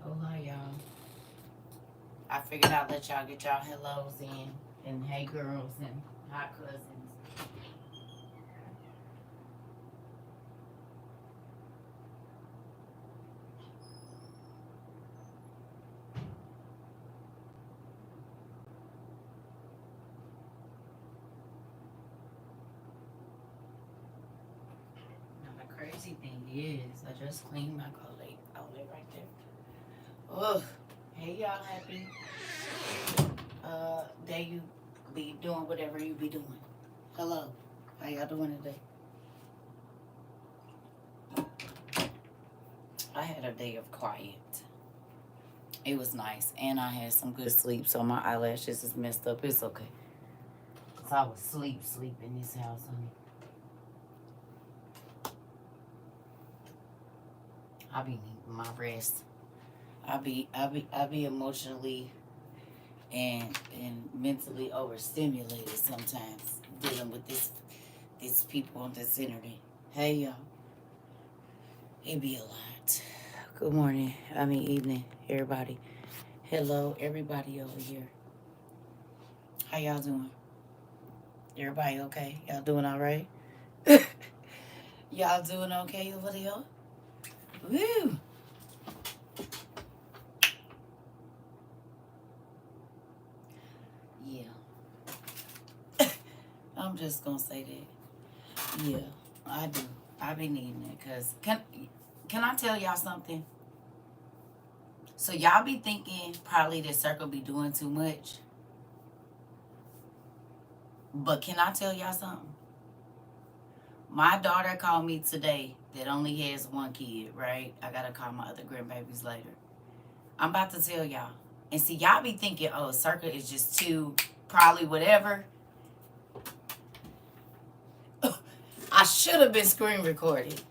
Hola, y'all. I figured I'd let y'all get y'all hellos in. And hey, girls and hi, cousins. Now, the crazy thing is, I just cleaned my outlet right there. Oh, hey, y'all happy? Day you be doing whatever you be doing. Hello. How y'all doing today? I had a day of quiet. It was nice, and I had some good sleep, so my eyelashes is messed up. It's okay. Cause I was sleep in this house, honey. I be needing my rest. I be emotionally and mentally overstimulated sometimes dealing with these people on this internet. Hey y'all, it be a lot. Good morning. Evening, everybody. Hello, everybody over here. How y'all doing? Everybody okay? Y'all doing all right? Y'all doing okay over there? Woo! Yeah. I'm just gonna say that. Yeah, I do. I be needing it, cause can I tell y'all something? So y'all be thinking probably that Circle be doing too much, but can I tell y'all something? My daughter called me today that only has one kid, right? I gotta call my other grandbabies later. I'm about to tell y'all. And see, y'all be thinking, oh, Circle is just too probably whatever. I should have been screen recorded.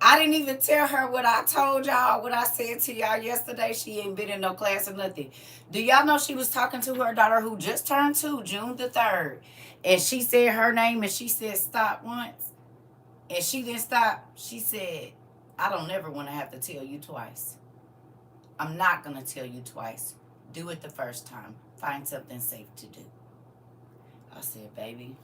I didn't even tell her what I told y'all, what I said to y'all yesterday. She ain't been in no class or nothing. Do y'all know she was talking to her daughter who just turned 2, June the 3rd? And she said her name and she said stop once. And she didn't stop. She said, I don't ever want to have to tell you twice. I'm not going to tell you twice. Do it the first time. Find something safe to do. I said, baby.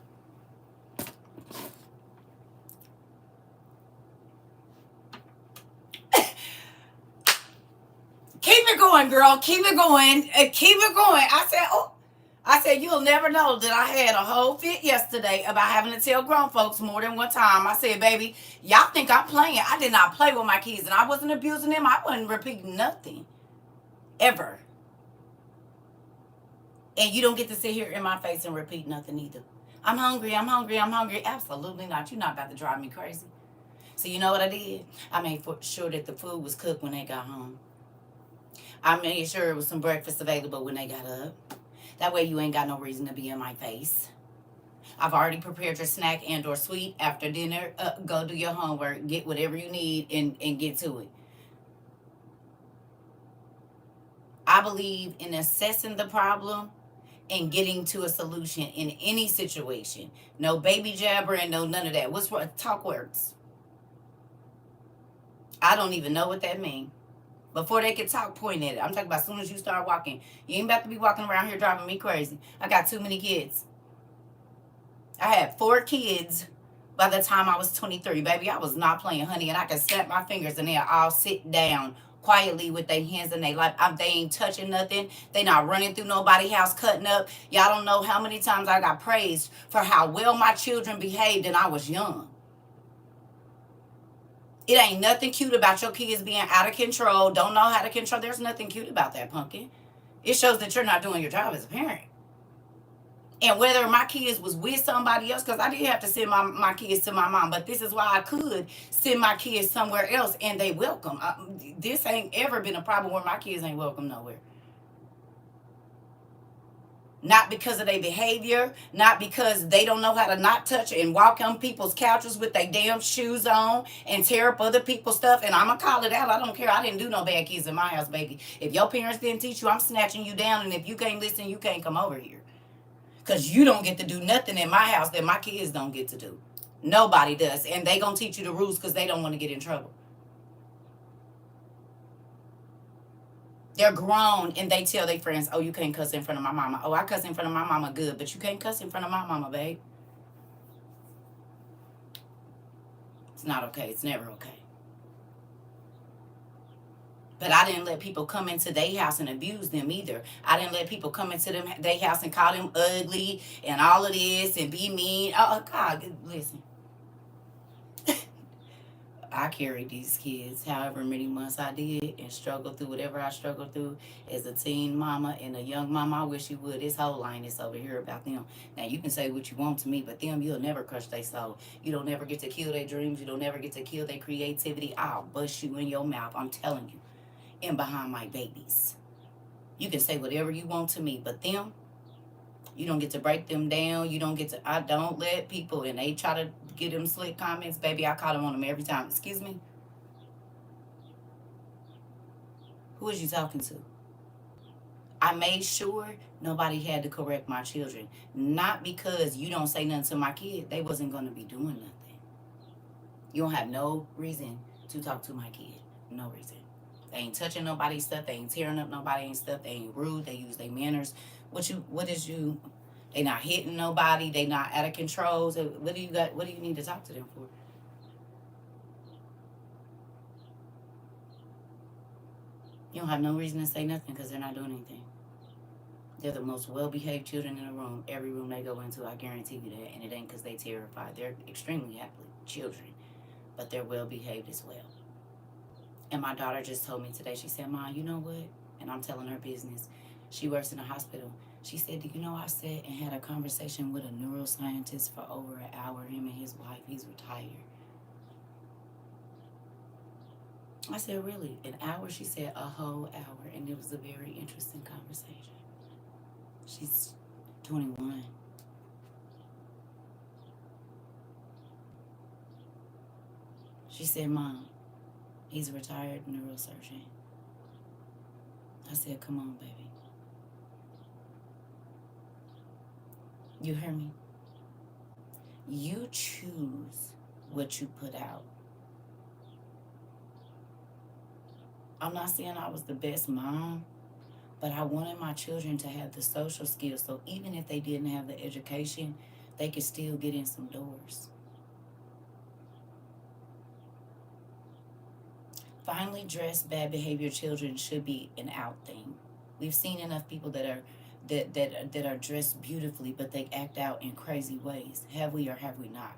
Keep it going, girl. Keep it going. Keep it going. I said, you'll never know that I had a whole fit yesterday about having to tell grown folks more than one time. I said, baby, y'all think I'm playing. I did not play with my kids, and I wasn't abusing them. I wasn't repeating nothing. Ever. And you don't get to sit here in my face and repeat nothing either. I'm hungry, I'm hungry, I'm hungry. Absolutely not. You're not about to drive me crazy. So you know what I did? I made sure that the food was cooked when they got home. I made sure there was some breakfast available when they got up. That way you ain't got no reason to be in my face. I've already prepared your snack and or sweet. After dinner, go do your homework, get whatever you need, and get to it. I believe in assessing the problem and getting to a solution in any situation. No baby jabbering, no none of that. What's what? Talk words. I don't even know what that means. Before they could talk, point at it. I'm talking about as soon as you start walking. You ain't about to be walking around here driving me crazy. I got too many kids. I had 4 kids by the time I was 23. Baby, I was not playing, honey. And I could snap my fingers and they'll all sit down quietly with their hands in their lap. They ain't touching nothing. They not running through nobody's house cutting up. Y'all don't know how many times I got praised for how well my children behaved and I was young. It ain't nothing cute about your kids being out of control, don't know how to control. There's nothing cute about that, pumpkin. It shows that you're not doing your job as a parent. And whether my kids was with somebody else, because I did have to send my kids to my mom, but this is why I could send my kids somewhere else and they welcome. This ain't ever been a problem where my kids ain't welcome nowhere. Not because of their behavior, not because they don't know how to not touch and walk on people's couches with their damn shoes on and tear up other people's stuff. And I'm going to call it out. I don't care. I didn't do no bad kids in my house, baby. If your parents didn't teach you, I'm snatching you down. And if you can't listen, you can't come over here. Because you don't get to do nothing in my house that my kids don't get to do. Nobody does. And they going to teach you the rules because they don't want to get in trouble. They're grown and they tell their friends, oh, you can't cuss in front of my mama. Oh, I cuss in front of my mama good, but you can't cuss in front of my mama, babe. It's not okay. It's never okay. But I didn't let people come into their house and abuse them either. I didn't let people come into their house and call them ugly and all of this and be mean. Oh, God, listen. I carried these kids however many months I did and struggled through whatever I struggled through as a teen mama and a young mama. I wish you would. This whole line is over here about them. Now, you can say what you want to me, but them, you'll never crush their soul. You don't never get to kill their dreams. You don't never get to kill their creativity. I'll bust you in your mouth. I'm telling you. And behind my babies. You can say whatever you want to me, but them, you don't get to break them down. You don't get to, I don't let people, and they try to get them slick comments. Baby, I call them on them every time. Excuse me? Who is you talking to? I made sure nobody had to correct my children. Not because you don't say nothing to my kid. They wasn't going to be doing nothing. You don't have no reason to talk to my kid. No reason. They ain't touching nobody's stuff. They ain't tearing up nobody's stuff. They ain't rude. They use their manners. They not hitting nobody. They not out of control. So what do you got? What do you need to talk to them for? You don't have no reason to say nothing because they're not doing anything. They're the most well-behaved children in the room. Every room they go into, I guarantee you that. And it ain't because they terrified. They're extremely happy children. But they're well-behaved as well. And my daughter just told me today, she said, Mom, you know what? And I'm telling her business. She works in a hospital. She said, do you know I sat and had a conversation with a neuroscientist for over an hour, him and his wife. He's retired. I said, really? An hour? She said, a whole hour. And it was a very interesting conversation. She's 21. She said, Mom, he's a retired neurosurgeon. I said, come on, baby. You hear me? You choose what you put out. I'm not saying I was the best mom, but I wanted my children to have the social skills. So even if they didn't have the education, they could still get in some doors. Finely dressed, bad behavior children should be an out thing. We've seen enough people that are dressed beautifully, but they act out in crazy ways. Have we or have we not?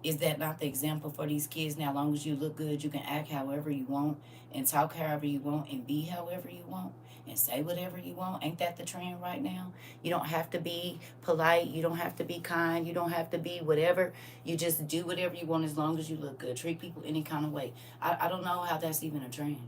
Is that not the example for these kids? Now, as long as you look good, you can act however you want and talk however you want and be however you want and say whatever you want. Ain't that the trend right now? You don't have to be polite. You don't have to be kind. You don't have to be whatever. You just do whatever you want as long as you look good. Treat people any kind of way. I don't know how that's even a trend.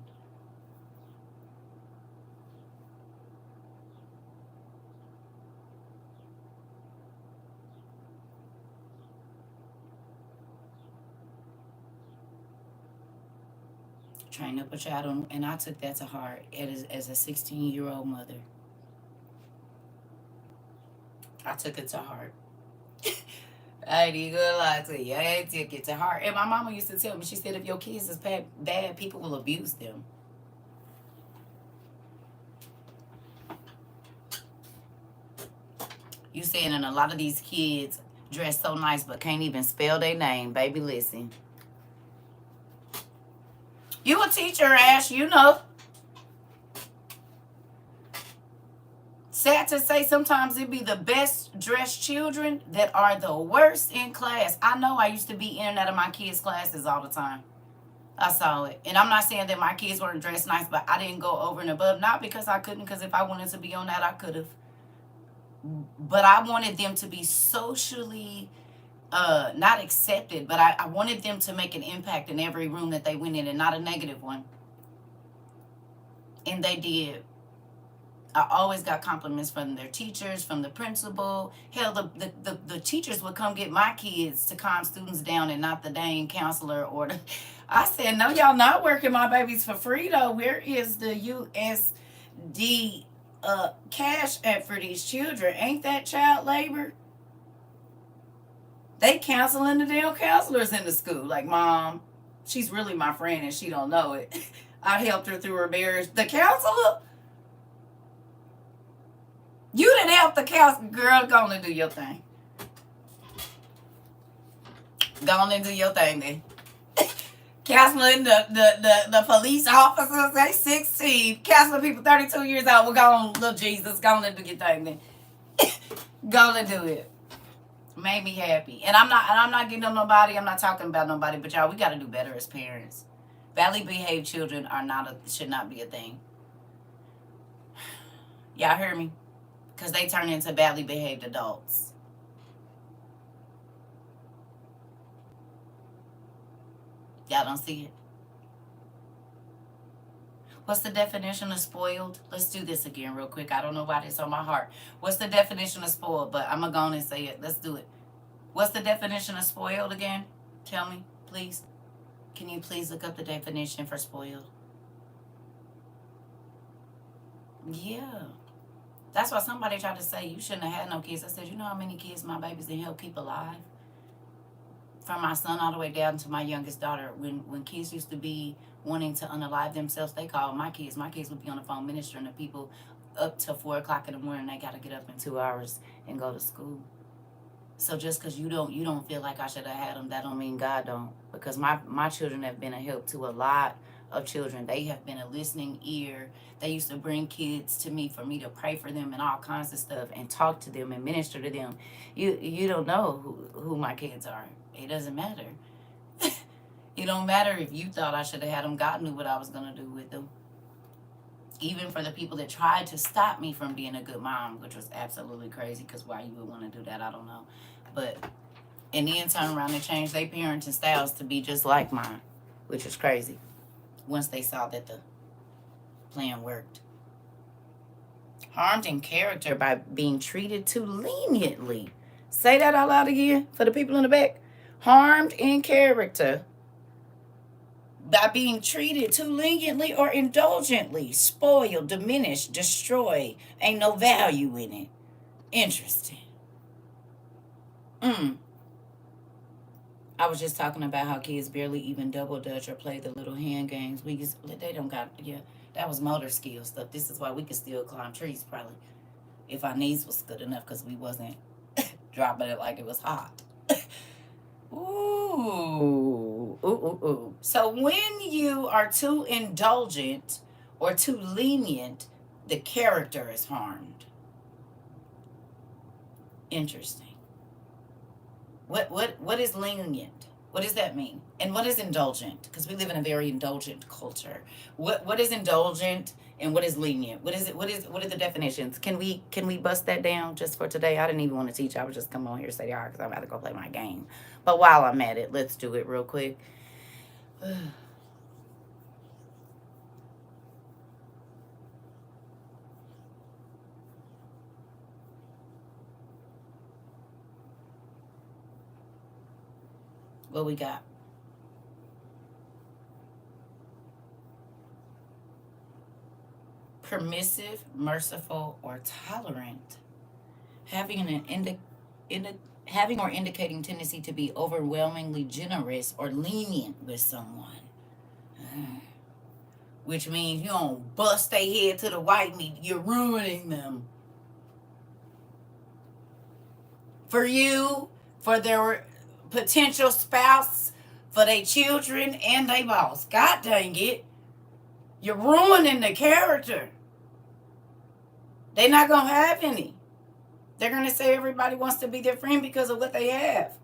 Train up a child, and I took that to heart as a 16-year-old mother. I took it to heart. I ain't even gonna lie to you. I took it to heart. And my mama used to tell me, she said, if your kids is bad, people will abuse them. You saying, and a lot of these kids dress so nice but can't even spell their name. Baby, listen. You a teacher, Ash, you know. Sad to say, sometimes it be the best dressed children that are the worst in class. I know I used to be in and out of my kids' classes all the time. I saw it. And I'm not saying that my kids weren't dressed nice, but I didn't go over and above. Not because I couldn't, because if I wanted to be on that, I could have. But I wanted them to be socially not accepted, but I wanted them to make an impact in every room that they went in, and not a negative one. And they did. I always got compliments from their teachers, from the principal. Hell, the teachers would come get my kids to calm students down and not the dang counselor or the... I said, no, y'all not working my babies for free, though. Where is the USD cash app for these children? Ain't that child labor? They counseling the damn counselors in the school. Like, Mom, she's really my friend and she don't know it. I helped her through her marriage. The counselor? You didn't help the counselor. Girl, go on and do your thing. Go on and do your thing then. Counseling the police officers, they 16. Counseling people 32 years old. Well, go on, little Jesus. Go on and do your thing then. Go on and do it. Made me happy. And I'm not getting on nobody. I'm not talking about nobody. But y'all, we got to do better as parents. Badly behaved children should not be a thing. Y'all hear me? Because they turn into badly behaved adults. Y'all don't see it? What's the definition of spoiled? Let's do this again real quick. I don't know why this is on my heart. What's the definition of spoiled? But I'm going to go on and say it. Let's do it. What's the definition of spoiled again? Tell me, please. Can you please look up the definition for spoiled? Yeah. That's why somebody tried to say you shouldn't have had no kids. I said, you know how many kids my babies didn't help keep alive? From my son all the way down to my youngest daughter. When kids used to be wanting to unalive themselves, they called my kids. My kids would be on the phone ministering to people up till 4 o'clock in the morning. They got to get up in 2 hours and go to school. So just because you don't feel like I should have had them, that don't mean God don't. Because my children have been a help to a lot of children. They have been a listening ear. They used to bring kids to me for me to pray for them and all kinds of stuff and talk to them and minister to them. You don't know who my kids are. It doesn't matter. It don't matter if you thought I should have had them. God knew what I was going to do with them. Even for the people that tried to stop me from being a good mom, which was absolutely crazy, because why you would want to do that, I don't know. But and then turn around and change their parenting styles to be just like mine, which is crazy, once they saw that the plan worked. Harmed in character by being treated too leniently. Say that out loud again for the people in the back. Harmed in character by being treated too leniently or indulgently, spoiled, diminished, destroyed. Ain't no value in it. Interesting. I was just talking about how kids barely even double dutch or play the little hand games. They don't got, that was motor skill stuff. This is why we could still climb trees probably, if our knees was good enough, because we wasn't dropping it like it was hot. Ooh. So when you are too indulgent or too lenient, the character is harmed. Interesting. What is lenient? What does that mean? And what is indulgent? Because we live in a very indulgent culture. What is indulgent and what is lenient? What are the definitions? Can we bust that down just for today? I didn't even want to teach. I would just come on here and say, all right, because I'm about to go play my game. But while I'm at it, let's do it real quick. What we got? Permissive, merciful, or tolerant. Having or indicating tendency to be overwhelmingly generous or lenient with someone. Which means you don't bust their head to the white meat. You're ruining them. For you, for their potential spouse, for their children, and their boss. God dang it. You're ruining the character. They're not going to have any. They're going to say everybody wants to be their friend because of what they have.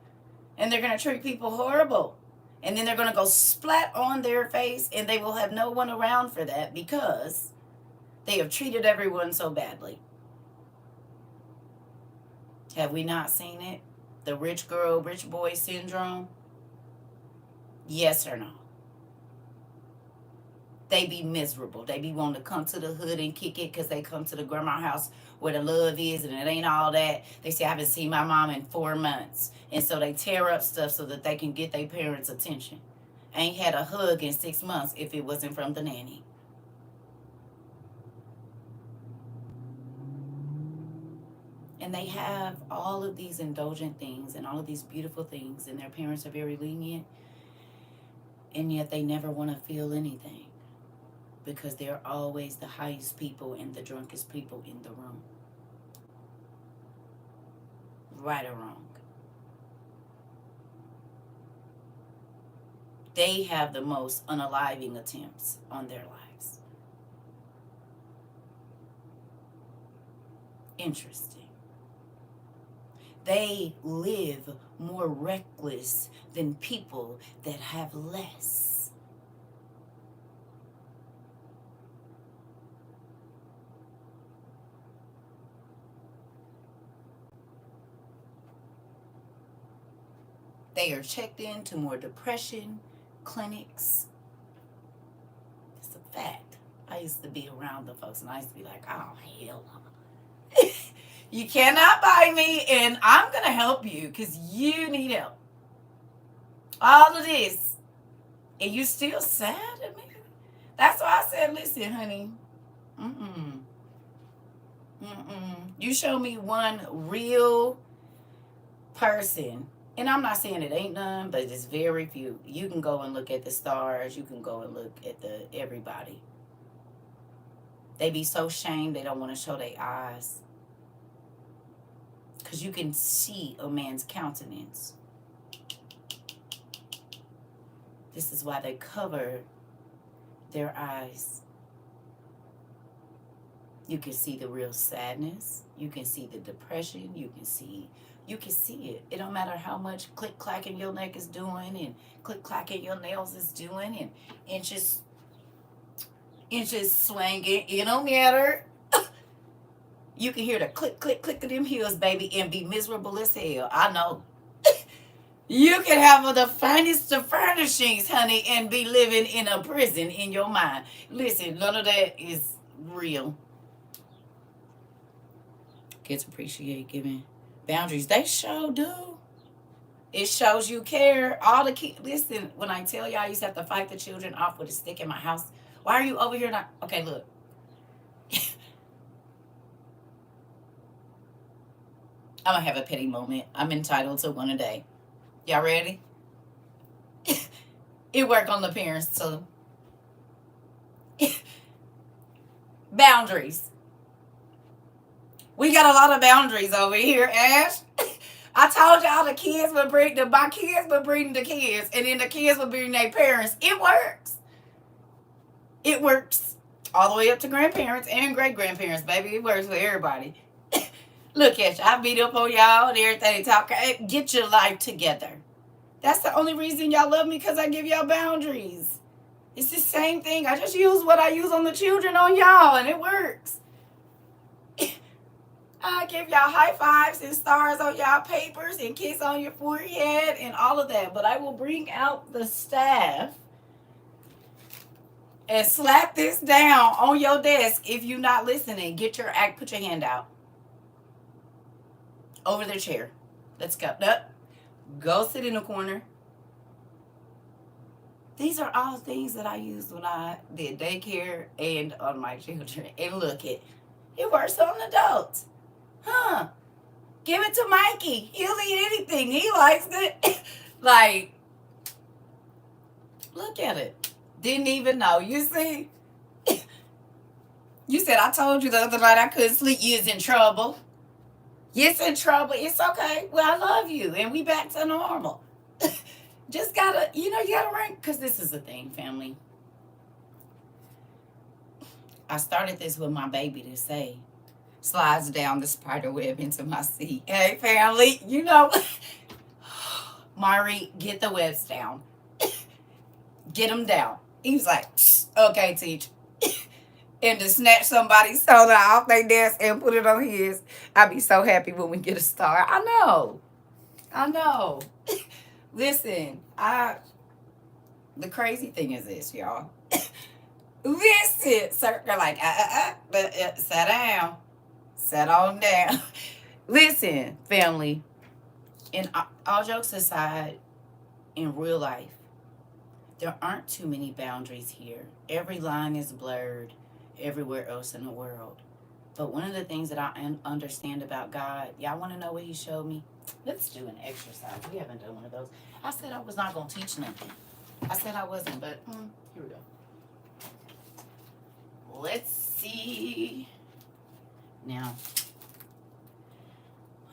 And they're going to treat people horrible. And then they're going to go splat on their face, and they will have no one around for that because they have treated everyone so badly. Have we not seen it? The rich girl, rich boy syndrome? Yes or no? They be miserable. They be wanting to come to the hood and kick it because they come to the grandma house where the love is and it ain't all that. They say, I haven't seen my mom in 4 months. And so they tear up stuff so that they can get their parents' attention. Ain't had a hug in 6 months if it wasn't from the nanny. And they have all of these indulgent things and all of these beautiful things, and their parents are very lenient, and yet they never want to feel anything. because they're always the highest people and the drunkest people in the room. Right or wrong. They have the most unaliving attempts on their lives. Interesting. They live more reckless than people that have less. They are checked into more depression clinics. It's a fact. I used to be around the folks and I used to be like, oh, hell no. You cannot buy me and I'm going to help you because you need help. All of this. And you still sad at me? That's why I said, listen, honey. You show me one real person. And I'm not saying it ain't none, but it's very few. You can go and look at the stars. You can go and look at everybody. They be so shamed they don't want to show their eyes. Because you can see a man's countenance. This is why they cover their eyes. You can see the real sadness. You can see the depression. You can see it. It don't matter how much click-clacking your neck is doing and click-clacking your nails is doing and inches swinging. It don't matter. You can hear the click, click, click of them heels, baby, and be miserable as hell. I know. You can have the finest of furnishings, honey, and be living in a prison in your mind. Listen, none of that is real. Kids appreciate giving boundaries. They sure do. It shows you care. All the kids, listen, when I tell y'all I used to have to fight the children off with a stick in my house. Why are you over here not? Okay, look. I'm going to have a pity moment. I'm entitled to one a day. Y'all ready? It worked on the parents too. Boundaries. We got a lot of boundaries over here, Ash. I told y'all my kids would bring the kids, and then the kids would bring their parents. It works. It works. All the way up to grandparents and great-grandparents, baby. It works for everybody. Look at you. I beat up on y'all and everything. Get your life together. That's the only reason y'all love me, because I give y'all boundaries. It's the same thing. I just use what I use on the children on y'all, and it works. I give y'all high fives and stars on y'all papers and kiss on your forehead and all of that. But I will bring out the staff and slap this down on your desk if you're not listening. Get your act. Put your hand out. Over their chair. Let's go. Go sit in the corner. These are all things that I used when I did daycare and on my children. And look, it works on adults. Huh. Give it to Mikey. He'll eat anything. He likes it. Like, look at it. Didn't even know. You see? You said, I told you the other night I couldn't sleep. You is in trouble. Yes, in trouble. It's okay. Well, I love you. And we back to normal. Just gotta, you gotta rank. Because this is the thing, family. I started this with my baby to say, slides down the spider web into my seat. Hey, family, Mari, get the webs down. Get them down. He was like, okay, teacher. And to snatch somebody's soda off their desk and put it on his. I'd be so happy when we get a star. I know. Listen, the crazy thing is this, y'all. Listen, CERCA, like, sit down. Sit on down. Listen, family, and all jokes aside, in real life, there aren't too many boundaries here. Every line is blurred everywhere else in the world. But one of the things that I understand about God, y'all want to know what he showed me? Let's do an exercise. We haven't done one of those. I said I was not going to teach nothing. I said I wasn't, but here we go. let's see. Now,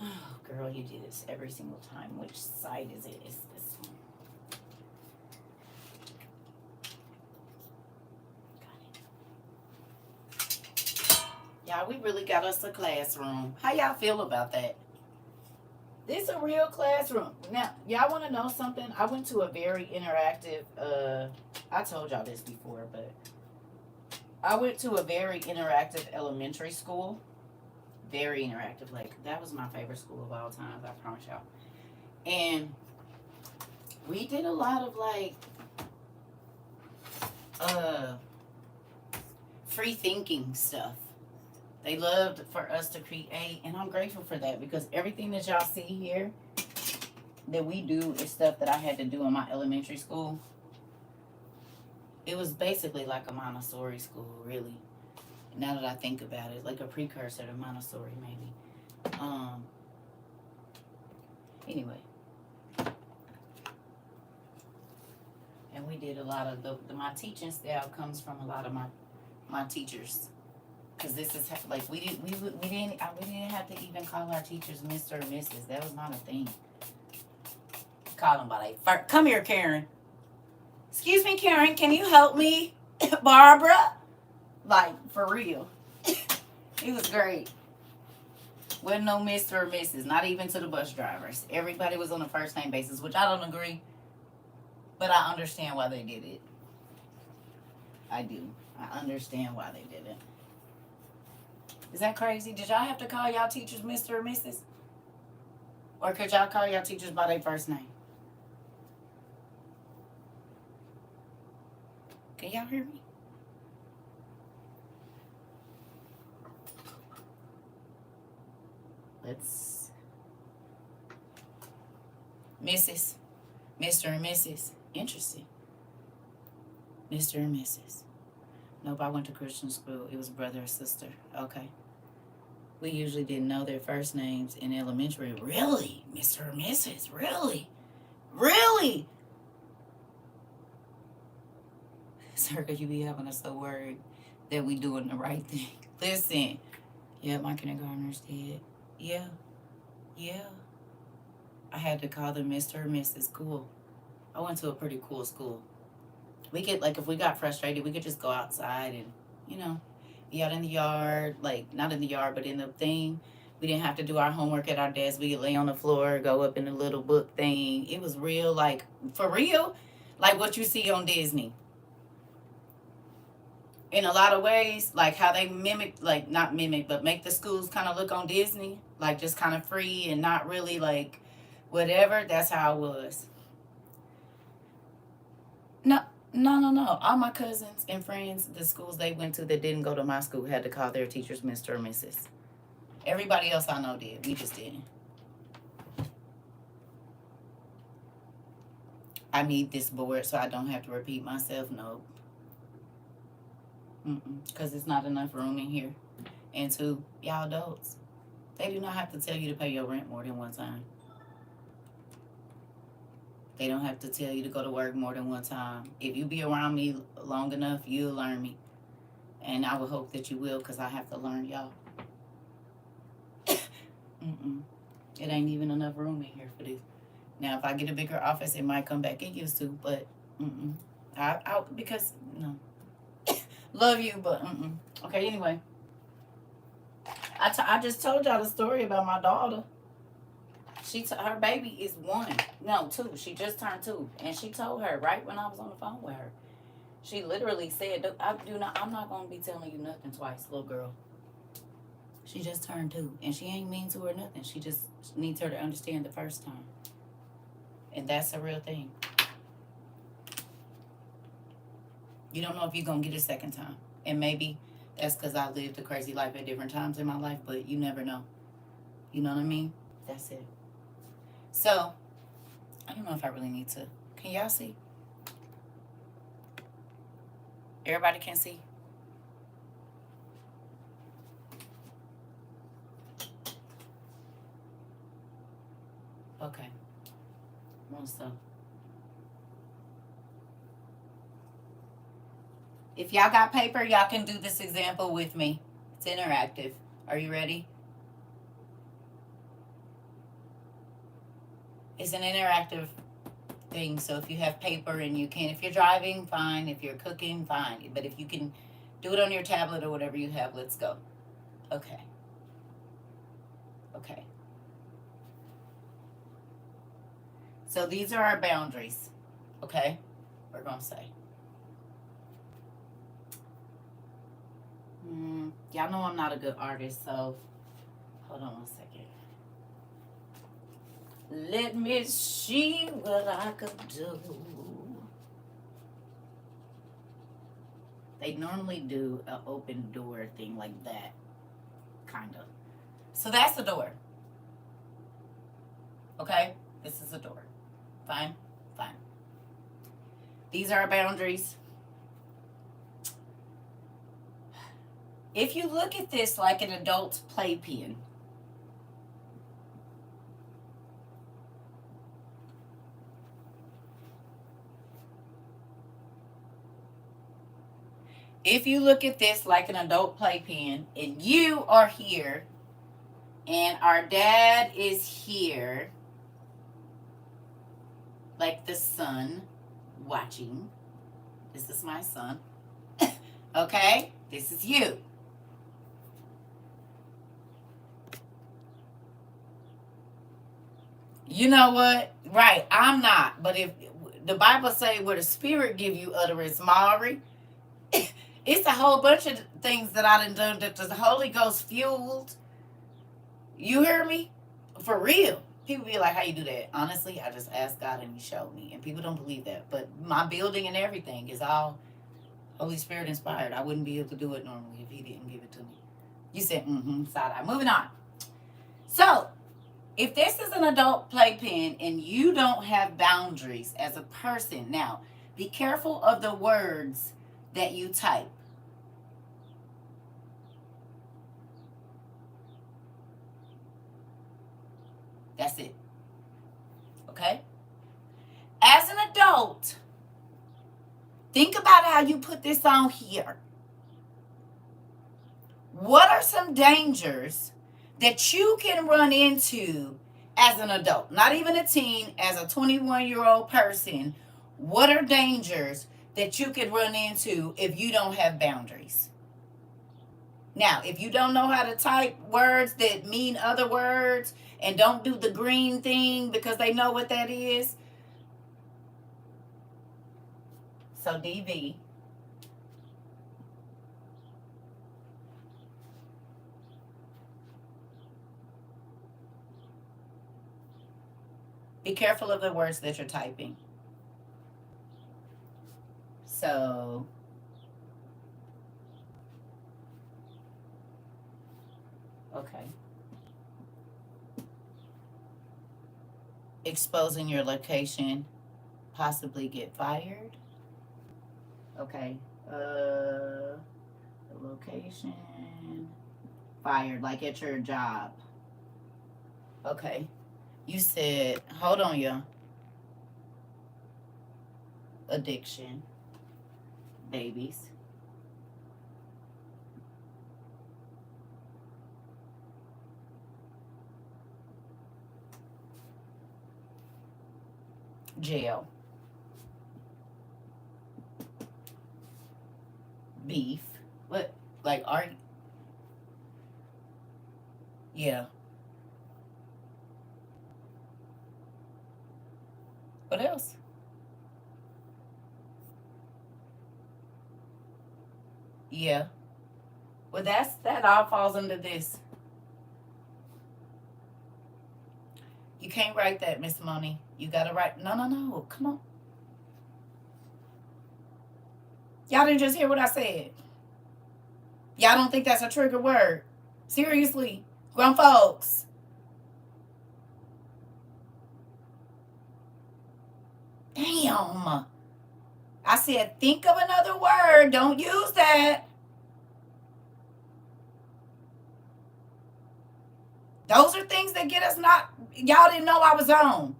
oh, girl, you do this every single time. Which side is it? It's this one. Got it. Y'all, we really got us a classroom. How y'all feel about that? This a real classroom. Now, y'all want to know something? I went to a very interactive, I told y'all this before, but I went to a very interactive elementary school. Very interactive. Like, that was my favorite school of all time, I promise y'all. And we did a lot of, like, free thinking stuff. They loved for us to create, and I'm grateful for that, because everything that y'all see here that we do is stuff that I had to do in my elementary school. It was basically like a Montessori school, really. Now that I think about it, like a precursor to Montessori, maybe. Anyway. And we did a lot of my teaching style comes from a lot of my teachers. Because this is like we didn't have to even call our teachers Mr. or Mrs. That was not a thing. Call them by their first. Come here, Karen. Excuse me, Karen. Can you help me, Barbara? Like, for real. It was great. Wasn't no Mr. or Mrs. Not even to the bus drivers. Everybody was on a first name basis, which I don't agree. But I understand why they did it. I do. I understand why they did it. Is that crazy? Did y'all have to call y'all teachers Mr. or Mrs.? Or could y'all call y'all teachers by their first name? Can y'all hear me? Let's... Mrs. Mr. and Mrs. Interesting. Mr. and Mrs. Nope, I went to Christian school. It was brother or sister. Okay. We usually didn't know their first names in elementary. Really? Mr. or Mrs.? Really? Really? CERCA, you be having us so worried that we doing the right thing. Listen. Yeah, my kindergartners did. Yeah. Yeah. I had to call them Mr. or Mrs. Cool. I went to a pretty cool school. We could, like, if we got frustrated, we could just go outside and, you know, be out in the yard. Like, not in the yard, but in the thing. We didn't have to do our homework at our desk. We could lay on the floor, go up in the little book thing. It was real, like, for real, like what you see on Disney. In a lot of ways, like how they mimic, like, not mimic, but make the schools kind of look on Disney. Like, just kind of free and not really, like, whatever. That's how it was. No. All my cousins and friends, the schools they went to that didn't go to my school had to call their teachers Mr. or Mrs. Everybody else I know did. We just didn't. I need this board so I don't have to repeat myself. No. Because it's not enough room in here. And two, y'all adults, they do not have to tell you to pay your rent more than one time. They don't have to tell you to go to work more than one time. If you be around me long enough, you'll learn me. And I would hope that you will, because I have to learn y'all. It ain't even enough room in here for this. Now, if I get a bigger office, it might come back it used to, but because, no. Love you, but Okay, anyway. I just told y'all the story about my daughter. Her baby is 1. No, 2. She just turned 2. And she told her right when I was on the phone with her. She literally said, I'm not going to be telling you nothing twice, little girl. She just turned 2. And she ain't mean to her nothing. She just needs her to understand the first time. And that's a real thing. You don't know if you're going to get a second time. And maybe that's because I lived a crazy life at different times in my life. But you never know. You know what I mean? That's it. So, I don't know if I really need to. Can y'all see? Everybody can see? Okay. So. If y'all got paper, y'all can do this example with me. It's interactive. Are you ready? It's an interactive thing, so if you have paper and you can, if you're driving, fine. If you're cooking, fine. But if you can do it on your tablet or whatever you have, let's go. Okay. Okay. So these are our boundaries. Okay? We're going to say. Y'all know I'm not a good artist, so hold on 1 second. Let me see what I could do. They normally do an open door thing like that. Kind of. So that's the door. Okay? This is a door. Fine? Fine. These are our boundaries. If you look at this like an adult's playpen, if you look at this like an adult playpen, and you are here, and our dad is here, like the son watching. This is my son. Okay? This is you. You know what? Right, I'm not. But if the Bible say where the Spirit give you utterance, Maury, it's a whole bunch of things that I done that the Holy Ghost fueled. You hear me? For real. People be like, how you do that? Honestly, I just asked God and he showed me. And people don't believe that. But my building and everything is all Holy Spirit inspired. I wouldn't be able to do it normally if he didn't give it to me. You said, side eye. Moving on. So, if this is an adult playpen and you don't have boundaries as a person, now, be careful of the words that you type. That's it. Okay? As an adult, think about how you put this on here. What are some dangers that you can run into as an adult? Not even a teen, as a 21-year-old person. What are dangers that you could run into if you don't have boundaries? Now, if you don't know how to type words that mean other words and don't do the green thing because they know what that is. So DV. Be careful of the words that you're typing. So okay. Exposing your location, possibly get fired. Okay. The location, fired, like at your job. Okay. You said, hold on, y'all. Addiction, babies. Jail. Beef. What? Like, are yeah. What else? Yeah. Well, that all falls under this. You can't write that, Miss Money. You gotta write. No. Come on. Y'all didn't just hear what I said. Y'all don't think that's a trigger word? Seriously, grown folks. Damn. I said, think of another word. Don't use that. Those are things that get us not. Y'all didn't know I was on.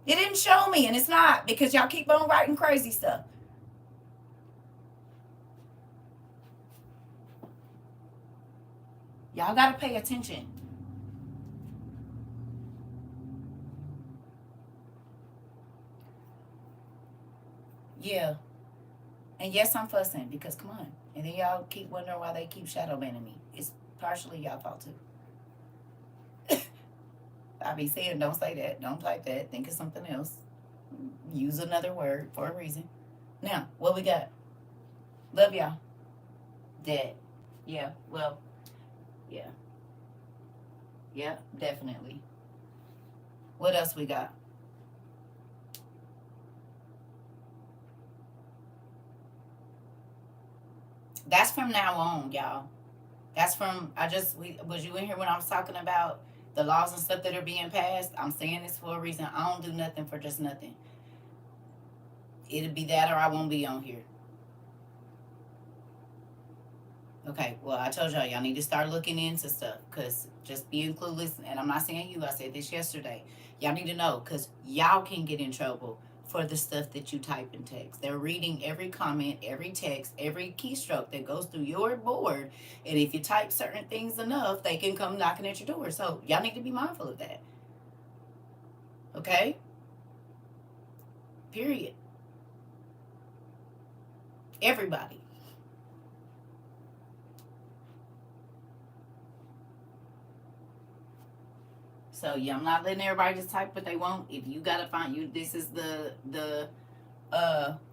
It didn't show me, and it's not, because y'all keep on writing crazy stuff. Y'all got to pay attention. Yeah. And yes, I'm fussing because come on. And then y'all keep wondering why they keep shadow banning me. It's partially y'all fault too. I be saying, don't say that, don't type that, think of something else. Use another word for a reason. Now, what we got? Love y'all. Dead. Yeah, well, yeah. Yeah, definitely. What else we got? That's from now on, y'all. That's from, was you in here when I was talking about the laws and stuff that are being passed? I'm saying this for a reason. I don't do nothing for just nothing. It'll be that or I won't be on here. Okay, well, I told y'all need to start looking into stuff because just being clueless, and I'm not saying you, I said this yesterday. Y'all need to know because y'all can get in trouble for the stuff that you type in text. They're reading every comment, every text, every keystroke that goes through your board. And if you type certain things enough, they can come knocking at your door. So y'all need to be mindful of that. Okay? Period. Everybody. So yeah, I'm not letting everybody just type what they want. If you gotta find you, this is the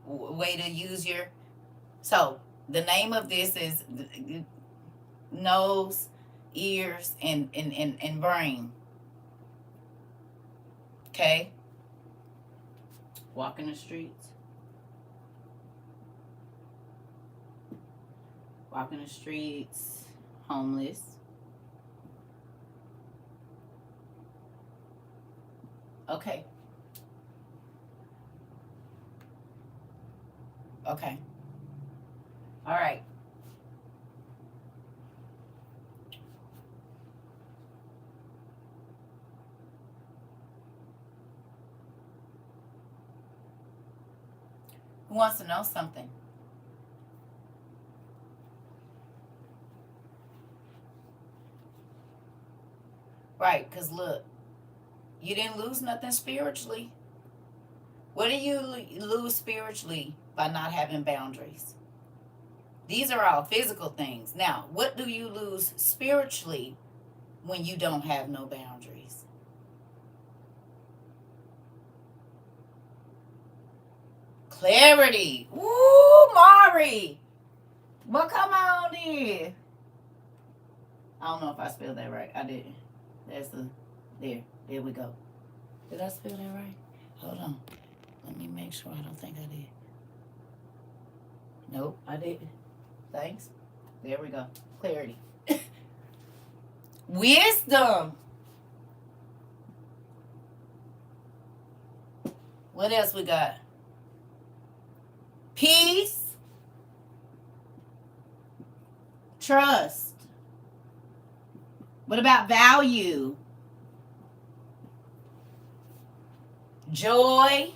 way to use your. So the name of this is nose, ears, and brain. Okay. Walking the streets. Walking the streets. Homeless. Okay. Okay. All right. Who wants to know something? Right, because look, you didn't lose nothing spiritually. What do you lose spiritually by not having boundaries? These are all physical things. Now, what do you lose spiritually when you don't have no boundaries? Clarity. Ooh, Mari. Well, come on in. I don't know if I spelled that right. I didn't. That's the, there we go. Did I spell that right? Hold on. Let me make sure. I don't think I did. Nope, I didn't. Thanks. There we go. Clarity. Wisdom. What else we got? Peace. Trust. What about value? Joy.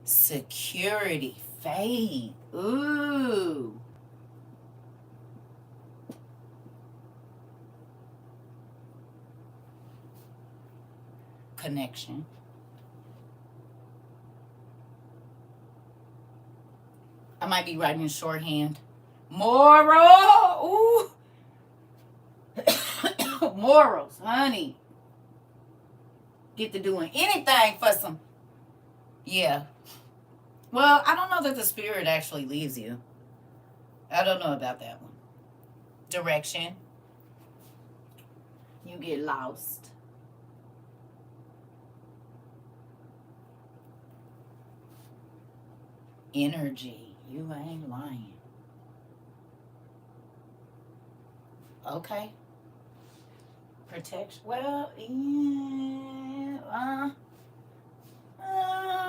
Security. Faith. Ooh. Connection. I might be writing in shorthand. Moral. Ooh. Morals, honey. Get to doing anything for some. Yeah. Well, I don't know that the spirit actually leaves you. I don't know about that one. Direction. You get lost. Energy. You ain't lying. Okay. Protection. Well, yeah.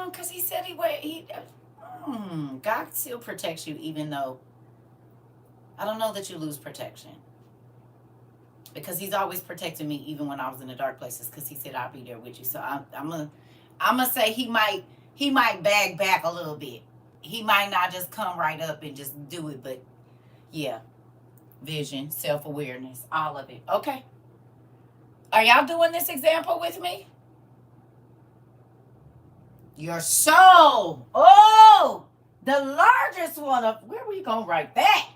Because he said God still protects you even though I don't know that you lose protection. because he's always protecting me even when I was in the dark places, because he said I'll be there with you. So I'm gonna say he might bag back a little bit. He might not just come right up and just do it, but yeah, vision, self-awareness, all of it. Okay, are y'all doing this example with me? Your soul. Oh, the largest one of, where we gonna write that?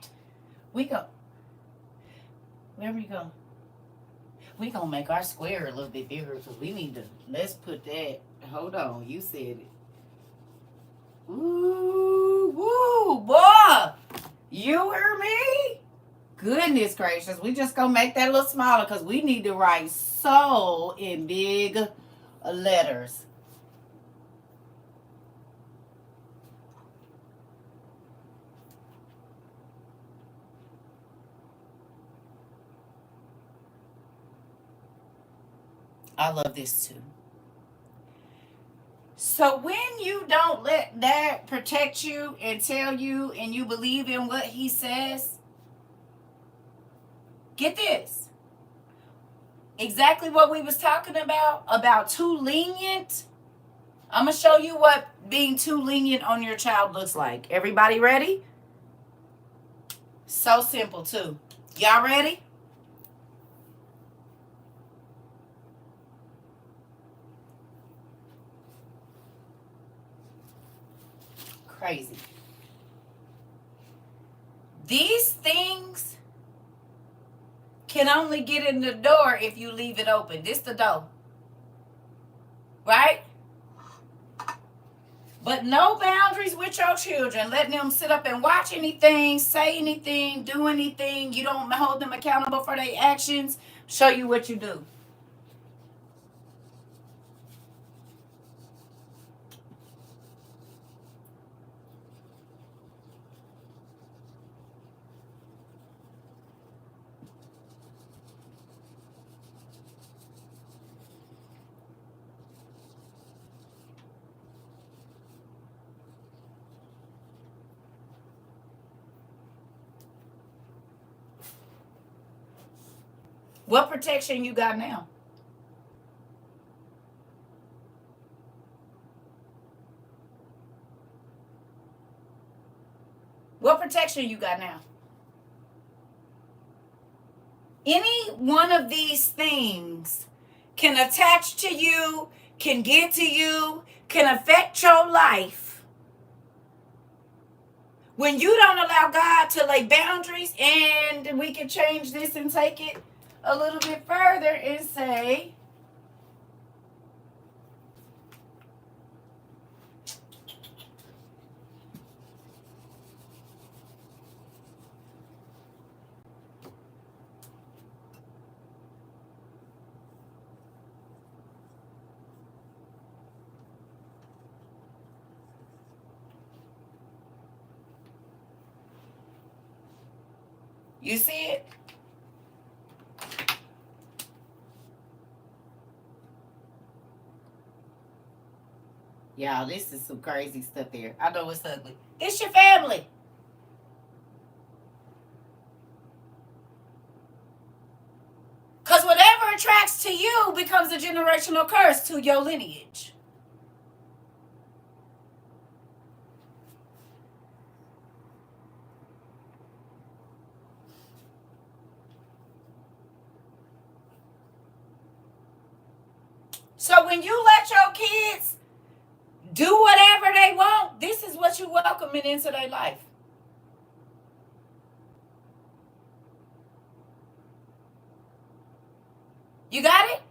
We go, where we go? We gonna make our square a little bit bigger, because we need to, let's put that, hold on, you said it. Ooh, woo, boy, you hear me? Goodness gracious, we just gonna make that a little smaller, because we need to write soul in big letters. I love this too. So when you don't let that protect you and tell you, and you believe in what he says, get this. Exactly what we was talking about too lenient. I'm going to show you what being too lenient on your child looks like. Everybody ready? So simple too. Y'all ready? Crazy. These things can only get in the door if you leave it open. This the door. Right? But no boundaries with your children. Letting them sit up and watch anything, say anything, do anything. You don't hold them accountable for their actions. Show you what you do. What protection you got now? What protection you got now? Any one of these things can attach to you, can get to you, can affect your life. When you don't allow God to lay boundaries, and we can change this and take it a little bit further and say, you see it? Y'all, this is some crazy stuff there. I know it's ugly. It's your family. Because whatever attracts to you becomes a generational curse to your lineage. So when you let your kids do whatever they want, this is what you welcoming into their life. You got it?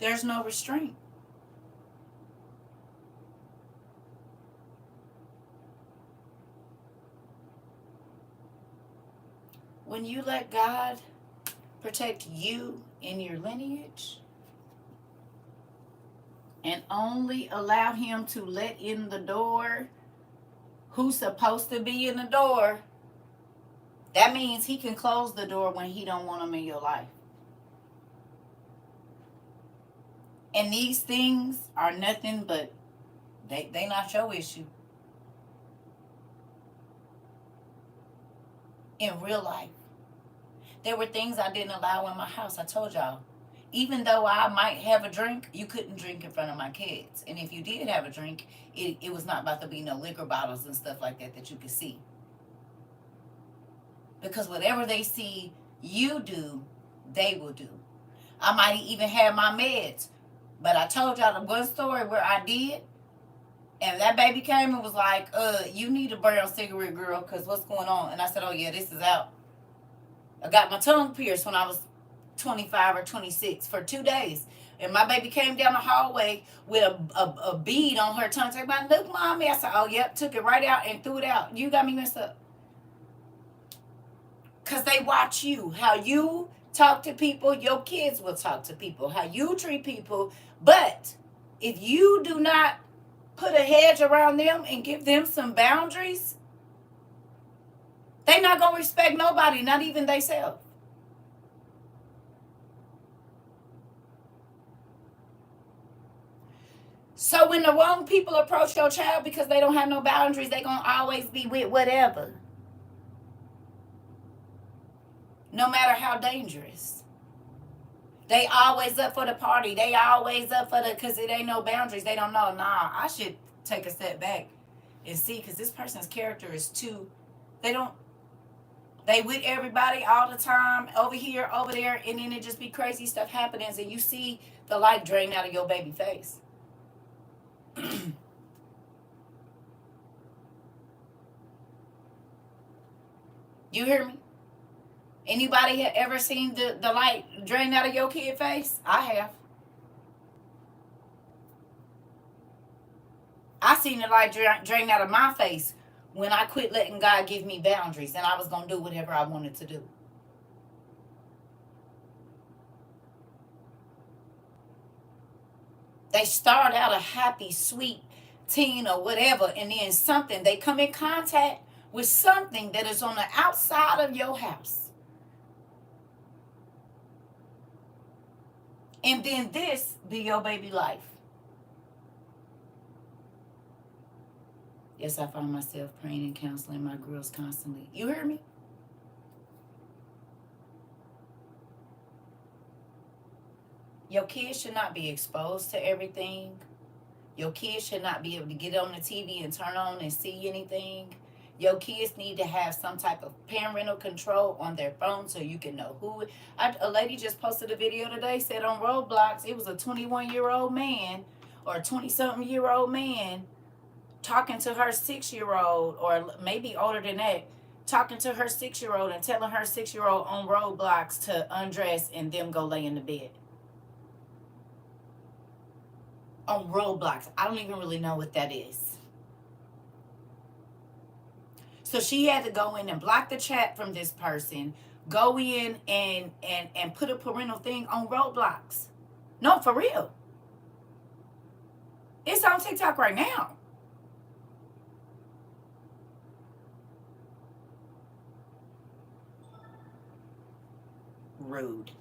There's no restraint. When you let God protect you in your lineage and only allow him to let in the door who's supposed to be in the door, That means he can close the door when he don't want them in your life. And these things are nothing but, they not your issue. In real life, there were things I didn't allow in my house. I told y'all. Even though I might have a drink, you couldn't drink in front of my kids. And if you did have a drink, it was not about to be no liquor bottles and stuff like that you could see. Because whatever they see you do, they will do. I might even have my meds. But I told y'all the one story where I did, and that baby came and was like, you need a brown cigarette, girl, because what's going on? And I said, oh, yeah, this is out. I got my tongue pierced when I was 25 or 26 for 2 days. And my baby came down the hallway with a bead on her tongue. Talking about, look, mommy. I said, oh, yep, took it right out and threw it out. You got me messed up. Because they watch you. How you talk to people, your kids will talk to people. How you treat people. But if you do not put a hedge around them and give them some boundaries, they not going to respect nobody, not even themselves. So when the wrong people approach your child because they don't have no boundaries, they going to always be with whatever. No matter how dangerous. They always up for the party. They always up for the, because it ain't no boundaries. They don't know, nah, I should take a step back and see, because this person's character is too, they with everybody all the time, over here, over there, and then it just be crazy stuff happening, and you see the light drain out of your baby face. You hear me? Anybody have ever seen the light drain out of your kid face? I have. I seen the light drain out of my face when I quit letting God give me boundaries and I was going to do whatever I wanted to do. They start out a happy, sweet teen or whatever, and then something, they come in contact with something that is on the outside of your house. And then this be your baby life. Yes, I find myself praying and counseling my girls constantly. You hear me? Your kids should not be exposed to everything. Your kids should not be able to get on the TV and turn on and see anything. Your kids need to have some type of parental control on their phone so you can know who. A lady just posted a video today, said on Roblox, it was a 21-year-old man or a 20-something-year-old man talking to her 6-year-old, or maybe older than that, talking to her 6-year-old and telling her 6-year-old on Roblox to undress and them go lay in the bed. On Roblox. I don't even really know what that is. So she had to go in and block the chat from this person, go in and put a parental thing on Roblox. No, for real. It's on TikTok right now. Rude.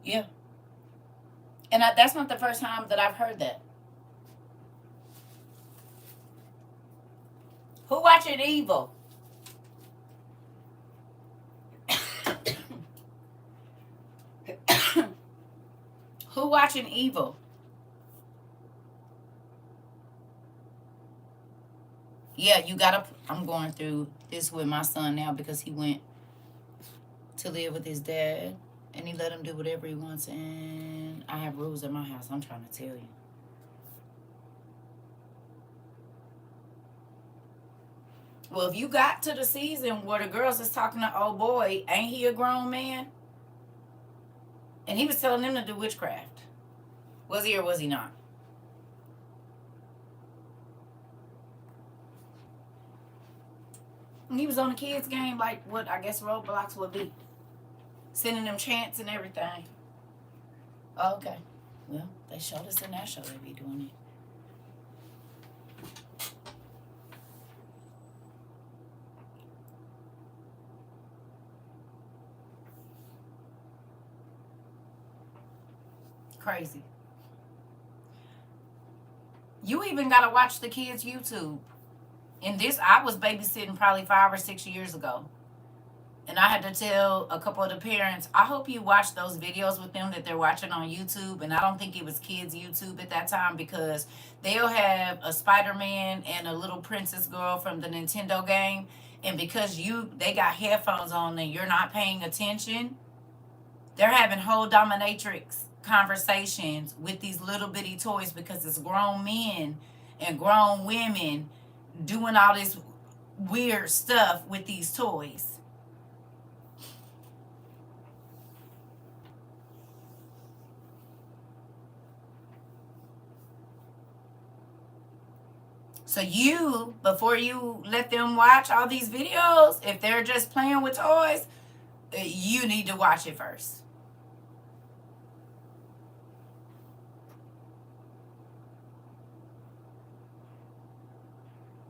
Yeah. And that's not the first time that I've heard that. Who watching evil? Who watching evil? Yeah, you gotta. I'm going through this with my son now because he went to live with his dad and he let him do whatever he wants, and I have rules in my house. I'm trying to tell you. Well, if you got to the season where the girls is talking to, oh boy, ain't he a grown man? And he was telling them to do witchcraft. Was he or was he not? And he was on the kids' game like what I guess Roblox would be. Sending them chants and everything. Oh, okay. Well, they showed us in that show they be doing it. Crazy. You even gotta watch the kids' YouTube. And this, I was babysitting probably 5 or 6 years ago. And I had to tell a couple of the parents, I hope you watch those videos with them that they're watching on YouTube. And I don't think it was kids' YouTube at that time, because they'll have a Spider-Man and a little princess girl from the Nintendo game. And because they got headphones on and you're not paying attention, they're having whole dominatrix conversations with these little bitty toys, because it's grown men and grown women doing all this weird stuff with these toys. So you, before you let them watch all these videos, if they're just playing with toys, you need to watch it first.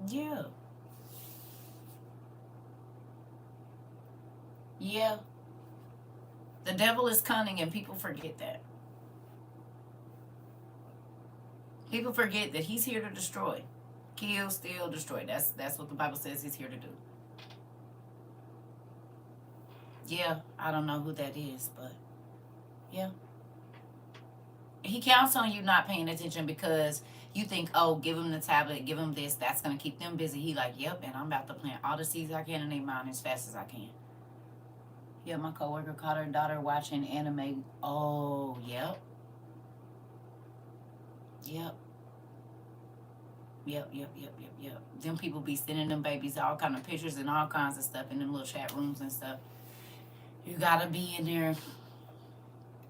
Yeah. Yeah. The devil is cunning, and people forget that. People forget that he's here to destroy. Kill, steal, destroy. That's what the Bible says he's here to do. Yeah, I don't know who that is, but yeah. He counts on you not paying attention because you think, oh, give him the tablet, give him this, that's going to keep them busy. He like, yep, and I'm about to plant all the seeds I can in their mind as fast as I can. Yeah, my coworker caught her daughter watching anime. Oh, yep. Yep. Yep. Them people be sending them babies all kind of pictures and all kinds of stuff in them little chat rooms and stuff. You gotta be in there.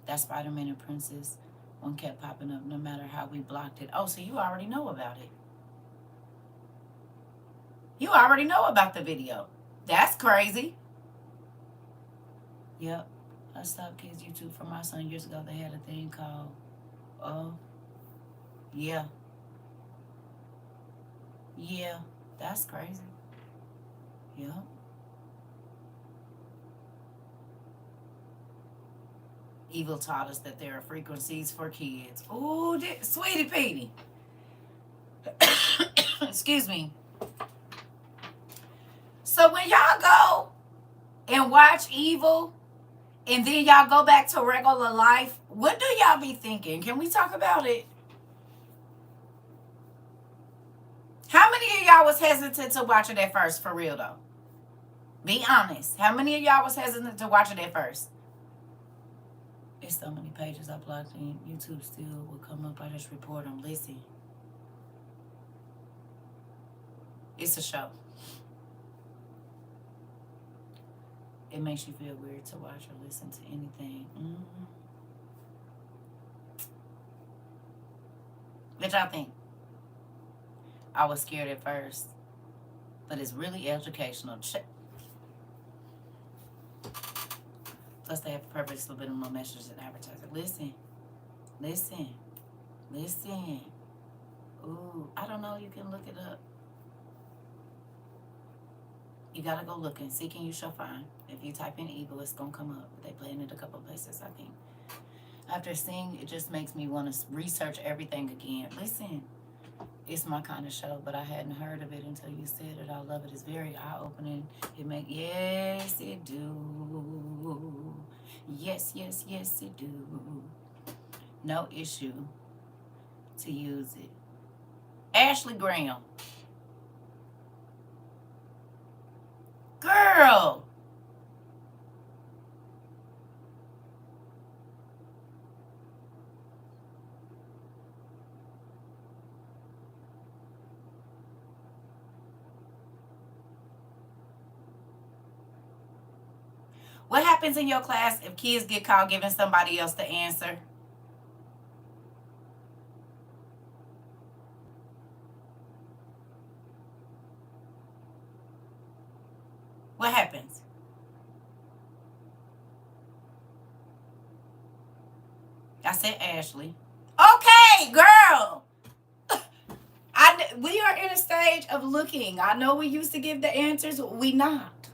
That Spider-Man and Princess one kept popping up no matter how we blocked it. Oh, so you already know about it. You already know about the video. That's crazy. Yep. I stopped kids' YouTube for my son years ago. They had a thing called, oh, yeah. Yeah, that's crazy. Yep. Evil taught us that there are frequencies for kids. Ooh, sweetie Petey. Excuse me. So when y'all go and watch evil, and then y'all go back to regular life, what do y'all be thinking? Can we talk about it? How many of y'all was hesitant to watch it at first, for real though? Be honest. How many of y'all was hesitant to watch it at first? There's so many pages I blocked and YouTube still will come up. I just report them. Listen. It's a show. It makes you feel weird to watch or listen to anything. What y'all think? I was scared at first, but it's really educational. Plus, they have a perfect subliminal messages and advertising. Listen. Ooh, I don't know. You can look it up. You gotta go looking. Seeking you shall find. If you type in evil, it's gonna come up. They play it a couple places, I think. After seeing, it just makes me want to research everything again. Listen. It's my kind of show, but I hadn't heard of it until you said it. I love it. It's very eye-opening. Yes, it do. Yes, it do. No issue to use it. Ashley Graham. Girl. What happens in your class if kids get caught giving somebody else the answer? What happens? I said Ashley. Okay, girl. We are in a stage of looking. I know we used to give the answers. We not.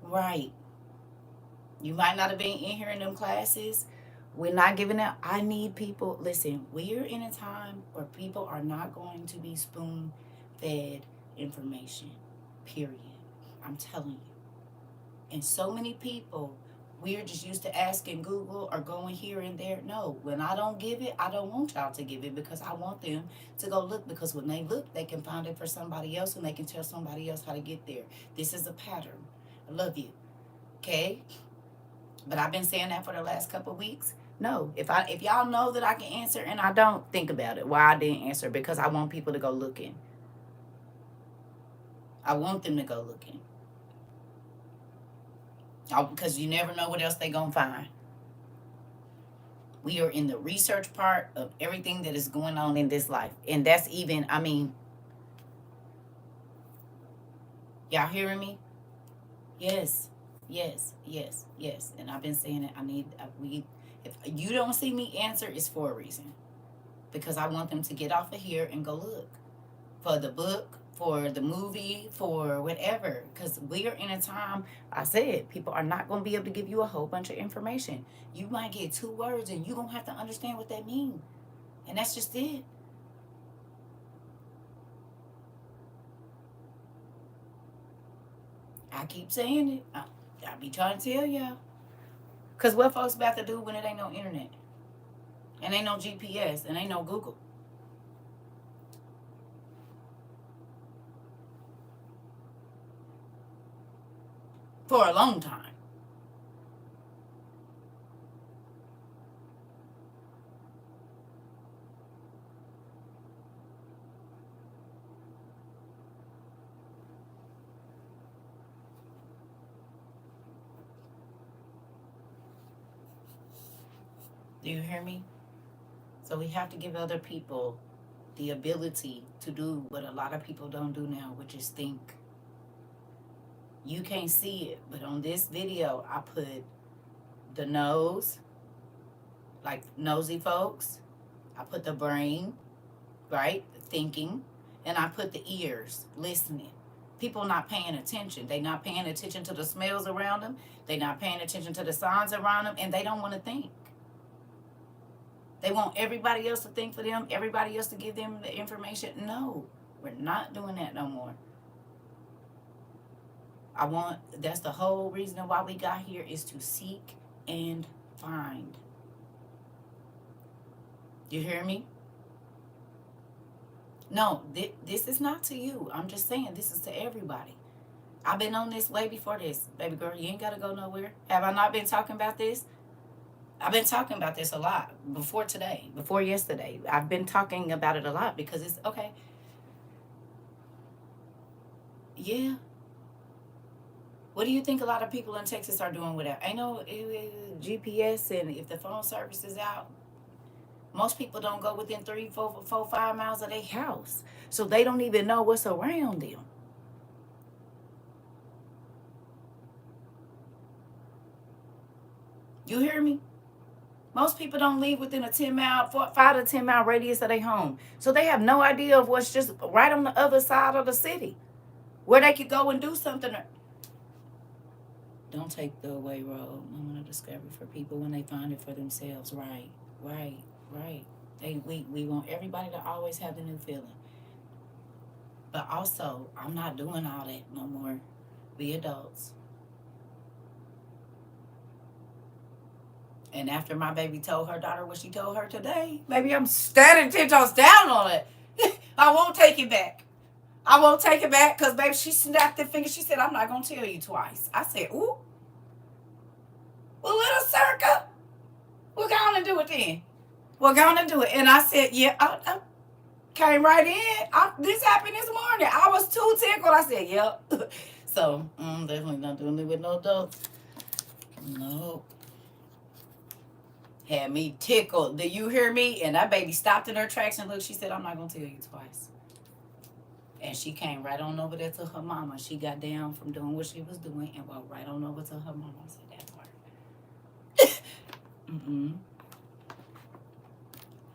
Right. You might not have been in here in them classes. We're not giving out. I need people. Listen, we're in a time where people are not going to be spoon fed information. Period. I'm telling you. And so many people, we're just used to asking Google or going here and there. No, when I don't give it, I don't want y'all to give it because I want them to go look. Because when they look, they can find it for somebody else and they can tell somebody else how to get there. This is a pattern. I love you. Okay? But I've been saying that for the last couple of weeks. No, if y'all know that I can answer and I don't, think about it. Why I didn't answer? Because I want people to go looking. I want them to go looking. Because you never know what else they're going to find. We are in the research part of everything that is going on in this life. And that's even, I mean, y'all hearing me? Yes, yes, yes, yes. And I've been saying it. If you don't see me answer, it's for a reason. Because I want them to get off of here and go look for the book, for the movie, for whatever. Because we are in a time, I said, people are not going to be able to give you a whole bunch of information. You might get 2 words and you're going to have to understand what that means. And that's just it. I keep saying it. I be trying to tell y'all. Because what folks about to do when it ain't no internet? And ain't no GPS and ain't no Google. For a long time. Do you hear me? So we have to give other people the ability to do what a lot of people don't do now, which is think. You can't see it, but on this video, I put the nose, like nosy folks. I put the brain, right, thinking, and I put the ears, listening. People not paying attention. They not paying attention to the smells around them. They not paying attention to the signs around them, and they don't want to think. They want everybody else to think for them, everybody else to give them the information. No, we're not doing that no more. That's the whole reason why we got here, is to seek and find. You hear me? No, this is not to you. I'm just saying this is to everybody. I've been on this way before this. Baby girl, you ain't got to go nowhere. Have I not been talking about this? I've been talking about this a lot before today, before yesterday. I've been talking about it a lot because it's okay. Yeah. What do you think a lot of people in Texas are doing without? Ain't no GPS, and if the phone service is out, most people don't go within 3, 4, 5 miles of their house. So they don't even know what's around them. You hear me? Most people don't leave within a 5 to 10 mile radius of their home. So they have no idea of what's just right on the other side of the city, where they could go and do something. Don't take the away road. Moment of discovery for people when they find it for themselves. Right. We want everybody to always have the new feeling. But also, I'm not doing all that no more. Be adults. And after my baby told her daughter what she told her today, baby, I'm standing 10 toes down on it. I won't take it back. I won't take it back because, baby, she snapped her finger. She said, I'm not going to tell you twice. I said, ooh. Well, little CERCA, we're going to do it then. We're going to do it. And I said, yeah, came right in. This happened this morning. I was too tickled. I said, yep. So, definitely not doing it with no adults. No. Had me tickled. Do you hear me? And that baby stopped in her tracks and looked. She said, I'm not going to tell you twice. And she came right on over there to her mama. She got down from doing what she was doing and walked right on over to her mama. I said, that part.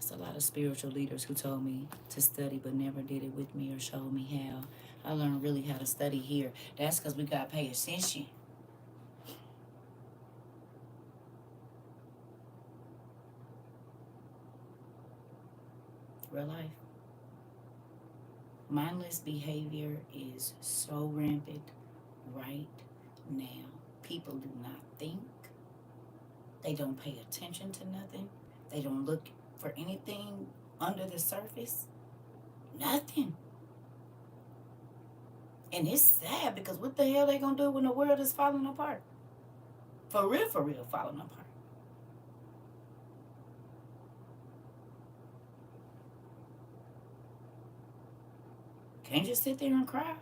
There's a lot of spiritual leaders who told me to study but never did it with me or showed me how. I learned really how to study here. That's because we got to pay attention. Real life. Mindless behavior is so rampant right now. People do not think. They don't pay attention to nothing. They don't look for anything under the surface. Nothing. And it's sad because what the hell they gonna do when the world is falling apart? For real, falling apart. Can't just sit there and cry.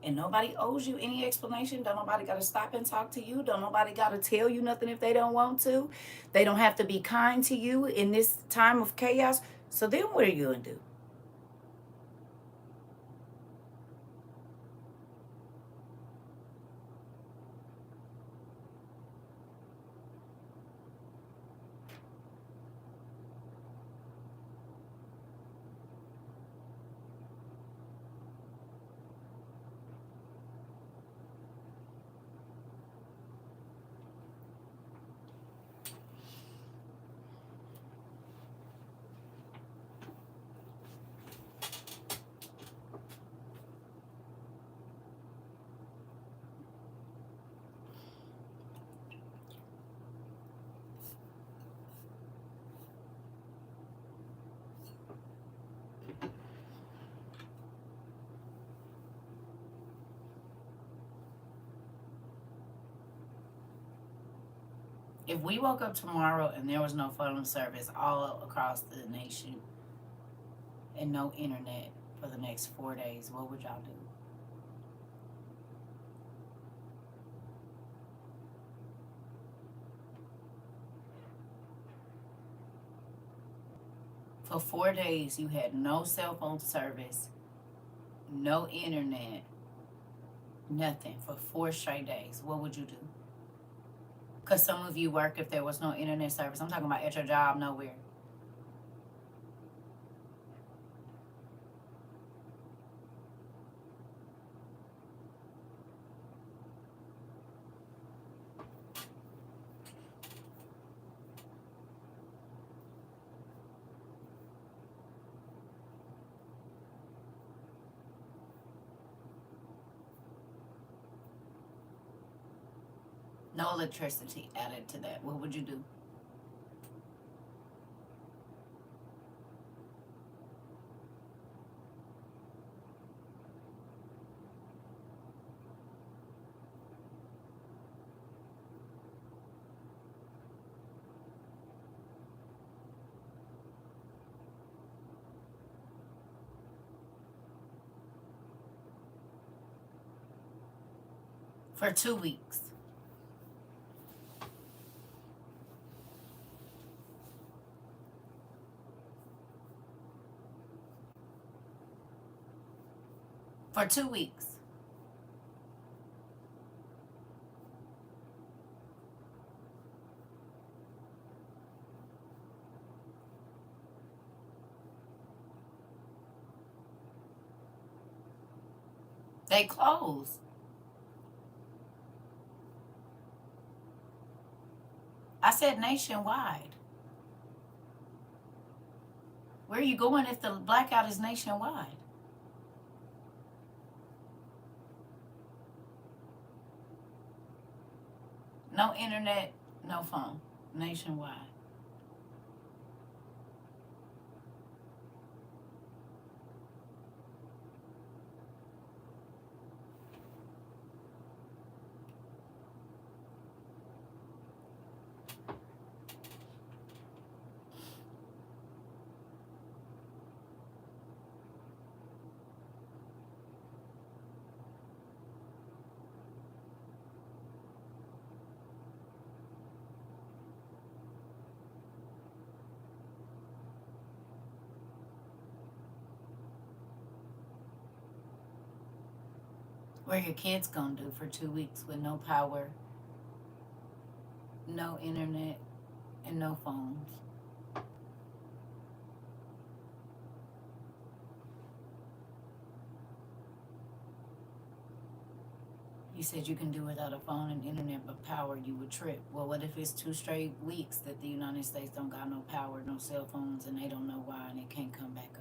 And nobody owes you any explanation. Don't nobody got to stop and talk to you. Don't nobody got to tell you nothing if they don't want to. They don't have to be kind to you in this time of chaos. So then what are you going to do? If we woke up tomorrow and there was no phone service all across the nation and no internet for the next 4 days, what would y'all do? For 4 days, you had no cell phone service, no internet, nothing for 4 straight days. What would you do? Because some of you work if there was no internet service. I'm talking about at your job, nowhere. No electricity added to that. What would you do? For 2 weeks. For 2 weeks. They closed. I said nationwide. Where are you going if the blackout is nationwide? No internet, no phone. Nationwide. What are your kids gonna do for 2 weeks with no power, no internet, and no phones? You said you can do without a phone and internet, but power you would trip. Well, what if it's 2 straight weeks that the United States don't got no power, no cell phones, and they don't know why, and it can't come back up?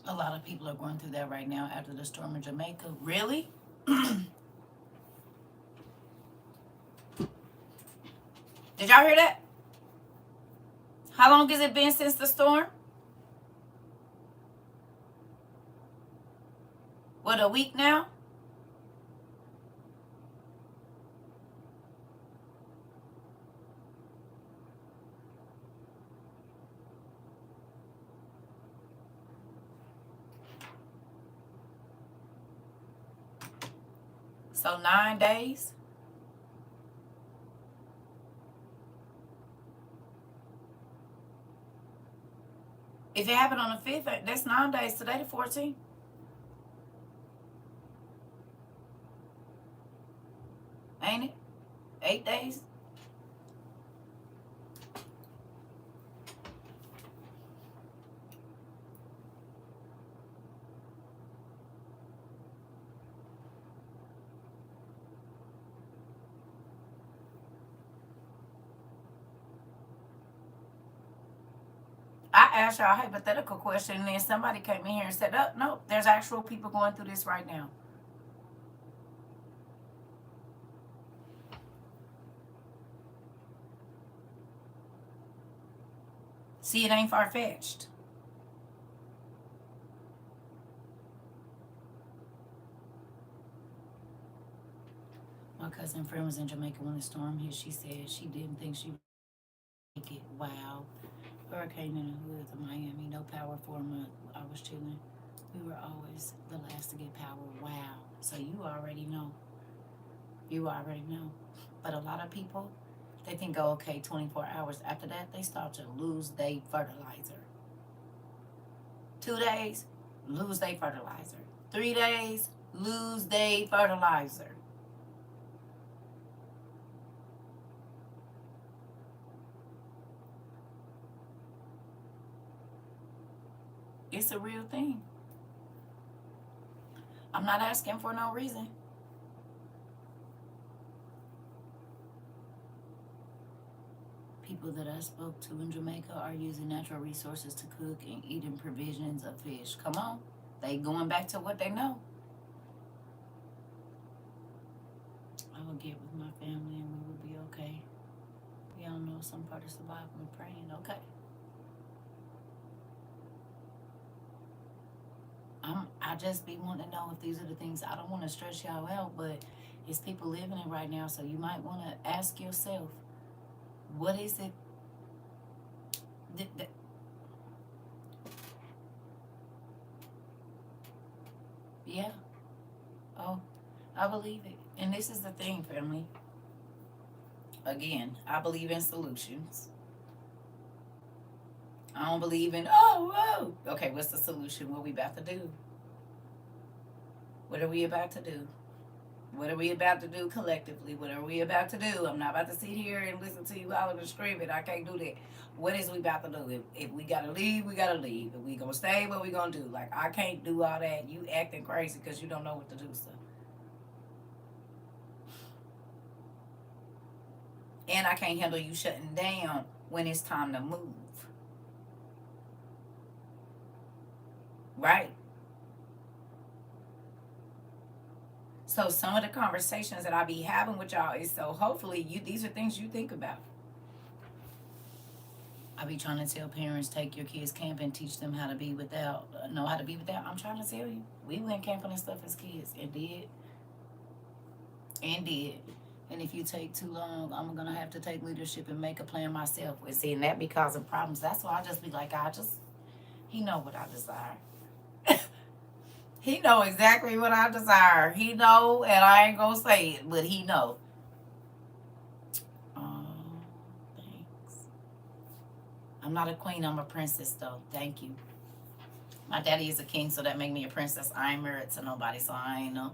A lot of people are going through that right now after the storm in Jamaica. Really? Did y'all hear that? How long has it been since the storm? What, a week now? So 9 days? If it happened on the 5th, that's 9 days. Today the 14th. Ain't it? 8 days? I asked y'all a hypothetical question, and then somebody came in here and said, oh, no, there's actual people going through this right now. See, it ain't far-fetched. My cousin friend was in Jamaica when the storm hit. She said she didn't think she would make it. Wow. Hurricane in the hoods of Miami, no power for a month. I was chilling. We were always the last to get power. Wow. So you already know. You already know. But a lot of people, they think, oh, okay, 24 hours after that, they start to lose their fertilizer. 2 days, lose their fertilizer. 3 days, lose their fertilizer. It's a real thing. I'm not asking for no reason. People that I spoke to in Jamaica are using natural resources to cook and eating provisions of fish. Come on. They going back to what they know. I will get with my family and we will be okay. We all know some part of survival and praying. Okay. I just be wanting to know if these are the things. I don't want to stress y'all out, but it's people living it right now. So you might want to ask yourself, what is it that yeah. Oh, I believe it. And this is the thing, family. Again, I believe in solutions. I don't believe in, oh, whoa. Okay, what's the solution? What we about to do? What are we about to do? What are we about to do collectively? What are we about to do? I'm not about to sit here and listen to you holler and screaming. I can't do that. What is we about to do? If we gotta leave, we gotta leave. If we gonna stay, what we gonna do? Like, I can't do all that. You acting crazy because you don't know what to do, so. And I can't handle you shutting down when it's time to move. Right? So some of the conversations that I be having with y'all is so hopefully these are things you think about. I be trying to tell parents, take your kids camping, teach them how to be without, know how to be without. I'm trying to tell you, we went camping and stuff as kids and did. And if you take too long, I'm gonna have to take leadership and make a plan myself. And seeing that be causing problems. That's why I just be like, he know what I desire. He know exactly what I desire. He know, and I ain't gonna say it, but he know. Oh, thanks. I'm not a queen. I'm a princess, though. Thank you. My daddy is a king, so that make me a princess. I ain't married to nobody, so I ain't no.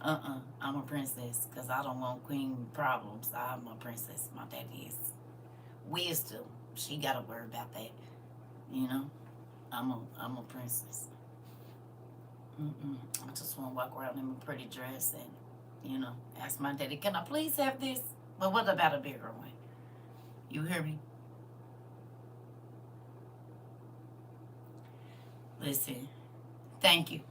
I'm a princess, because I don't want queen problems. I'm a princess. My daddy is wisdom. She got to worry about that. You know? I'm a princess. I just want to walk around in a pretty dress and, ask my daddy, can I please have this? But what about a bigger one? You hear me? Listen, thank you.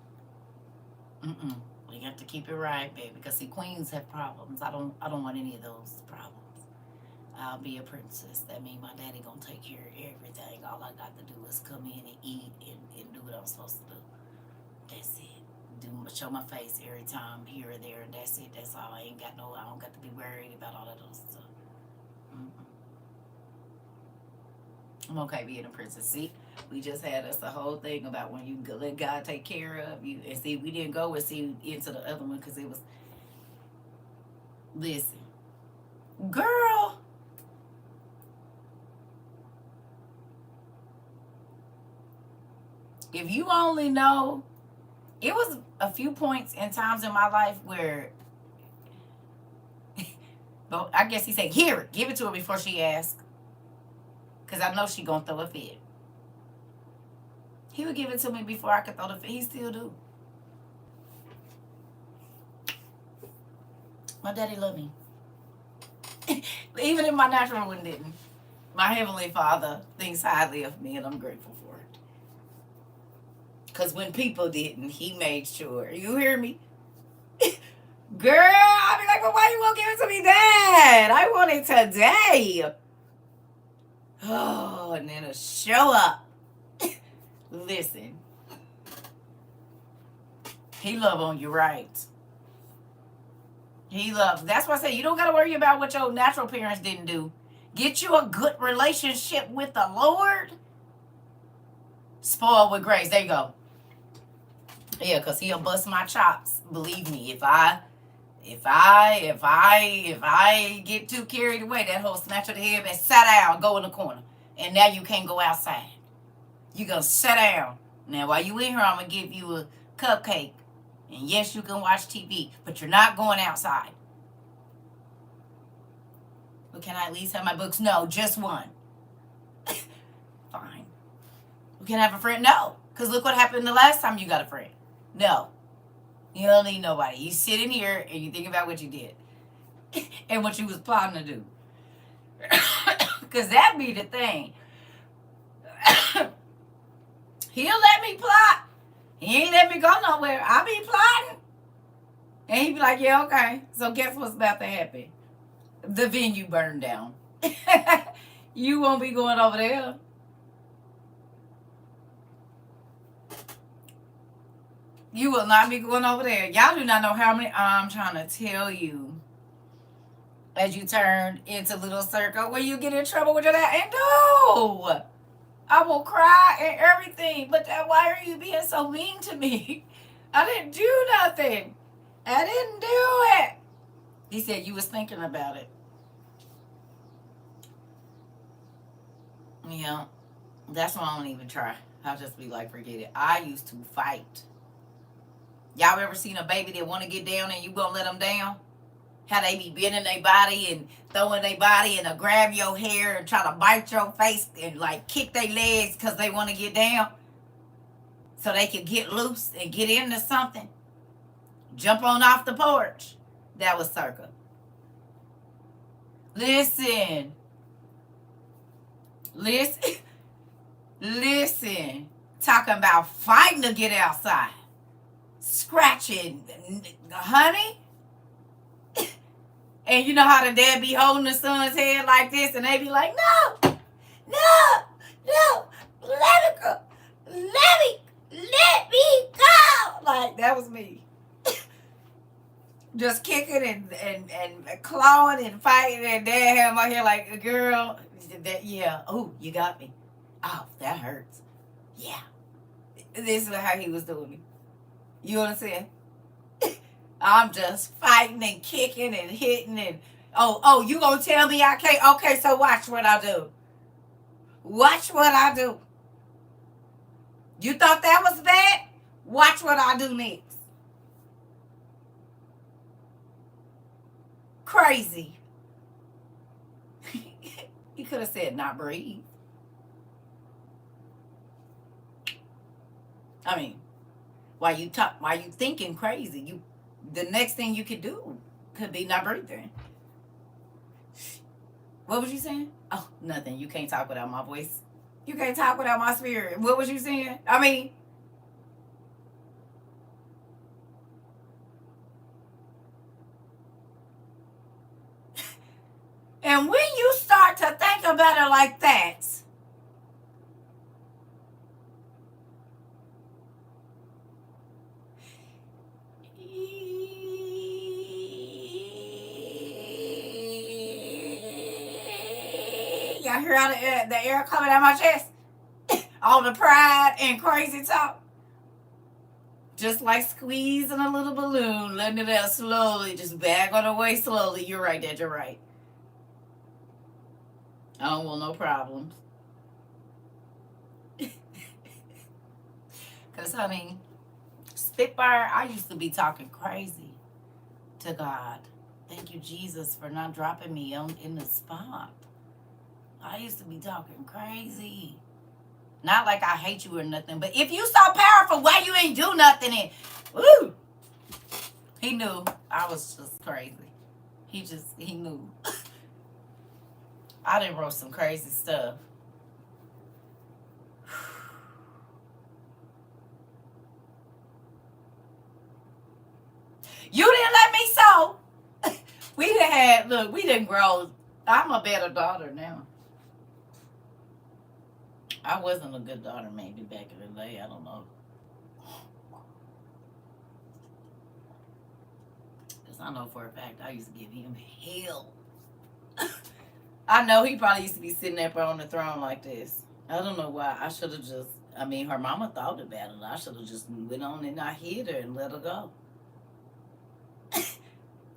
We got to keep it right, baby, because see, queens have problems. I don't want any of those problems. I'll be a princess. That means my daddy gonna take care of everything. All I got to do is come in and eat and do what I'm supposed to do. That's it. Show my face every time here or there, and that's it. That's all. I don't got to be worried about all of those stuff. I'm okay being a princess. See, we just had us a whole thing about when you let God take care of you. And see, we didn't go and see into the other one because it was, listen, girl, if you only know, it was a few points and times in my life where, but I guess he said, here, give it to her before she asks. Because I know she gonna throw a fit. He would give it to me before I could throw the fit. He still do. My daddy loved me. Even if my natural one didn't. My Heavenly Father thinks highly of me, and I'm grateful for it. Because when people didn't, he made sure. You hear me? Girl, I'll be like, well, why you won't give it to me then? I want it today. Oh, and then it'll show up. Listen. He love on you right. He loves. That's why I say you don't got to worry about what your natural parents didn't do. Get you a good relationship with the Lord. Spoiled with grace. There you go. Yeah, because he'll bust my chops. Believe me, if I get too carried away, that whole snatch of the head and sit down, go in the corner. And now you can't go outside. You gonna sit down. Now while you in here, I'm gonna give you a cupcake. And yes, you can watch TV, but you're not going outside. But can I at least have my books? No, just one. Fine. We can have a friend? No. Because look what happened the last time you got a friend. No. You don't need nobody. You sit in here and you think about what you did. And what you was plotting to do. Because that be the thing. He'll let me plot. He ain't let me go nowhere. I be plotting. And he be like, yeah, okay. So guess what's about to happen? The venue burned down. You won't be going over there. You will not be going over there. Y'all do not know how many. I'm trying to tell you. As you turn into little circle, when you get in trouble with your dad. And no! I will cry and everything. But why are you being so mean to me? I didn't do nothing. I didn't do it. He said you was thinking about it. Yeah. That's why I don't even try. I'll just be like, forget it. I used to fight. Y'all ever seen a baby that want to get down and you gonna let them down? How they be bending their body and throwing their body and grab your hair and try to bite your face and like kick their legs because they want to get down so they can get loose and get into something. Jump on off the porch. That was CERCA. Listen. Listen. Talking about fighting to get outside. Scratching. Honey? And you know how the dad be holding the son's head like this and they be like, no, let it go. Let me go. Like, that was me. Just kicking and clawing and fighting, and dad had my hair like, girl, yeah, oh, you got me. Oh, that hurts. Yeah. This is how he was doing it. You understand? I'm just fighting and kicking and hitting and, oh, you gonna tell me I can't? Okay, so watch what I do. Watch what I do. You thought that was bad? Watch what I do next. Crazy. You could have said not breathe. I mean, while you thinking crazy, the next thing you could do could be not breathing. What was you saying? Oh, nothing. You can't talk without my voice. You can't talk without my spirit. What was you saying? I mean, and when you start to think about it like that, y'all hear all the air coming out my chest? All the pride and crazy talk. Just like squeezing a little balloon, letting it out slowly, just back on the way slowly. You're right, Dad, you're right. I don't want no problems. Because, honey, Spitfire, I used to be talking crazy to God. Thank you, Jesus, for not dropping me in the spot. I used to be talking crazy. Not like I hate you or nothing, but if you so powerful, why you ain't do nothing? And woo, he knew I was just crazy. He knew. I done wrote some crazy stuff. You didn't let me sew. We didn't grow. I'm a better daughter now. I wasn't a good daughter maybe back in the day. I don't know. Because I know for a fact I used to give him hell. I know he probably used to be sitting up on the throne like this. I don't know why. I should have just, her mama thought about it. I should have just went on and I hid her and let her go.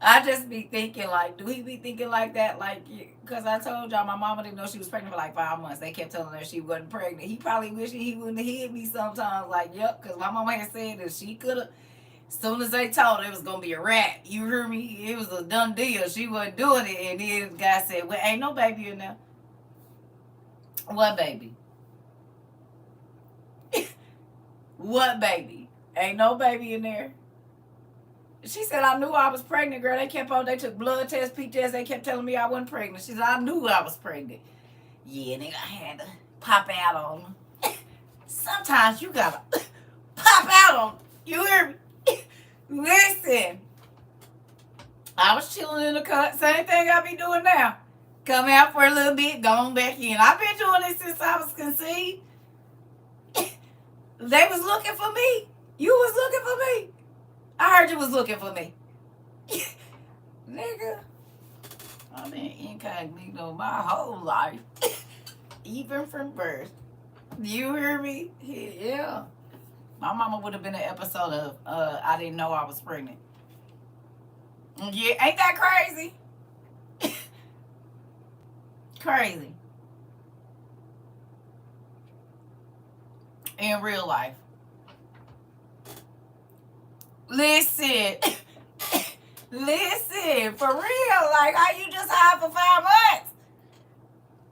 I just be thinking like, do he be thinking like that? Like, because I told y'all my mama didn't know she was pregnant for like 5 months. They kept telling her she wasn't pregnant. He probably wishing he wouldn't have hid me sometimes. Like, yep, because my mama had said that she could have. As soon as they told her it was going to be a rat, you hear me? It was a done deal. She wasn't doing it. And then the guy said, well, ain't no baby in there. What baby? What baby? Ain't no baby in there. She said, I knew I was pregnant, girl. They took blood tests, P tests. They kept telling me I wasn't pregnant. She said, I knew I was pregnant. Yeah, nigga, I had to pop out on them. Sometimes you gotta pop out on them. You hear me? Listen. I was chilling in the cut. Same thing I be doing now. Come out for a little bit, going back in. I've been doing this since I was conceived. They was looking for me. You was looking for me. I heard you was looking for me. Nigga, I've been incognito my whole life. Even from birth. You hear me? Yeah. My mama would have been an episode of I Didn't Know I Was Pregnant. Yeah, ain't that crazy? Crazy. In real life. Listen. Listen, for real. Like, how you just hide for 5 months?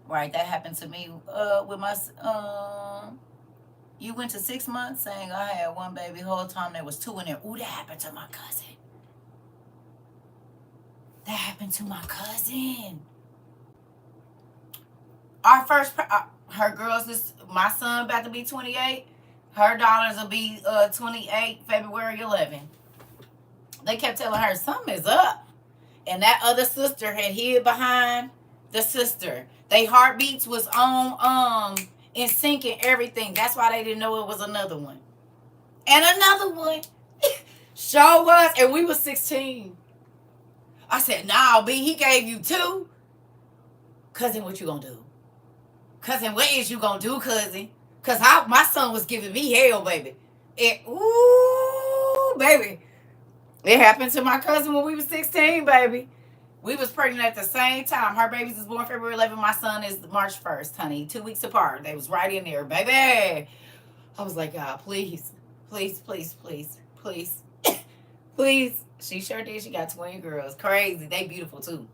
Right, that happened to me with my you went to 6 months saying I had one baby. Whole time there was 2 in there. Ooh, that happened to my cousin. That happened to my cousin. Our first, her girls is, my son about to be 28. Her daughters will be 28 February 11. They kept telling her something is up. And that other sister had hid behind the sister. They heartbeats was on in sync and everything. That's why they didn't know it was another one. And another one. Sure was. And we was 16. I said, nah, B, he gave you 2. Cousin, what you gonna do? Cousin, what is you gonna do, cousin? Because my son was giving me hell, baby. Ooh, baby. It happened to my cousin when we was 16, baby. We was pregnant at the same time. Her babies was born February 11th. My son is March 1st, honey. 2 weeks apart. They was right in there, baby. I was like, God, please, please, please, please, please, please. She sure did. She got 20 girls. Crazy. They beautiful, too.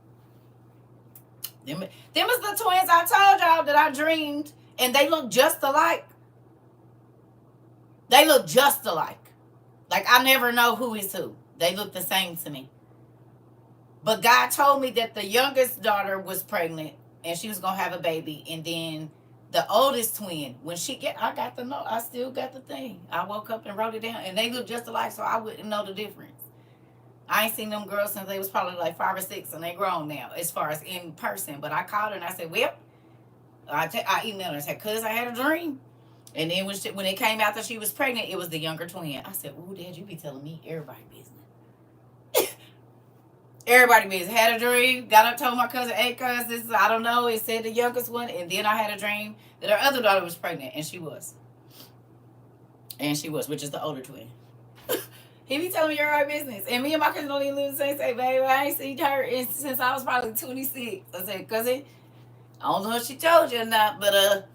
Them is the twins I told y'all that I dreamed, and they look just alike. They look just alike. Like, I never know who is who. They look the same to me. But God told me that the youngest daughter was pregnant and she was going to have a baby. And then the oldest twin, when I got the note. I still got the thing. I woke up and wrote it down. And they look just alike, so I wouldn't know the difference. I ain't seen them girls since they was probably like 5 or 6, and they grown now as far as in person. But I called her and I said, well, I emailed her and said, cuz I had a dream. And then when it came out that she was pregnant, it was the younger twin. I said, ooh, Dad, you be telling me everybody business. Everybody business. Had a dream. Got up, told my cousin, hey, cuz, this is, I don't know. It said the youngest one. And then I had a dream that her other daughter was pregnant. And she was. Which is the older twin. He be telling me everybody business. And me and my cousin don't even live in the same state, baby. I ain't seen her since I was probably 26. I said, cousin, I don't know if she told you or not, but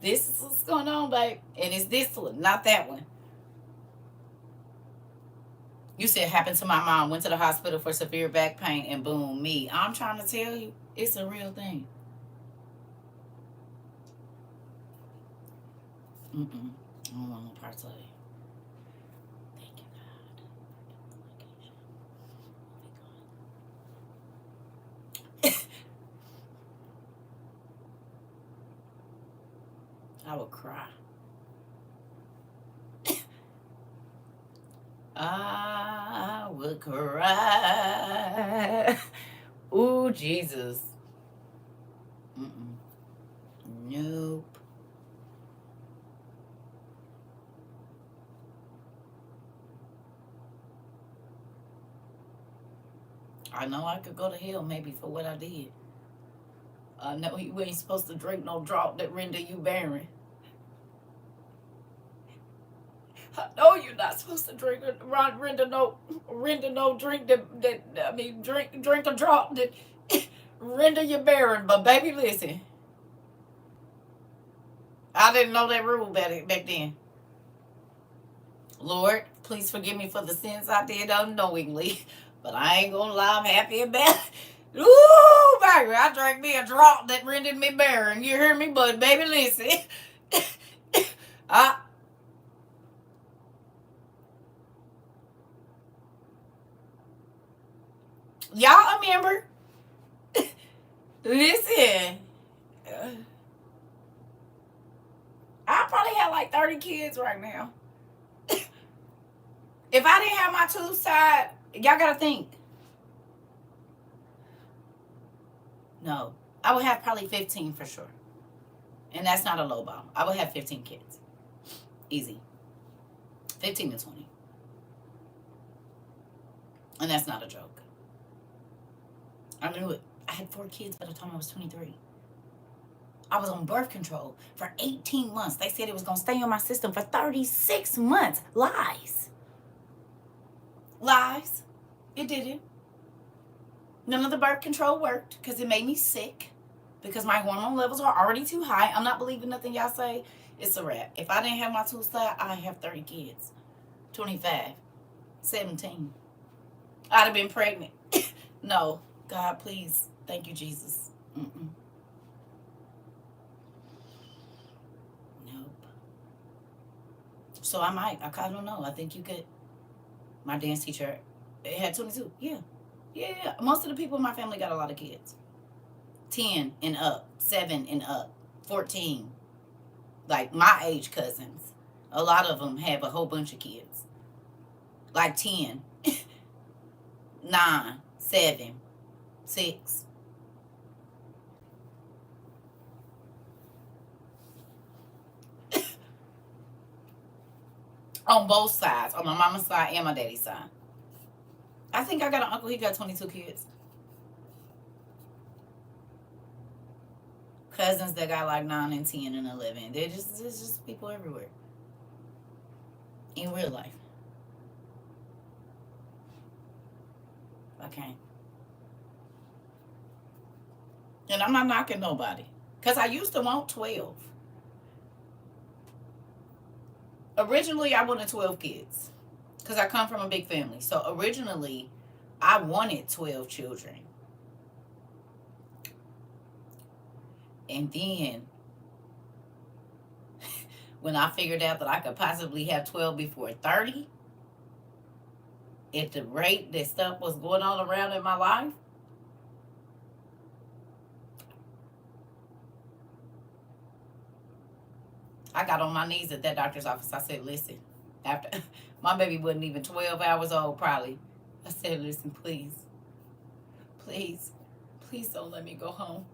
this is what's going on, babe. And it's this one, not that one. You said it happened to my mom. Went to the hospital for severe back pain, and boom, me. I'm trying to tell you, it's a real thing. I don't want no parts of it. Thank you, God. I would cry. I would cry. Ooh, Jesus. Nope. I know I could go to hell maybe for what I did. I know you ain't supposed to drink no draught that render you barren. I know you're not supposed to drink render no drink drink a draught that render you barren. But baby, listen, I didn't know that rule back then. Lord, please forgive me for the sins I did unknowingly. But I ain't gonna lie, I'm happy about it. Ooh, baby, I drank me a draught that rendered me barren. You hear me? But baby, listen. Y'all remember? Listen. I probably have like 30 kids right now. If I didn't have my tooth tied, y'all gotta think. No, I would have probably 15 for sure. And that's not a low ball. I would have 15 kids. Easy. 15 to 20. And that's not a joke. I knew it. I had 4 kids by the time I was 23. I was on birth control for 18 months. They said it was going to stay on my system for 36 months. Lies. Lies. It didn't. None of the birth control worked because it made me sick. Because my hormone levels are already too high. I'm not believing nothing y'all say. It's a wrap. If I didn't have my tooth tied, I'd have 30 kids. 25. 17. I'd have been pregnant. No. God, please. Thank you, Jesus. Mm-mm. Nope. So I kind of don't know. I think you could. My dance teacher, it had 22. Yeah. Yeah. Most of the people in my family got a lot of kids. 10 and up, 7 and up, 14. Like my age cousins. A lot of them have a whole bunch of kids. Like 10, 9, 7, 6. On both sides, on my mama's side and my daddy's side. I think I got an uncle, he got 22 kids. Cousins that got like 9 and 10 and 11. There's just people everywhere. In real life. Okay. And I'm not knocking nobody. Because I used to want 12. Originally, I wanted 12 kids. Because I come from a big family. So originally, I wanted 12 children. And then, when I figured out that I could possibly have 12 before 30, at the rate that stuff was going on around in my life, I got on my knees at that doctor's office. I said, listen, after my baby wasn't even 12 hours old, probably. I said, listen, please, please, please don't let me go home.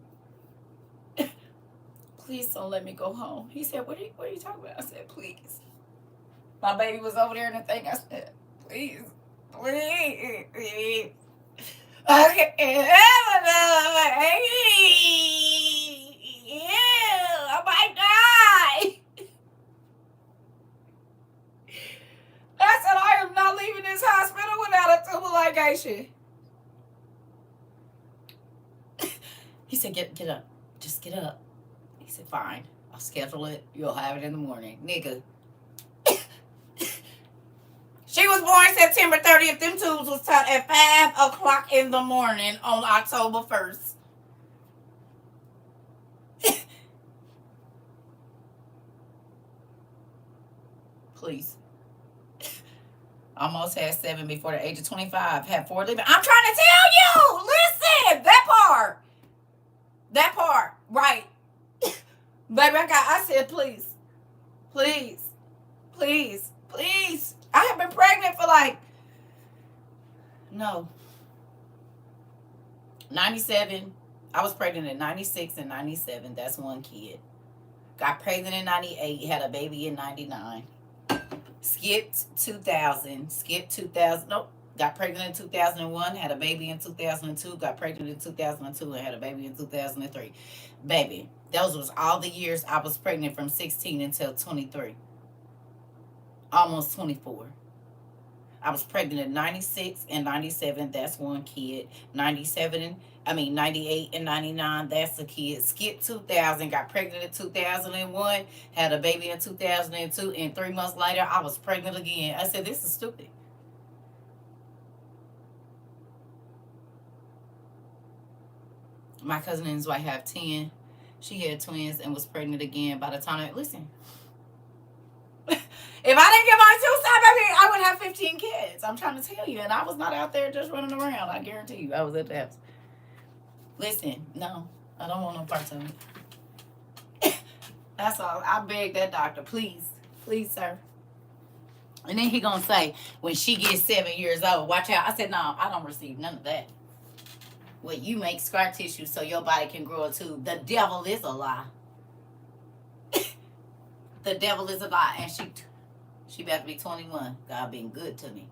Please don't let me go home. He said, what are you talking about? I said, please. My baby was over there in the thing. I said, please, please. I might die. I said, I am not leaving this hospital without a tubal ligation. He said, get up. Just get up. He said, fine. I'll schedule it. You'll have it in the morning. Nigga. She was born September 30th. Them tubes was taught at 5 o'clock in the morning on October 1st. Please. Almost had 7 before the age of 25. Had 4 living. I'm trying to tell you. Listen. That part. Right. Baby, I said, please. Please. Please. Please. I have been pregnant for 97. I was pregnant in 96 and 97. That's one kid. Got pregnant in 98. Had a baby in 99. Skipped 2000. Nope. Got pregnant in 2001. Had a baby in 2002. Got pregnant in 2002 and had a baby in 2003. Baby, those was all the years I was pregnant from 16 until 23. Almost 24. I was pregnant in 96 and 97. That's one kid. 98 and 99. That's a kid. Skipped 2000. Got pregnant in 2001. Had a baby in 2002. And 3 months later, I was pregnant again. I said, this is stupid. My cousin and his wife have 10. She had twins and was pregnant again by the time listen. If I didn't get my 2-side baby, I would have 15 kids. I'm trying to tell you. And I was not out there just running around. I guarantee you. I was at the house. Listen, no. I don't want no parts of it. That's all. I beg that doctor. Please. Please, sir. And then he going to say, when she gets 7 years old, watch out. I said, no, I don't receive none of that. Well, you make scar tissue so your body can grow a tube. The devil is a lie. The devil is a lie. And she about to be 21. God been good to me.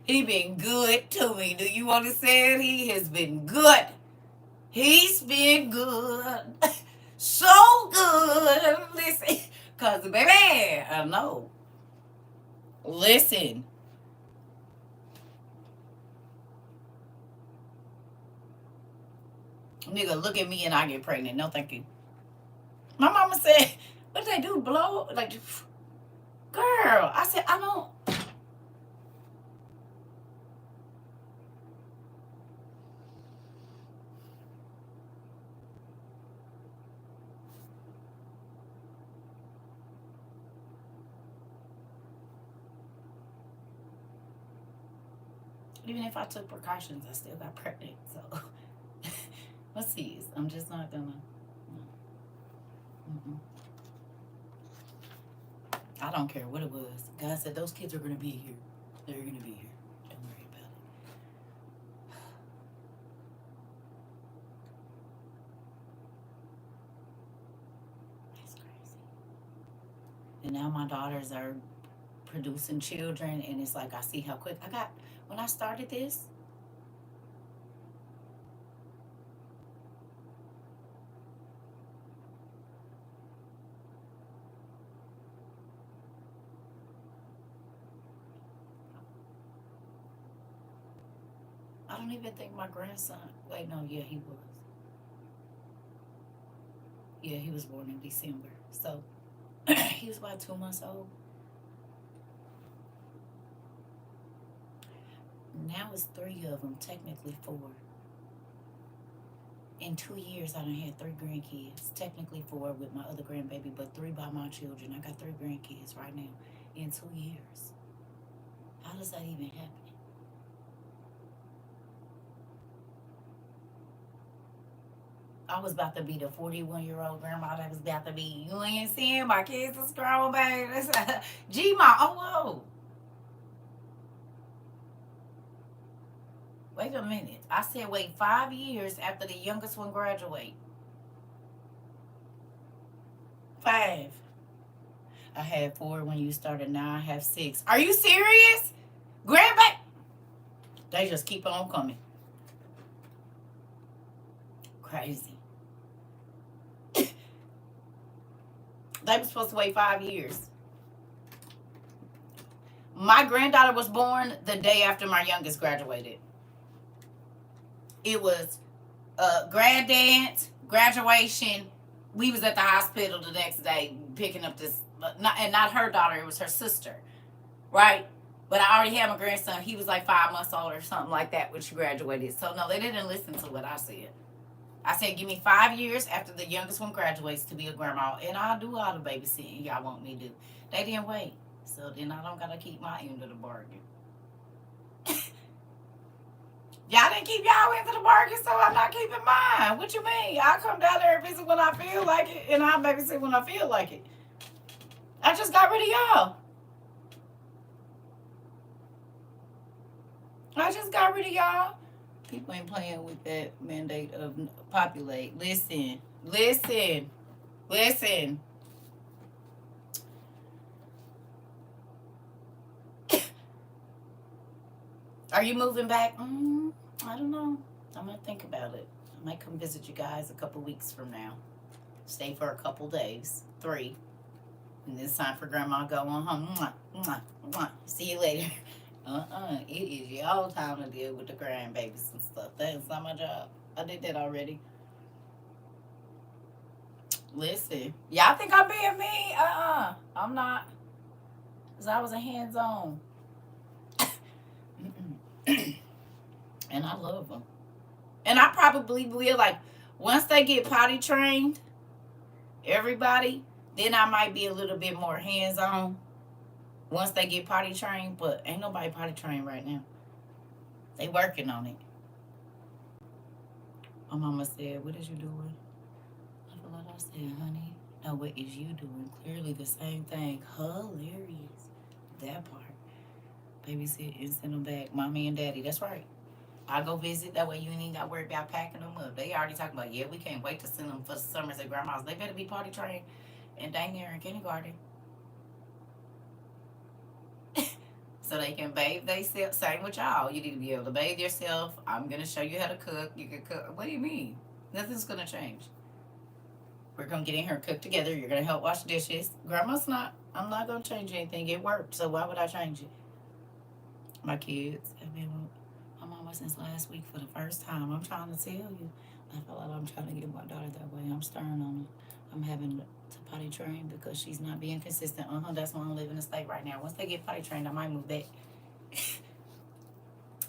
He been good to me. Do you understand? He has been good. He's been good. So good. Listen. Because, baby, I know. Listen. Nigga, look at me and I get pregnant. No, thank you. My mama said, what they do? Blow? Like, girl. I said, I don't. Even if I took precautions, I still got pregnant. So, let's see. I'm just not gonna. Mm-mm. I don't care what it was. God said those kids are gonna be here. They're gonna be here. Don't worry about it. That's crazy. And now my daughters are producing children, and it's like I see how quick I got when I started this. I don't even think my grandson. Wait, no, yeah, he was. Yeah, he was born in December, so he was about 2 months old. Now it's three of them, technically four. In 2 years, I done had three grandkids. Technically four with my other grandbaby, but three by my children. I got three grandkids right now in 2 years. How does that even happen? I was about to be the 41-year-old grandma that was about to be, you ain't seeing my kids are grown, baby. G-Ma, oh, whoa. Wait a minute. I said wait 5 years after the youngest one graduate. 5. I had 4 when you started. Now I have 6. Are you serious? Grandbaby? They just keep on coming. Crazy. They were supposed to wait 5 years. My granddaughter was born the day after my youngest graduated. It was grand dance, graduation. We was at the hospital the next day picking up this, not her daughter, it was her sister, right? But I already had my grandson. He was like 5 months old or something like that when she graduated. So no, they didn't listen to what I said. I said, give me 5 years after the youngest one graduates to be a grandma, and I'll do all the babysitting y'all want me to do. They didn't wait. So then I don't got to keep my end of the bargain. Y'all didn't keep y'all end of the bargain, so I'm not keeping mine. What you mean? I come down there and visit when I feel like it, and I'll babysit when I feel like it. I just got rid of y'all. I just got rid of y'all. People ain't playing with that mandate of populate. Listen. Are you moving back? I don't know. I'm going to think about it. I might come visit you guys a couple weeks from now. Stay for a couple days. 3. And it's time for grandma to go on home. Mwah, mwah, mwah. See you later. It is y'all time to deal with the grandbabies and stuff. That's not my job. I did that already. Listen. Y'all think I'm being mean? I'm not. Because I was a hands-on. And I love them. And I probably will, like, once they get potty trained, everybody, then I might be a little bit more hands-on once they get potty trained. But ain't nobody potty trained right now. They working on it. My mama said, what is you doing? I feel like I said, honey, no, what is you doing? Clearly the same thing. Hilarious. That part. Babysit and send them back. Mommy and daddy. That's right. I go visit. That way you ain't even got to worry about packing them up. They already talking about, yeah, we can't wait to send them for summers at grandma's. They better be potty trained and dang near in kindergarten. So they can bathe themselves. Same with y'all. You need to be able to bathe yourself. I'm going to show you how to cook. You can cook. What do you mean? Nothing's going to change. We're going to get in here and cook together. You're going to help wash dishes. Grandma's not. I'm not going to change anything. It worked. So why would I change it? My kids have been with my mama since last week for the first time. I'm trying to tell you. I feel like I'm trying to get my daughter that way. I'm stern on her. I'm having to potty train because she's not being consistent. That's why I'm living in the state right now. Once they get potty trained, I might move back.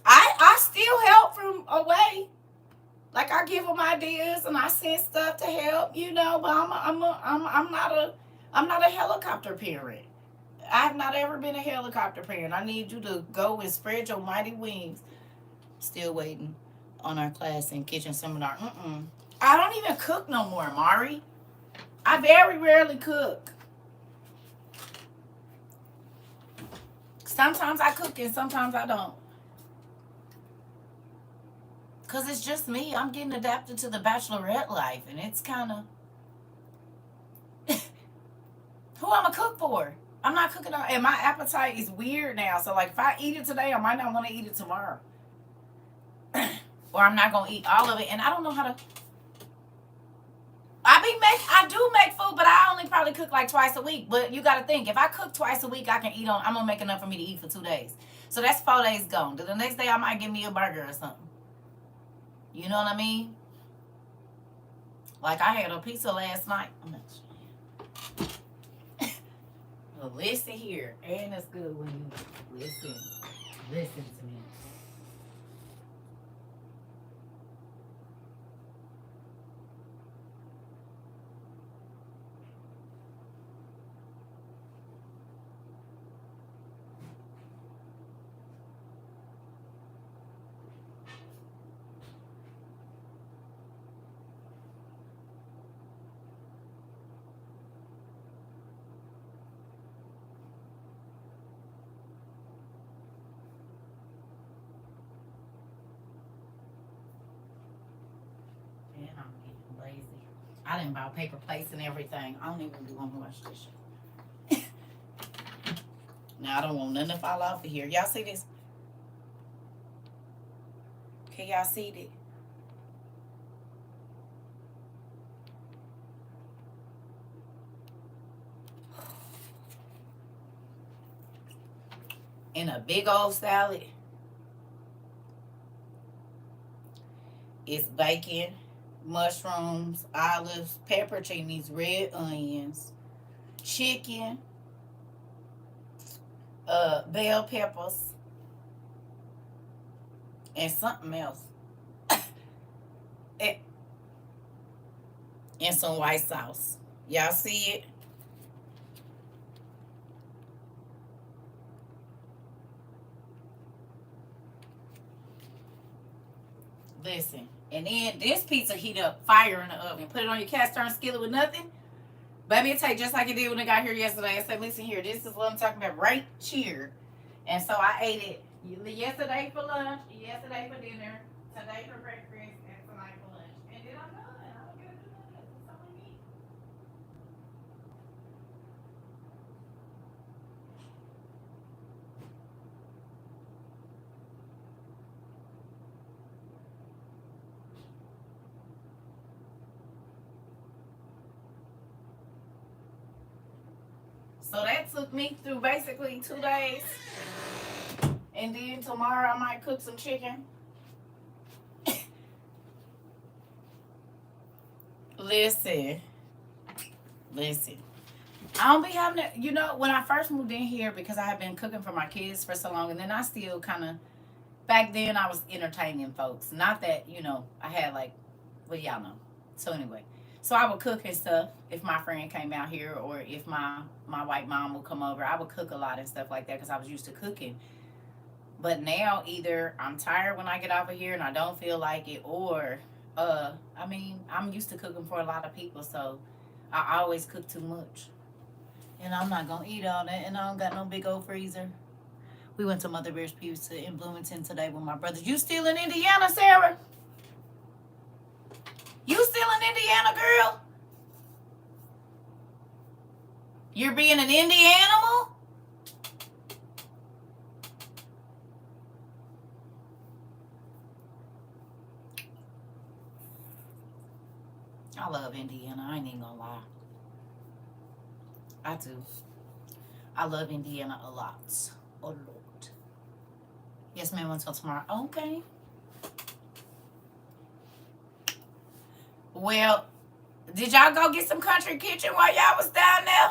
I still help from away. Like I give them ideas and I send stuff to help, But I'm not a helicopter parent. I have not ever been a helicopter parent. I need you to go and spread your mighty wings Still waiting on our class in kitchen seminar. I don't even cook no more, Mari. I very rarely cook. Sometimes I cook and sometimes I don't. Because it's just me. I'm getting adapted to the bachelorette life. And it's kind of... who I'm going to cook for? I'm not cooking on... and my appetite is weird now. So, like, if I eat it today, I might not want to eat it tomorrow. Or I'm not going to eat all of it. And I don't know how to... I do make food, but I only probably cook like twice a week. But you got to think, if I cook twice a week, I'm going to make enough for me to eat for 2 days. So that's 4 days gone. Then the next day, I might give me a burger or something. You know what I mean? Like I had a pizza last night. Well, listen here. And it's good when you listen. Listen to me. I'm getting lazy. I didn't buy paper plates and everything. I don't even want to wash this shit. Now I don't want nothing to fall off of here. Y'all see this? Can y'all see that? And a big old salad. It's bacon, mushrooms, olives, pepperoncinis, red onions, chicken, bell peppers, and something else. and some white sauce. Y'all see it? Listen. And then this pizza heat up fire in the oven. Put it on your cast iron skillet with nothing. Baby, it tastes just like it did when it got here yesterday. I said, listen here, this is what I'm talking about right here. And so I ate it yesterday for lunch, yesterday for dinner, today for breakfast, and tonight for lunch. And then I'm done. I don't get to do nothing else. That's all I need. So that took me through basically 2 days. And then tomorrow I might cook some chicken. Listen. I don't be having it. You know, when I first moved in here, because I had been cooking for my kids for so long, and then I still kind of, back then I was entertaining folks. Not that, I had like, well, y'all know. So anyway. So I would cook and stuff if my friend came out here, or if my white mom would come over. I would cook a lot and stuff like that because I was used to cooking. But now either I'm tired when I get off of here and I don't feel like it, or I'm used to cooking for a lot of people, so I always cook too much. And I'm not gonna eat all that, and I don't got no big old freezer. We went to Mother Bear's Pizza in Bloomington today with my brothers. You still in Indiana, Sarah? You still in Indiana, girl? You're being an indie animal? I love Indiana. I ain't even gonna lie. I do. I love Indiana a lot. A lot. Yes, ma'am, until tomorrow. Okay. Well, did y'all go get some country kitchen while y'all was down there?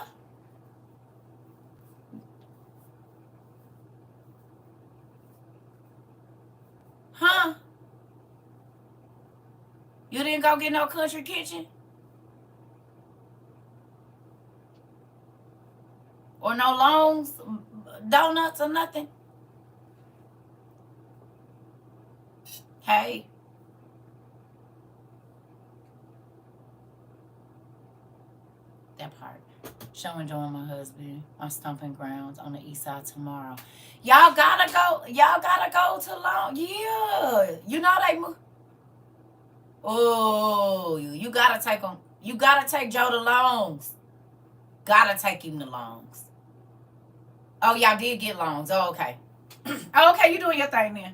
Huh? You didn't go get no country kitchen? Or no longs, donuts or nothing? Hey. That part. Showing enjoying my husband, my stomping grounds on the east side tomorrow. Y'all gotta go. Y'all gotta go to Long. Yeah. You know they move. Oh, you gotta take them. You gotta take Joe to Longs. Gotta take him to Longs. Oh, y'all did get Longs. Oh, okay. Oh, okay, you doing your thing then.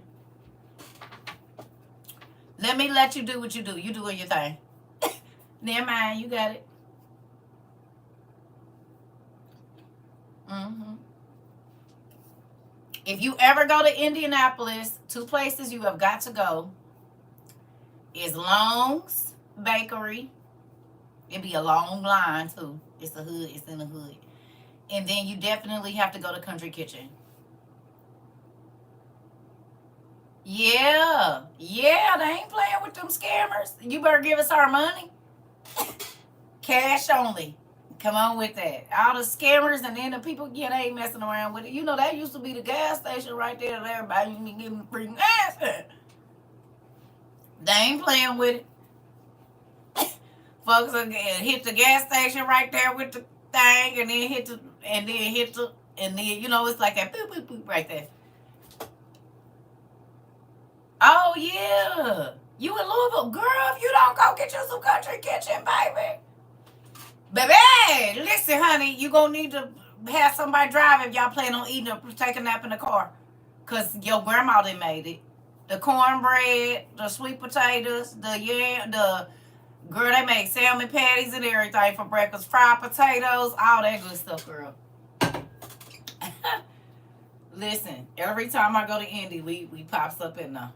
Let me let you do what you do. You doing your thing. Never mind, you got it. Mm-hmm. If you ever go to Indianapolis, 2 places you have got to go is Long's Bakery. It'd be a long line too. It's the hood. It's in the hood. And then you definitely have to go to Country Kitchen. Yeah. Yeah, they ain't playing with them scammers. You better give us our money. Cash only. Come on with that. All the scammers and then the people, yeah, they ain't messing around with it. You know, that used to be the gas station right there that everybody used to give them free gas. They ain't playing with it. Folks hit the gas station right there with the thing and then hit the and then you know it's like that boop boop boop right there. Oh yeah. You in Louisville, girl, if you don't go get you some Country Kitchen, baby. Baby, listen, honey, you gonna need to have somebody drive if y'all plan on eating or take a nap in the car. Cause your grandma done made it. The cornbread, the sweet potatoes, the girl, they make salmon patties and everything for breakfast, fried potatoes, all that good stuff, girl. Listen, every time I go to Indy, we pops up in there.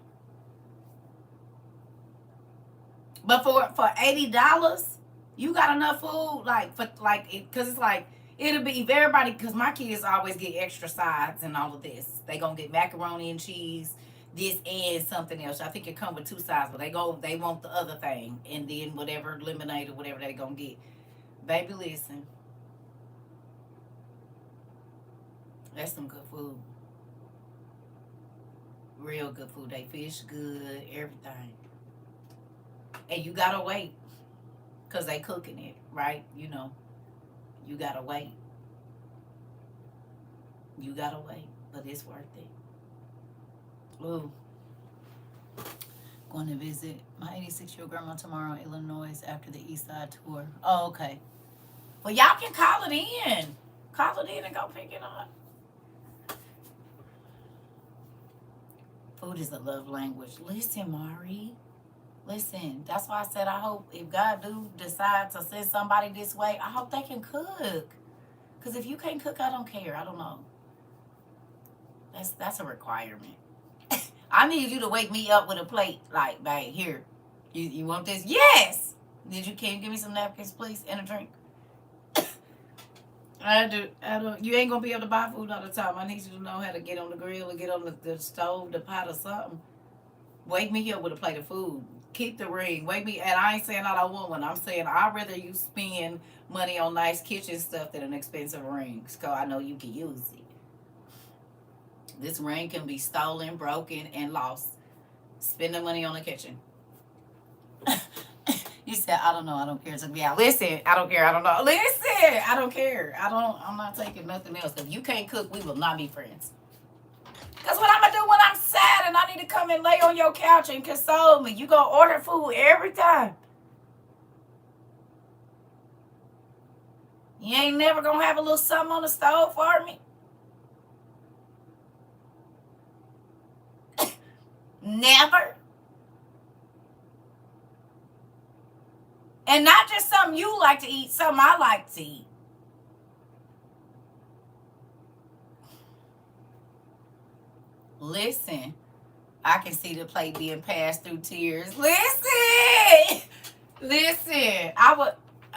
But for $80, you got enough food, cause it's like it'll be if everybody. Cause my kids always get extra sides and all of this. They gonna get macaroni and cheese, this and something else. I think it come with 2 sides, but they want the other thing, and then whatever lemonade or whatever they gonna get. Baby, listen, that's some good food. Real good food. They fish good, everything, and you gotta wait, cause they cooking it right. You know, you gotta wait. You gotta wait, but it's worth it. Ooh, going to visit my 86-year-old grandma tomorrow in Illinois after the East Side tour. Oh, okay. Well, y'all can call it in. Call it in and go pick it up. Food is a love language. Listen, Mari. Listen, that's why I said I hope if God do decide to send somebody this way, I hope they can cook. Because if you can't cook, I don't care. I don't know. That's a requirement. I need you to wake me up with a plate. Like, babe, here. You want this? Yes! Can you give me some napkins, please, and a drink? I don't. You ain't gonna be able to buy food all the time. I need you to know how to get on the grill or get on the stove, the pot or something. Wake me up with a plate of food. Keep the ring. Wake me, and I ain't saying I don't want one. I'm saying I'd rather you spend money on nice kitchen stuff than an expensive ring, because I know you can use it. This ring can be stolen, broken, and lost. Spend the money on the kitchen. You said, I don't know, I don't care. So, yeah, listen, I don't care, I don't know. Listen, I don't care. I'm not taking nothing else. If you can't cook, we will not be friends. Because what I'm going to do when I'm sad and I need to come and lay on your couch and console me, you going to order food every time. You ain't never going to have a little something on the stove for me. Never. And not just something you like to eat, something I like to eat. Listen, I can see the plate being passed through tears. Listen,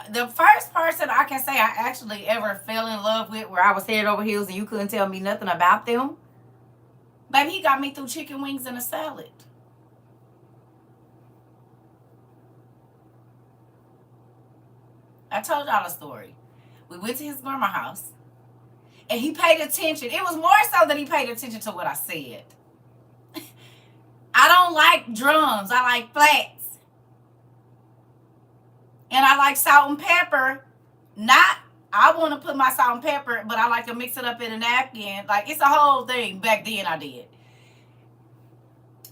the first person I can say I actually ever fell in love with, where I was head over heels and you couldn't tell me nothing about them, baby, he got me through chicken wings and a salad. I told y'all a story. We went to his grandma's house, and he paid attention. It was more so that he paid attention to what I said. I don't like drums. I like flats. And I like salt and pepper. Not, I want to put my salt and pepper, but I like to mix it up in a napkin. Like, it's a whole thing. Back then I did.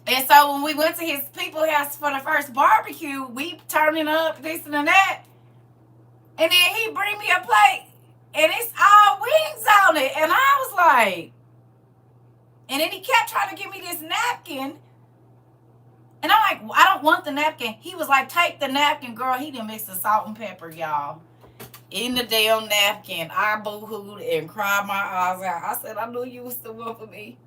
And so when we went to his people's house for the first barbecue, we turning up this and that. And then he bring me a plate. And it's all wings on it. And I was like, and then he kept trying to give me this napkin. And I'm like, I don't want the napkin. He was like, take the napkin, girl. He done mixed the salt and pepper, y'all, in the damn napkin. I boo-hooed and cried my eyes out. I said, I knew you was the one for me.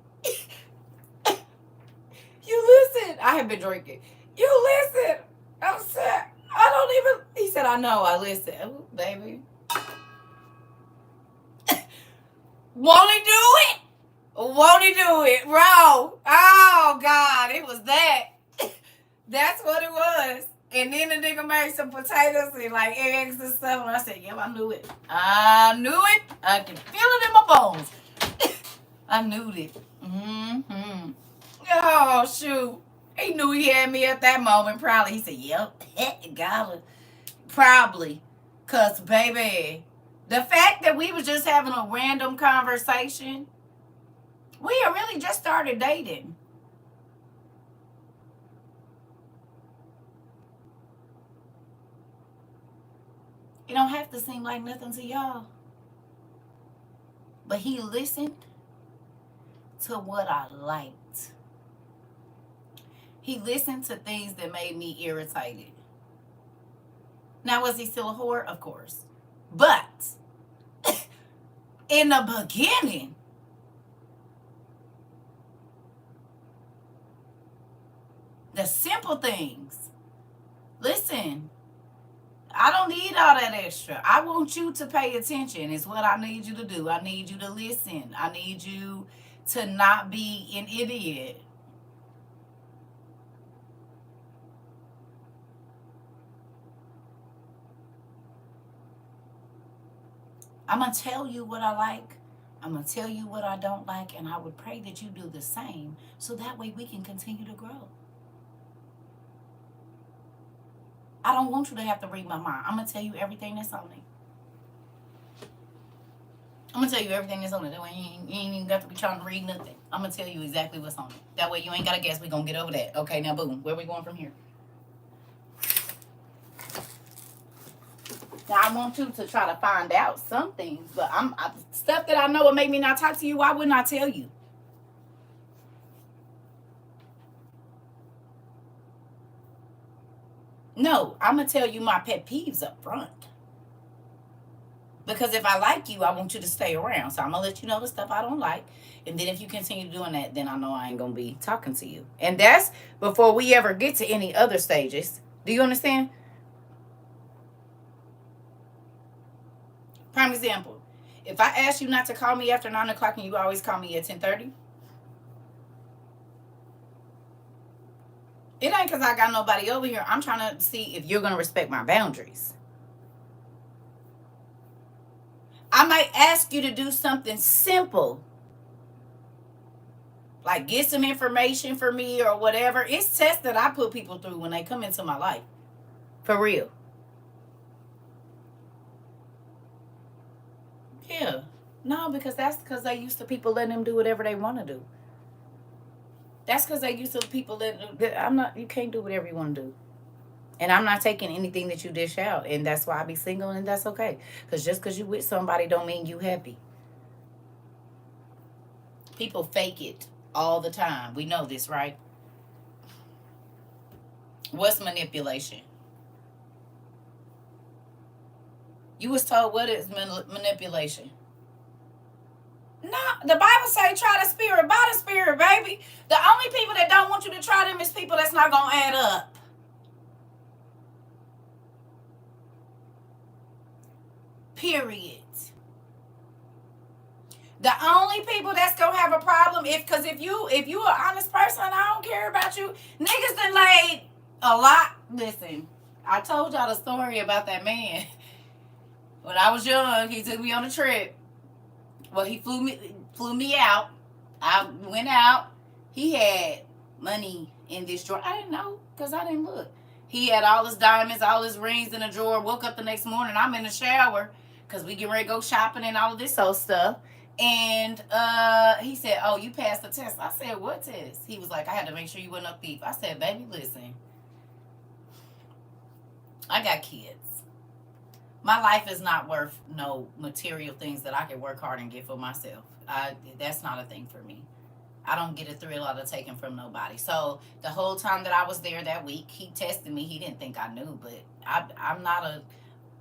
You listen. I have been drinking. You listen. I said, I don't even. He said, I know. I listen. Ooh, baby. Won't he do it? Won't he do it? Bro. Oh, God. It was that. That's what it was. And then the nigga made some potatoes and like eggs and stuff. And I said, yeah, I knew it. I knew it. I can feel it in my bones. I knew it. Mm-hmm. Oh, shoot. He knew he had me at that moment, probably. He said, yep, got it. Probably. Because, baby, the fact that we was just having a random conversation, we had really just started dating. It don't have to seem like nothing to y'all. But he listened to what I liked. He listened to things that made me irritated. Now, was he still a whore? Of course. But in the beginning, the simple things. Listen, I don't need all that extra. I want you to pay attention. It's what I need you to do. I need you to listen. I need you to not be an idiot. I'm going to tell you what I like. I'm going to tell you what I don't like. And I would pray that you do the same. So that way we can continue to grow. I don't want you to have to read my mind. I'm going to tell you everything that's on it. I'm going to tell you everything that's on it. That way you ain't even got to be trying to read nothing. I'm going to tell you exactly what's on it. That way you ain't got to guess. We're going to get over that. Okay, now boom. Where we going from here? Now, I want you to try to find out some things, but stuff that I know would make me not talk to you, why wouldn't I tell you? No, I'm going to tell you my pet peeves up front. Because if I like you, I want you to stay around. So I'm going to let you know the stuff I don't like. And then if you continue doing that, then I know I ain't going to be talking to you. And that's before we ever get to any other stages. Do you understand? Prime example. If I ask you not to call me after 9 o'clock and you always call me at 10:30, it ain't because I got nobody over here. I'm trying to see if you're going to respect my boundaries. I might ask you to do something simple. Like get some information for me or whatever. It's tests that I put people through when they come into my life. For real. Yeah. No, because that's because they used to people letting them do whatever they want to do. That's because they used to people that you can't do whatever you want to do. And I'm not taking anything that you dish out. And that's why I be single, and that's okay. Because just because you with somebody don't mean you happy. People fake it all the time. We know this, right? What's manipulation? You was told what is manipulation? No, the Bible say try the spirit by the spirit, baby. The only people that don't want you to try them is people that's not going to add up. Period. The only people that's going to have a problem, because if you an honest person, I don't care about you. Niggas done laid a lot. Listen, I told y'all the story about that man. When I was young, he took me on a trip. Well, he flew me out. I went out. He had money in this drawer. I didn't know because I didn't look. He had all his diamonds, all his rings in a drawer. Woke up the next morning. I'm in the shower because we get ready to go shopping and all of this old stuff. And he said, "Oh, you passed the test." I said, "What test?" He was like, "I had to make sure you weren't a thief." I said, "Baby, listen. I got kids. My life is not worth no material things that I can work hard and get for myself. That's not a thing for me. I don't get a thrill out of taking from nobody." So the whole time that I was there that week, he tested me. He didn't think I knew, but I'm not a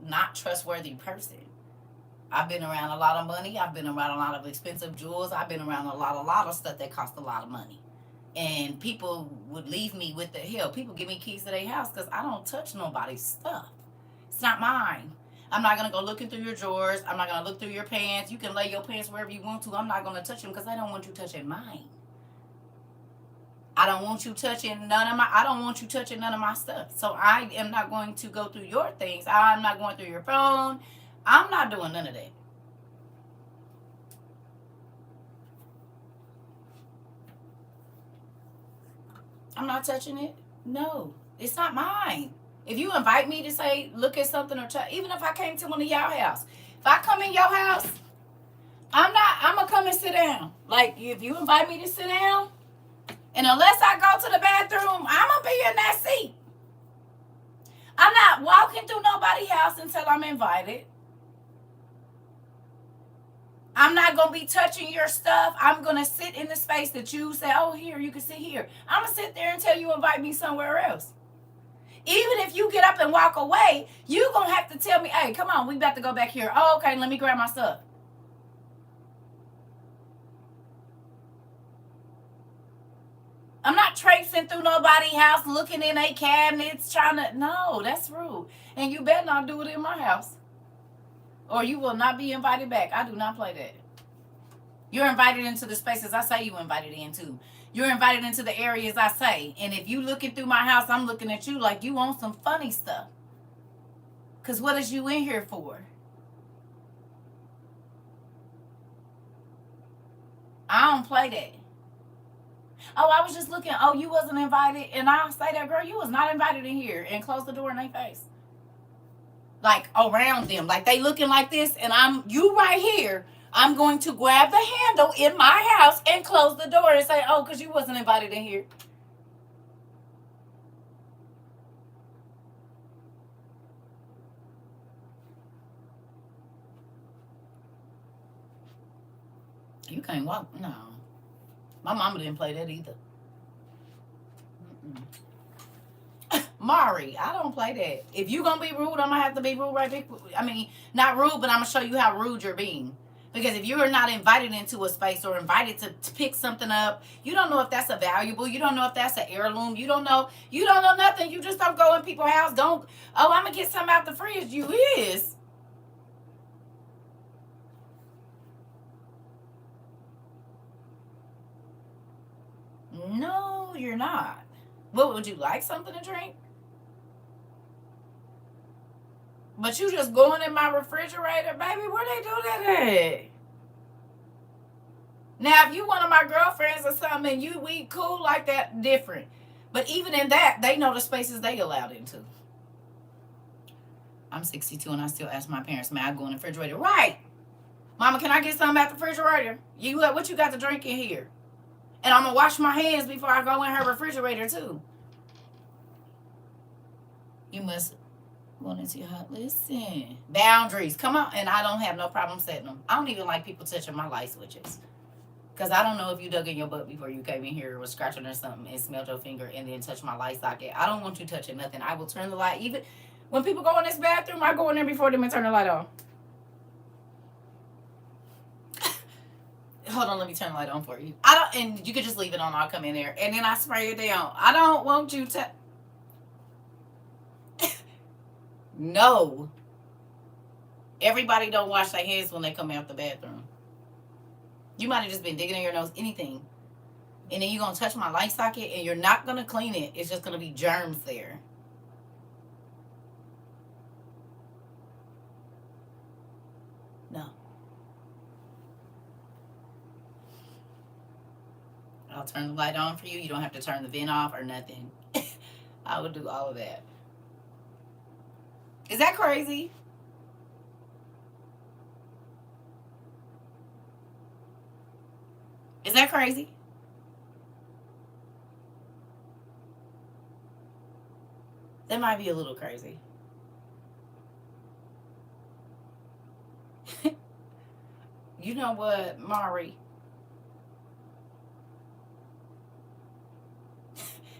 not trustworthy person. I've been around a lot of money. I've been around a lot of expensive jewels. I've been around a lot of stuff that cost a lot of money. And people would leave me with the hell. People give me keys to their house because I don't touch nobody's stuff. It's not mine. I'm not going to go looking through your drawers. I'm not going to look through your pants. You can lay your pants wherever you want to. I'm not going to touch them because I don't want you touching mine. I don't want you touching none of my stuff. So I am not going to go through your things. I'm not going through your phone. I'm not doing none of that. I'm not touching it. No, it's not mine. If you invite me to say, look at something or even if I came to one of y'all house, if I come in your house, I'm going to come and sit down. Like, if you invite me to sit down, and unless I go to the bathroom, I'm going to be in that seat. I'm not walking through nobody's house until I'm invited. I'm not going to be touching your stuff. I'm going to sit in the space that you say, oh, here, you can sit here. I'm going to sit there until you invite me somewhere else. Even if you get up and walk away, you're going to have to tell me, hey, come on, we about to go back here. Oh, okay, let me grab my stuff. I'm not traipsing through nobody's house, looking in their cabinets, trying to, no, that's rude. And you better not do it in my house. Or you will not be invited back. I do not play that. You're invited into the spaces I say you invited into. You're invited into the areas I say. And if you looking through my house, I'm looking at you like you want some funny stuff. Because what is you in here for? I don't play that. Oh, I was just looking. Oh, you wasn't invited. And I'll say that, girl, you was not invited in here. And close the door in their face. Like around them. Like they looking like this. And you right here. I'm going to grab the handle in my house and close the door and say, oh, because you wasn't invited in here. You can't walk. No. My mama didn't play that either. Mari, I don't play that. If you going to be rude, I'm going to have to be rude right back. I mean, not rude, but I'm going to show you how rude you're being. Because if you are not invited into a space or invited to pick something up, you don't know if that's a valuable. You don't know if that's an heirloom. You don't know nothing. You just don't go in people's house. Don't, oh, I'm going to get something out the fridge. You is. No, you're not. What, would you like something to drink? But you just going in my refrigerator, baby, where they do that at? Now, if you one of my girlfriends or something and we cool like that, different. But even in that, they know the spaces they allowed into. I'm 62 and I still ask my parents, may I go in the refrigerator? Right. Mama, can I get something out the refrigerator? What you got to drink in here? And I'm going to wash my hands before I go in her refrigerator too. You must want to see her. Listen. Boundaries. Come on. And I don't have no problem setting them. I don't even like people touching my light switches. Because I don't know if you dug in your butt before you came in here or was scratching or something and smelled your finger and then touched my light socket. I don't want you touching nothing. I will turn the light. Even when people go in this bathroom, I go in there before them and turn the light on. Hold on, let me turn the light on for you. And you can just leave it on. I'll come in there. And then I spray it down. I don't want you to. No. Everybody don't wash their hands when they come out the bathroom. You might have just been digging in your nose, anything. And then you're going to touch my light socket and you're not going to clean it. It's just going to be germs there. No. I'll turn the light on for you. You don't have to turn the vent off or nothing. I would do all of that. Is that crazy? Is that crazy? That might be a little crazy. You know what, Mari?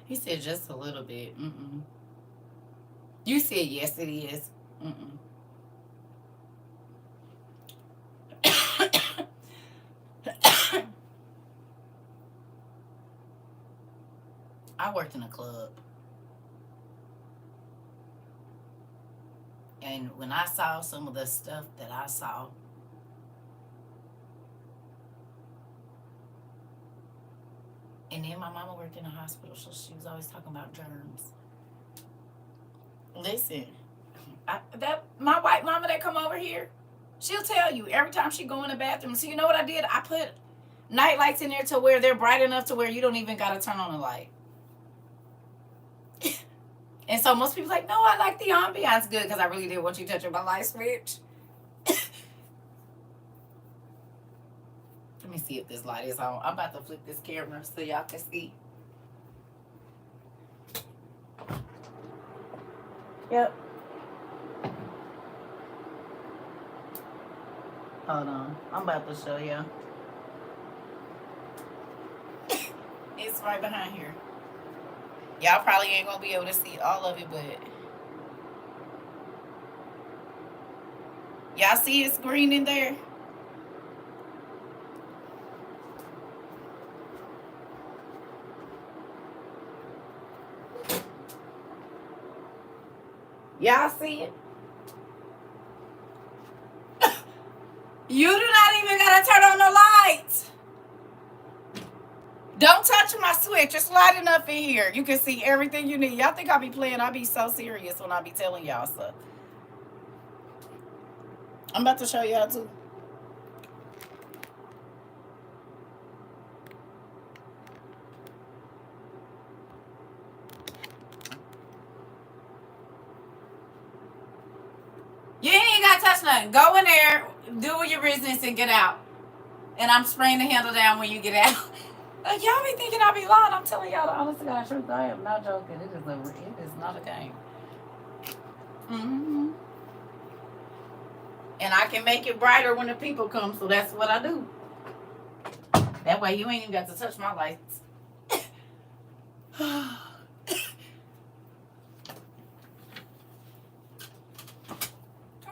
He said just a little bit. Mm-mm. You said yes, it is. Mm-mm. I worked in a club. And when I saw some of the stuff that I saw, and then my mama worked in a hospital, so she was always talking about germs. Listen, that my white mama that come over here, she'll tell you every time she go in the bathroom. So you know what I did? I put night lights in there to where they're bright enough to where you don't even gotta turn on the light. And so most people like, no, I like the ambiance good because I really didn't want you touching my light switch. Let me see if this light is on. I'm about to flip this camera so y'all can see. Yep. Hold on. I'm about to show you. It's right behind here. Y'all probably ain't gonna be able to see all of it, but y'all see it's green in there? Y'all see it? You do not even gotta turn on the lights. Don't touch my switch. It's light enough in here. You can see everything you need. Y'all think I be playing? I be so serious when I be telling y'all stuff. I'm about to show y'all too. You ain't got to touch nothing. Go in there, do your business, and get out. And I'm spraying the handle down when you get out. Like, y'all be thinking I be lying. I'm telling y'all the honest to God truth. I am not joking. It is not a game. Mm-hmm. And I can make it brighter when the people come, so that's what I do. That way you ain't even got to touch my lights. I'm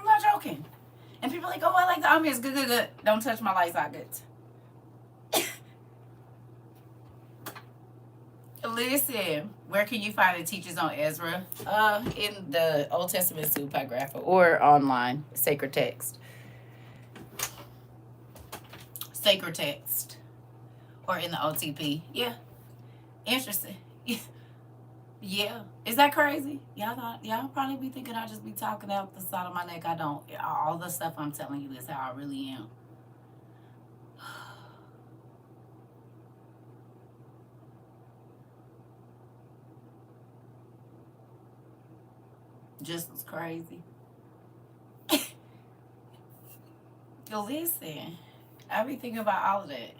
not joking. And people are like, oh, I like the ambiance. Good, good, good. Don't touch my lights. I good. Listen, where can you find the teachers on Ezra? In the Old Testament Supergrapha or online, Sacred Text. Sacred Text. Or in the OTP. Yeah. Interesting. Yeah. Is that crazy? Y'all probably be thinking I just be talking out the side of my neck. I don't. All the stuff I'm telling you is how I really am. Just as crazy. Listen, I be thinking about all of that.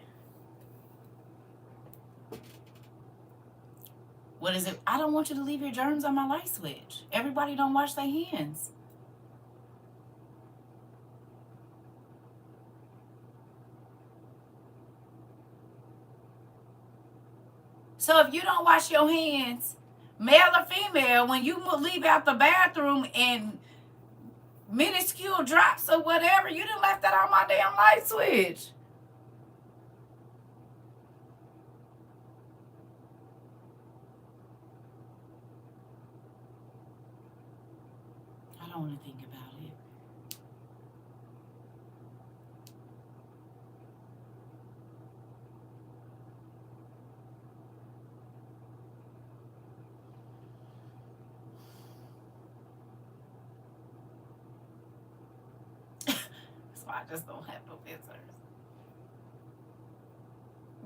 What is it? I don't want you to leave your germs on my light switch. Everybody don't wash their hands. So if you don't wash your hands, male or female, when you leave out the bathroom and minuscule drops or whatever, you done left that on my damn light switch. I don't want to think about it. So I just don't have no visitors.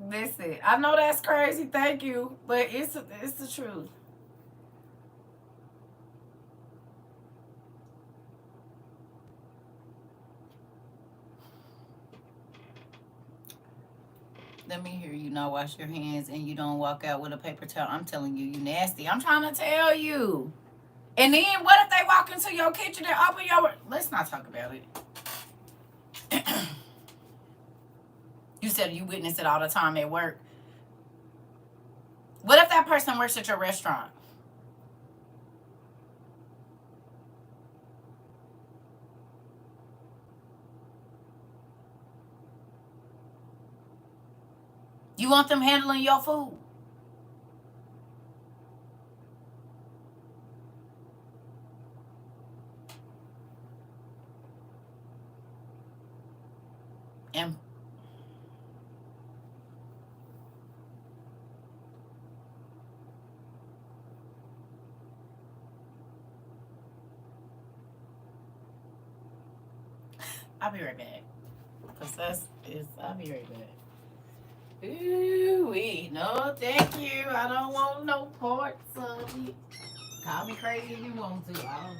Listen, I know that's crazy. Thank you, but it's the truth. Let me hear you not wash your hands and you don't walk out with a paper towel. I'm telling you, you nasty. I'm trying to tell you. And then what if they walk into your kitchen and open your? Let's not talk about it. You said you witness it all the time at work. What if that person works at your restaurant? You want them handling your food? And I'll be right back. Cause I'll be right back. Ooh wee, no, thank you. I don't want no parts of it. Call me crazy if you want to. I don't.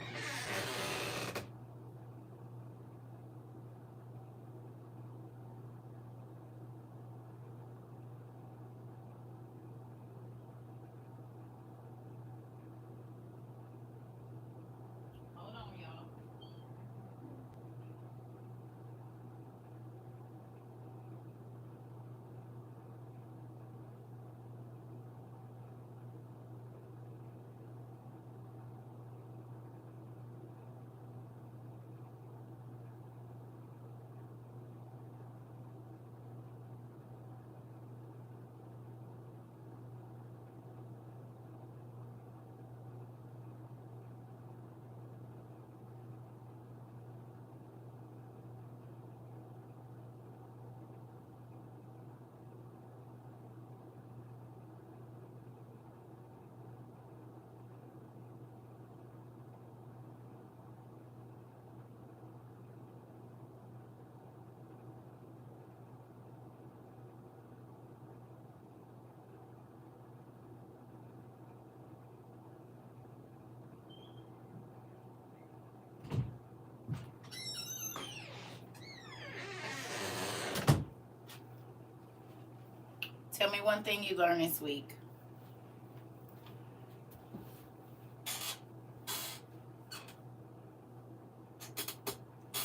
Hold on, y'all. Tell me one thing you learned this week.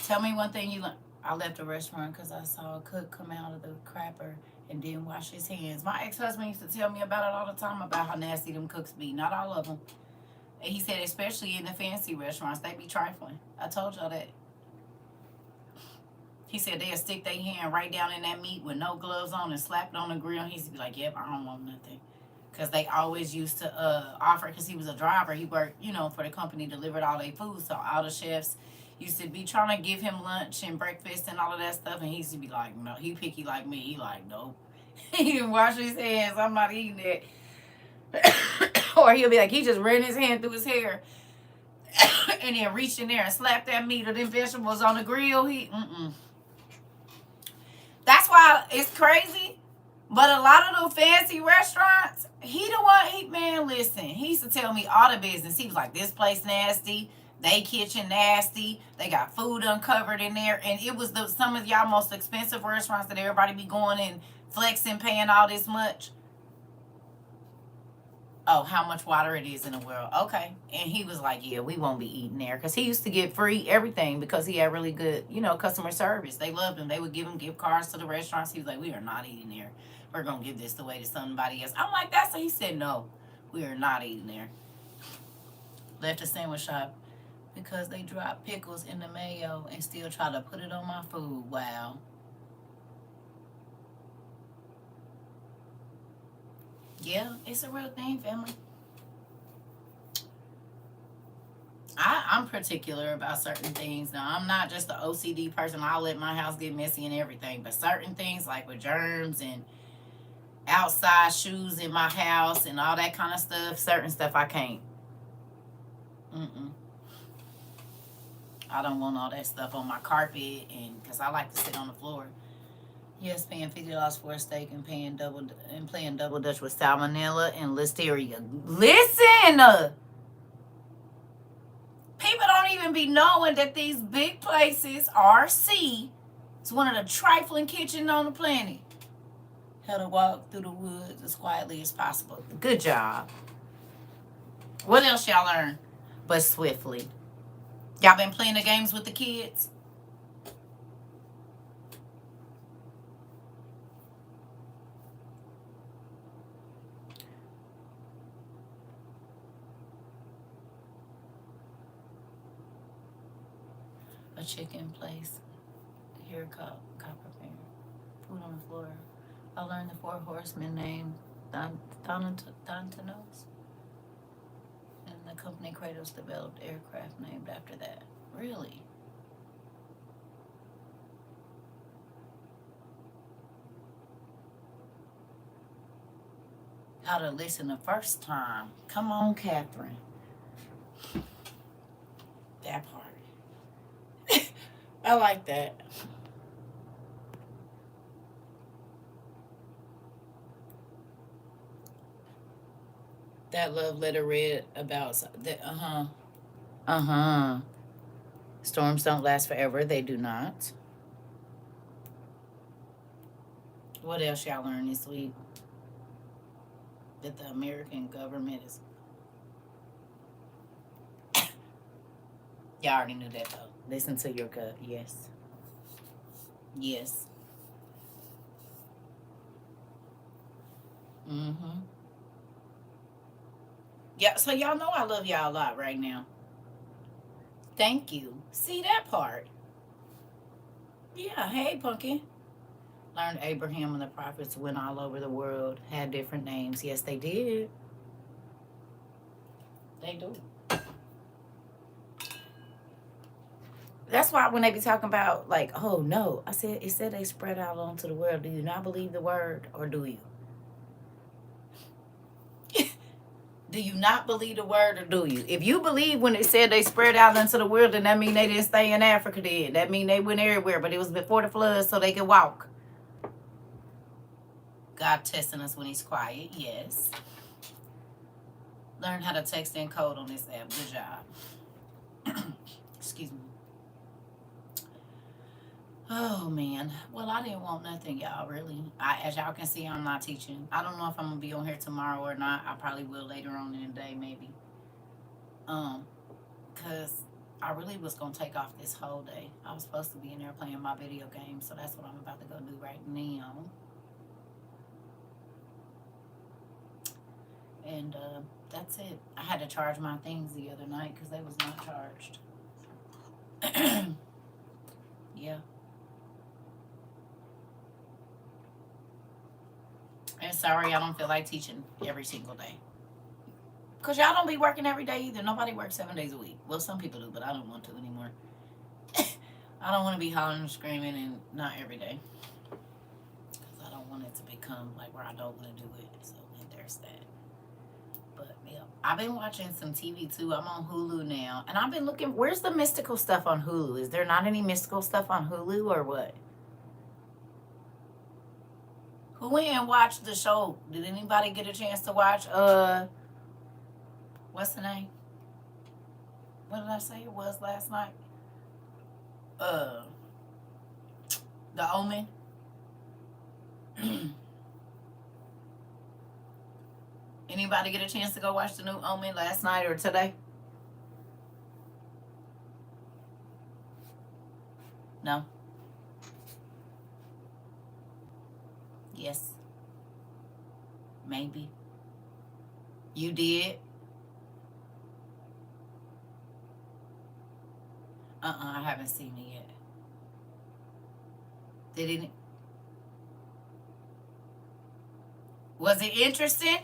Tell me one thing you learned. I left a restaurant because I saw a cook come out of the crapper and didn't wash his hands. My ex-husband used to tell me about it all the time about how nasty them cooks be. Not all of them. And he said especially in the fancy restaurants, they be trifling. I told y'all that. He said they'll stick their hand right down in that meat with no gloves on and slap it on the grill. And he'd be like, yep, I don't want nothing. Because they always used to offer, because he was a driver. He worked, for the company, delivered all their food. So all the chefs used to be trying to give him lunch and breakfast and all of that stuff. And he used to be like, no, he picky like me. He like, nope. He didn't wash his hands. I'm not eating that. Or he'll be like, he just ran his hand through his hair and then reached in there and slapped that meat or them vegetables on the grill. That's why it's crazy. But a lot of those fancy restaurants, he the one, man, listen, he used to tell me all the business. He was like, this place nasty, they kitchen nasty, they got food uncovered in there. And it was some of y'all most expensive restaurants that everybody be going and flexing, paying all this much. Oh, how much water it is in the world. Okay. And he was like, yeah, we won't be eating there. Because he used to get free everything because he had really good, customer service. They loved him. They would give him gift cards to the restaurants. He was like, we are not eating there. We're going to give this away to somebody else. I'm like, that's so he said, no, we are not eating there. Left the sandwich shop because they dropped pickles in the mayo and still try to put it on my food. Wow. Yeah, it's a real thing, family. I'm particular about certain things. Now, I'm not just an OCD person. I'll let my house get messy and everything. But certain things, like with germs and outside shoes in my house and all that kind of stuff, certain stuff I can't. Mm-mm. I don't want all that stuff on my carpet, and because I like to sit on the floor. Yes, paying $50 for a steak and playing double dutch with salmonella and listeria. Listen, people don't even be knowing that these big places, RC, it's one of the trifling kitchens on the planet. How to walk through the woods as quietly as possible. Good job. What else y'all learn? But swiftly. Y'all been playing the games with the kids? A chicken place. Here, copper pan. Food on the floor. I learned the four horsemen named Dantanos. And the company Kratos developed aircraft named after that. Really? How to listen the first time. Come on, Catherine. That part. I like that. That love letter read about the storms don't last forever. They do not. What else y'all learned this week? That the American government is. Y'all already knew that though. Listen to your gut. Yes. Yes. Mm-hmm. Yeah, so y'all know I love y'all a lot right now. Thank you. See that part? Yeah, hey, Pumpkin. Learned Abraham and the prophets went all over the world, had different names. Yes, they did. They do. That's why when they be talking about, like, oh, no, it said they spread out onto the world. Do you not believe the word, or do you? Do you not believe the word, or do you? If you believe when it said they spread out into the world, then that mean they didn't stay in Africa then. That mean they went everywhere, but it was before the flood so they could walk. God testing us when he's quiet, yes. Learn how to text and code on this app. Good job. Excuse me. Oh, man. Well, I didn't want nothing, y'all, really. As y'all can see, I'm not teaching. I don't know if I'm going to be on here tomorrow or not. I probably will later on in the day, maybe. Because I really was going to take off this whole day. I was supposed to be in there playing my video game, so that's what I'm about to go do right now. And that's it. I had to charge my things the other night because they was not charged. Yeah. And sorry, I don't feel like teaching every single day. Because y'all don't be working every day either. Nobody works 7 days a week. Well, some people do, but I don't want to anymore. I don't want to be hollering and screaming and not every day. Because I don't want it to become like where I don't want to do it. So there's that. But yeah, I've been watching some TV too. I'm on Hulu now. And I've been looking, where's the mystical stuff on Hulu? Is there not any mystical stuff on Hulu or what? Who went and watched the show? Did anybody get a chance to watch what's the name? What did I say it was last night? The Omen. Anybody get a chance to go watch the new Omen last night or today? No? Yes. Maybe. You did? I haven't seen it yet. Did it? Was it interesting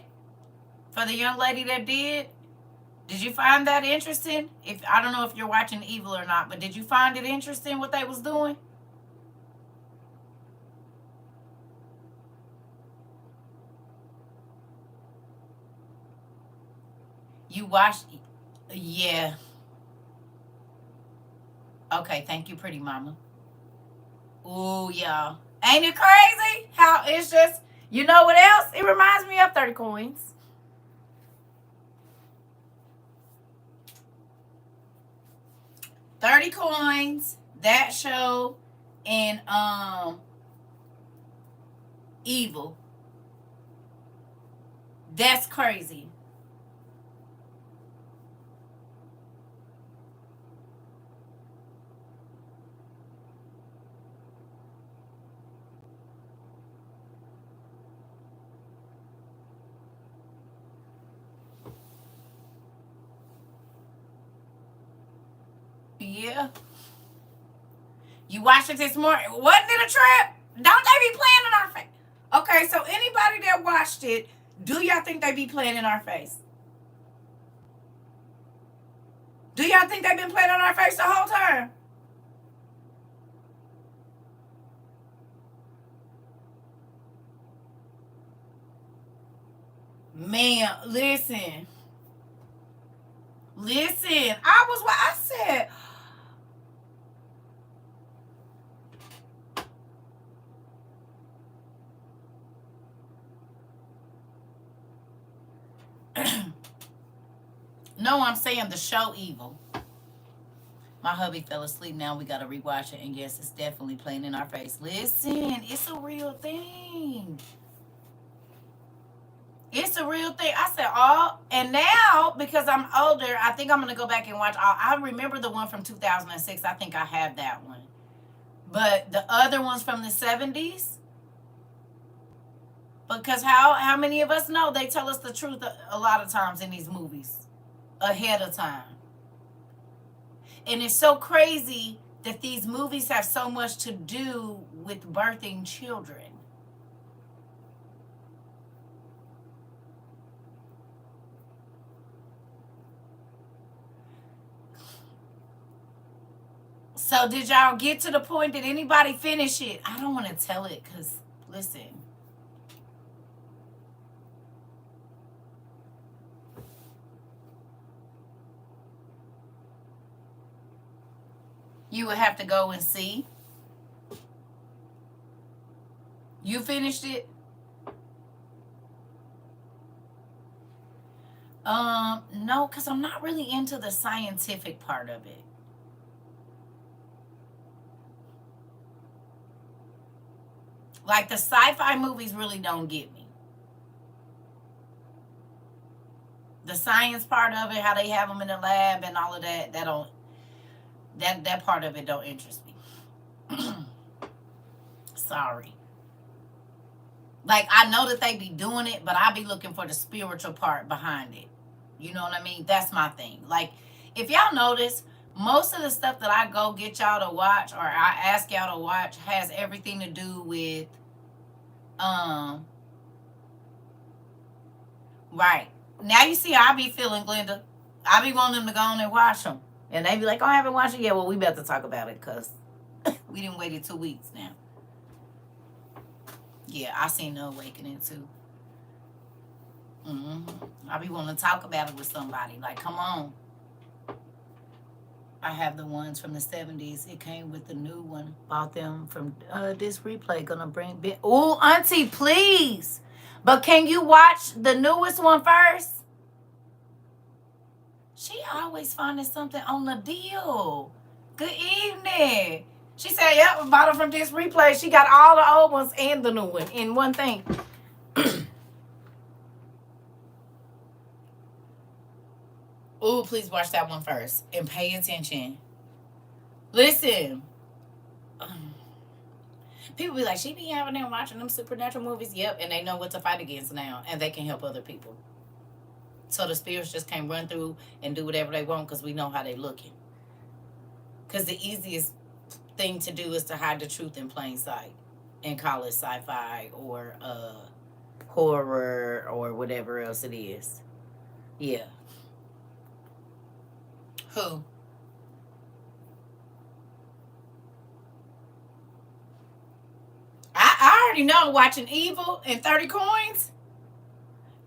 for the young lady that did? Did you find that interesting? If I don't know if you're watching Evil or not, but did you find it interesting what they was doing? You watched? Yeah. Okay, thank you, pretty mama. Oh, yeah. Ain't it crazy how it's just, you know what else? It reminds me of 30 Coins. $30 that show, and Evil. That's crazy. Yeah. You watched it this morning. Wasn't it a trip? Don't they be playing in our face? Okay, so anybody that watched it, do y'all think they be playing in our face? Do y'all think they've been playing in our face the whole time? Man, listen. Listen. I was what I said. No, I'm saying the show Evil. My hubby fell asleep. Now we gotta rewatch it, and yes, it's definitely playing in our face. Listen, it's a real thing. It's a real thing. I said, oh, and now because I'm older, I think I'm gonna go back and watch all. I remember the one from 2006. I think I have that one, but the other ones from the 70s. Because how many of us know they tell us the truth a lot of times in these movies ahead of time. And it's so crazy that these movies have so much to do with birthing children. So did y'all get to the point? Did anybody finish it? I don't want to tell it because, listen. You would have to go and see. You finished it? No, because I'm not really into the scientific part of it. Like the sci-fi movies really don't get me. The science part of it, how they have them in the lab and all of that, that part of it don't interest me. Sorry. Like I know that they be doing it, but I be looking for the spiritual part behind it. You know what I mean? That's my thing. Like if y'all notice, most of the stuff that I go get y'all to watch or I ask y'all to watch has everything to do with right. Now you see how I be feeling, Glenda. I be wanting them to go on and watch them. And they be like, oh, I haven't watched it yet. Well, we better talk about it because we didn't wait 2 weeks now. Yeah, I seen The Awakening too. I be wanting to talk about it with somebody. Like, come on. I have the ones from the 70s. It came with the new one. Bought them from this replay. Gonna bring... Ooh, Auntie, please. But can you watch the newest one first? She always finding something on the deal. Good evening. She said, yep, bought them from this replay. She got all the old ones and the new one in one thing. Ooh, please watch that one first and pay attention. Listen. People be like, she be having them watching them supernatural movies. Yep, and they know what to fight against now, and they can help other people. So the spirits just can't run through and do whatever they want because we know how they looking. Because the easiest thing to do is to hide the truth in plain sight and call it sci-fi or horror or whatever else it is. Yeah. Who? I already know watching Evil and 30 Coins.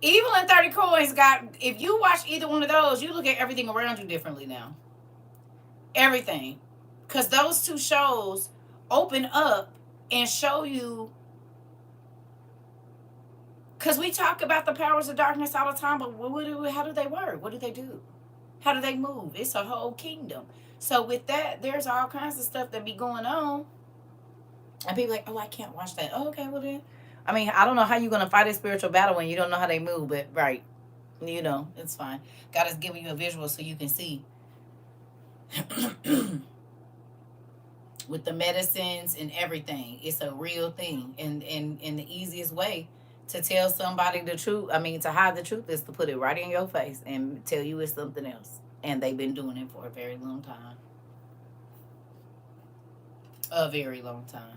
Evil and 30 Coins got, if you watch either one of those, you look at everything around you differently now. Everything. Because those two shows open up and show you, because we talk about the powers of darkness all the time, but how do they work? What do they do? How do they move? It's a whole kingdom. So with that, there's all kinds of stuff that be going on. And people like, oh, I can't watch that. Oh, okay, well then. I mean, I don't know how you're going to fight a spiritual battle when you don't know how they move, but right. You know, it's fine. God is giving you a visual so you can see. With the medicines and everything, it's a real thing. And the easiest way to tell somebody the truth, I mean, to hide the truth, is to put it right in your face and tell you it's something else. And they've been doing it for a very long time. A very long time.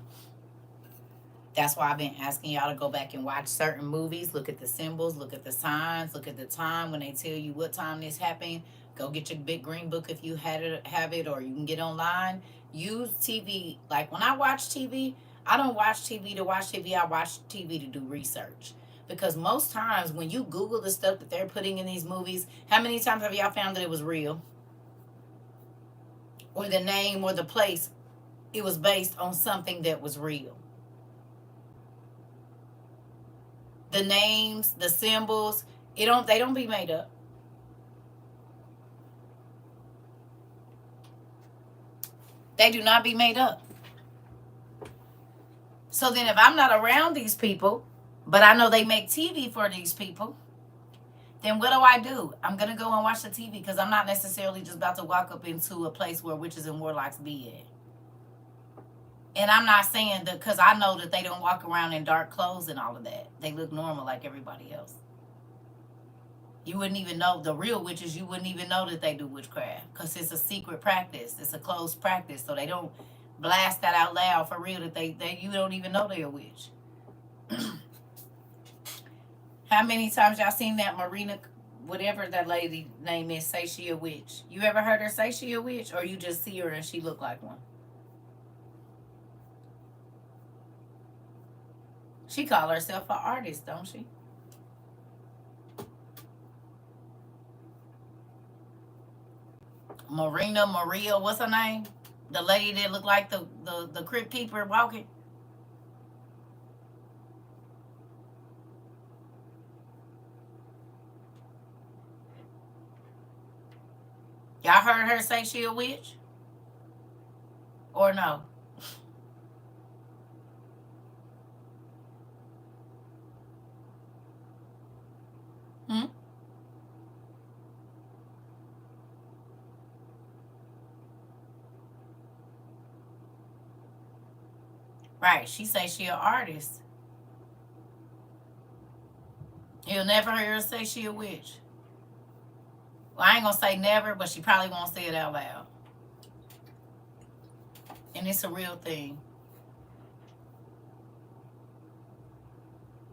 That's why I've been asking y'all to go back and watch certain movies. Look at the symbols, look at the signs, look at the time when they tell you what time this happened. Go get your big green book if you have it, or you can get online. Use TV. Like when I watch TV, I don't watch TV to watch TV. I watch TV to do research. Because most times when you Google the stuff that they're putting in these movies, how many times have y'all found that it was real? Or the name or the place, it was based on something that was real. The names, the symbols, they don't be made up. They do not be made up. So then if I'm not around these people, but I know they make TV for these people, then what do? I'm going to go and watch the TV, because I'm not necessarily just about to walk up into a place where witches and warlocks be at. And I'm not saying that, because I know that they don't walk around in dark clothes and all of that. They look normal like everybody else. You wouldn't even know, the real witches, you wouldn't even know that they do witchcraft, because it's a secret practice. It's a closed practice. So they don't blast that out loud for real, that they you don't even know they're a witch. How many times y'all seen that Marina, whatever that lady name is, say she a witch? You ever heard her say she a witch, or you just see her and she look like one? She call herself an artist, don't she? Maria, what's her name? The lady that looked like the crypt keeper walking. Y'all heard her say she a witch? Or no? Hmm? Right, she say she an artist. You'll never hear her say she a witch. Well, I ain't gonna say never, but she probably won't say it out loud. And it's a real thing.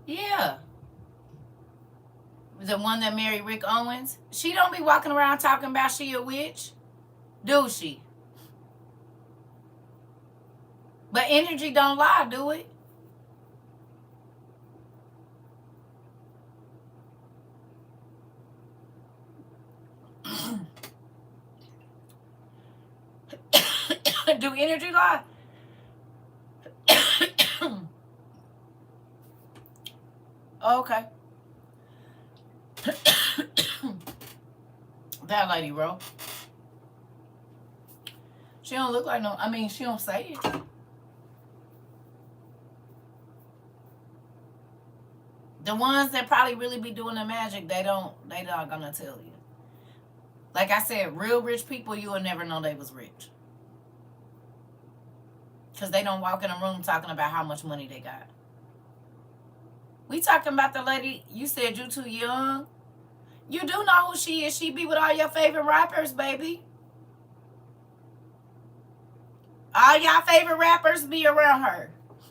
Yeah. The one that married Rick Owens, she don't be walking around talking about she a witch, do she? But energy don't lie, do it? Do energy lie? Okay. That lady, bro. She don't look like no. I mean, she don't say it. The ones that probably really be doing the magic, they not gonna tell you. Like I said, real rich people, you will never know they was rich. Because they don't walk in a room talking about how much money they got. We talking about the lady, you said you too young. You do know who she is. She be with all your favorite rappers, baby. All y'all favorite rappers be around her.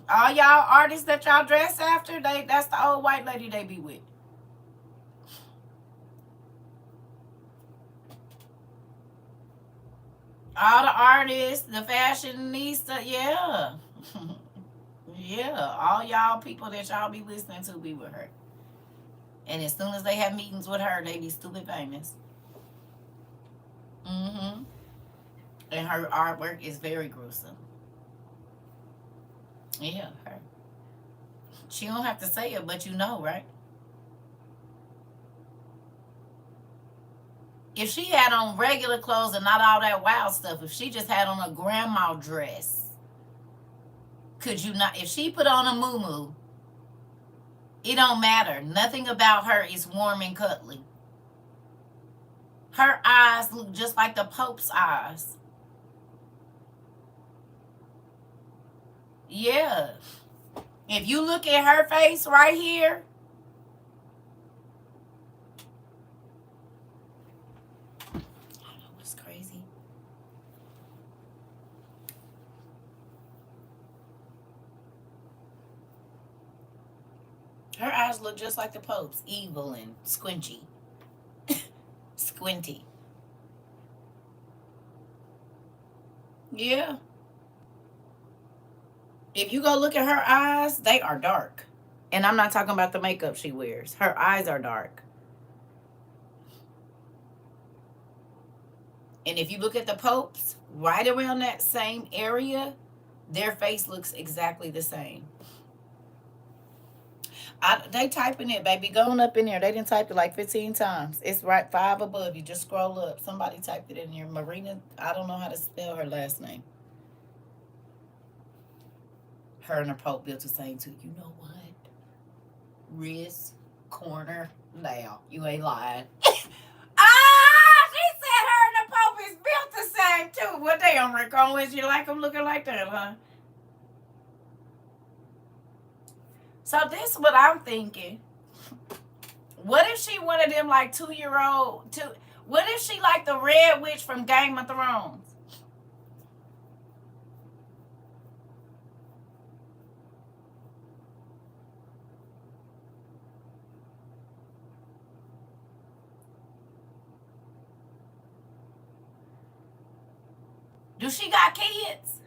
All y'all artists that y'all dress after, that's the old white lady they be with. All the artists, the fashionista, yeah. Yeah, all y'all people that y'all be listening to be with her. And as soon as they have meetings with her, they be stupid famous. Mm-hmm. And her artwork is very gruesome. Yeah, her. She don't have to say it, but you know, right? If she had on regular clothes and not all that wild stuff, if she just had on a grandma dress, could you not? If she put on a muumuu, it don't matter. Nothing about her is warm and cuddly. Her eyes look just like the Pope's eyes. Yeah. If you look at her face right here, I know what's crazy. Her eyes look just like the Pope's, evil and squinty. Squinty. Yeah. If you go look at her eyes, they are dark. And I'm not talking about the makeup she wears. Her eyes are dark. And if you look at the Popes, right around that same area, their face looks exactly the same. They typing it, baby. Going up in there. They didn't type it like 15 times. It's right 5 above you. Just scroll up. Somebody typed it in here. Marina, I don't know how to spell her last name. Her and the Pope built the same too. You know what? Wrist, corner, now. You ain't lying. She said her and the Pope is built the same too. What they on record with you like them looking like that, huh? So this is what I'm thinking. What if she one of them like 2-year-old? What if she like the Red Witch from Game of Thrones? Do she got kids?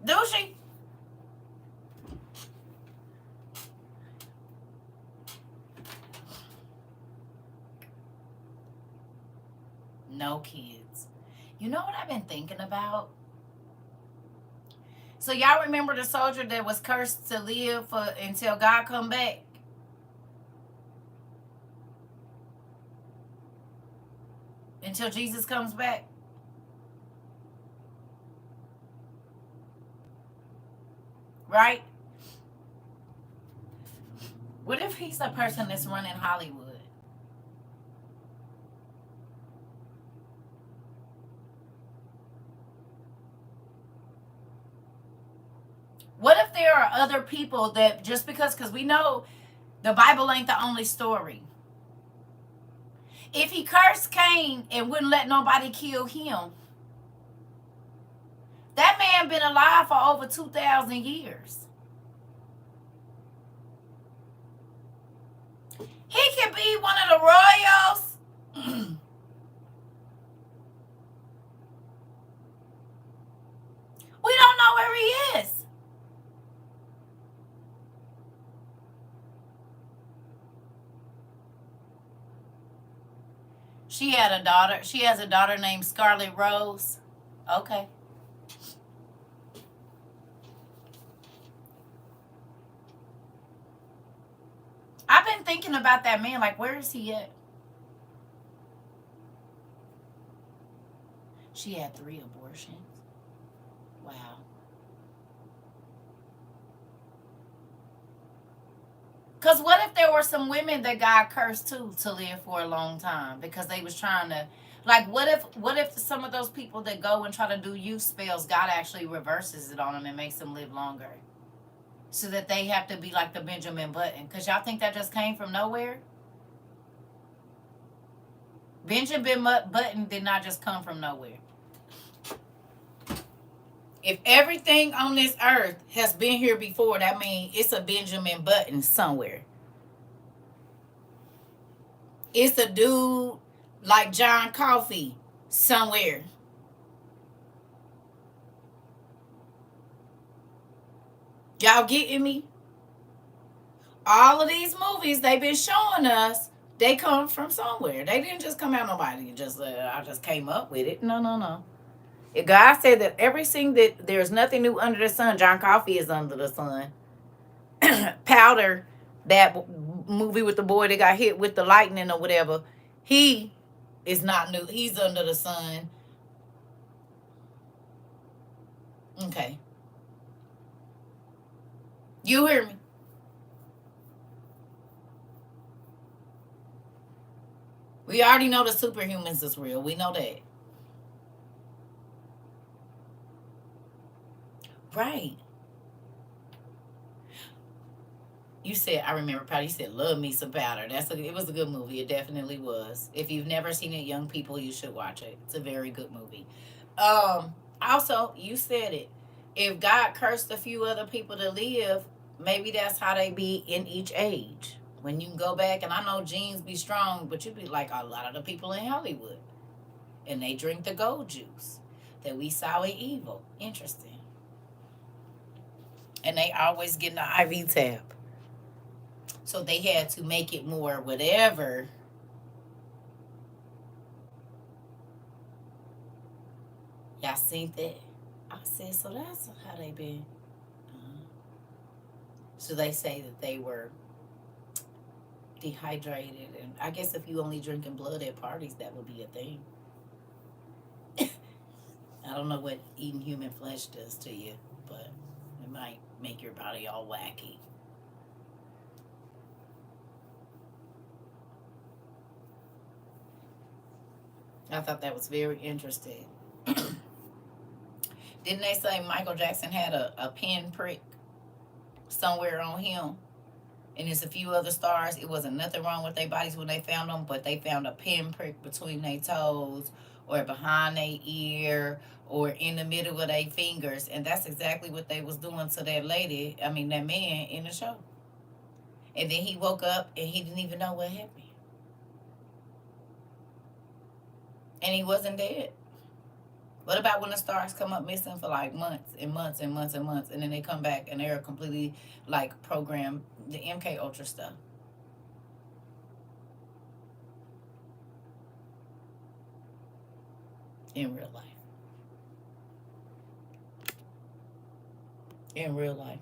Do she? No kids. You know what I've been thinking about? So y'all remember the soldier that was cursed to live until God come back? Until Jesus comes back? Right? What if he's the person that's running Hollywood? What if there are other people that just because we know the Bible ain't the only story. If he cursed Cain and wouldn't let nobody kill him, that man been alive for over 2,000 years. He could be one of the royals. We don't know where he is. She had a daughter. She has a daughter named Scarlet Rose. Okay. I've been thinking about that man. Like, where is he at? She had 3 abortions. Wow. Because what if there were some women that got cursed too to live for a long time because they was trying to, like, what if some of those people that go and try to do youth spells, God actually reverses it on them and makes them live longer, so that they have to be like the Benjamin Button? Because y'all think that just came from nowhere? Benjamin Button did not just come from nowhere. If everything on this earth has been here before, that means it's a Benjamin Button somewhere. It's a dude like John Coffey somewhere. Y'all getting me? All of these movies they've been showing us They come from somewhere. They didn't just come out nobody. Just I just came up with it. No, no, no. If God said that everything that there's nothing new under the sun. John Coffey is under the sun. Powder, that movie with the boy that got hit with the lightning or whatever, he is not new. He's under the sun. Okay. You hear me? We already know the superhumans is real. We know that. Right. You said, I remember Powder. You said, love me some Powder. It was a good movie. It definitely was. If you've never seen it, young people, you should watch it. It's a very good movie. Also, you said it. If God cursed a few other people to live, maybe that's how they be in each age. When you can go back, and I know genes be strong, but you be like a lot of the people in Hollywood, and they drink the gold juice that we saw in Evil. Interesting. And they always get an IV tab. So they had to make it more whatever. Y'all seen that? I said, so that's how they been. So they say that they were dehydrated. And I guess if you only drinking blood at parties, that would be a thing. I don't know what eating human flesh does to you, but it might make your body all wacky. I thought that was very interesting. Didn't they say Michael Jackson had a pin prick somewhere on him? And there's a few other stars. It wasn't nothing wrong with their bodies when they found them, but they found a pin prick between their toes or behind their ear or in the middle of their fingers. And that's exactly what they was doing to that that man in the show. And then he woke up and he didn't even know what happened. And he wasn't dead. What about when the stars come up missing for like months and months and months and months, and then they come back and they're completely like programmed, the MK Ultra stuff? In real life. In real life.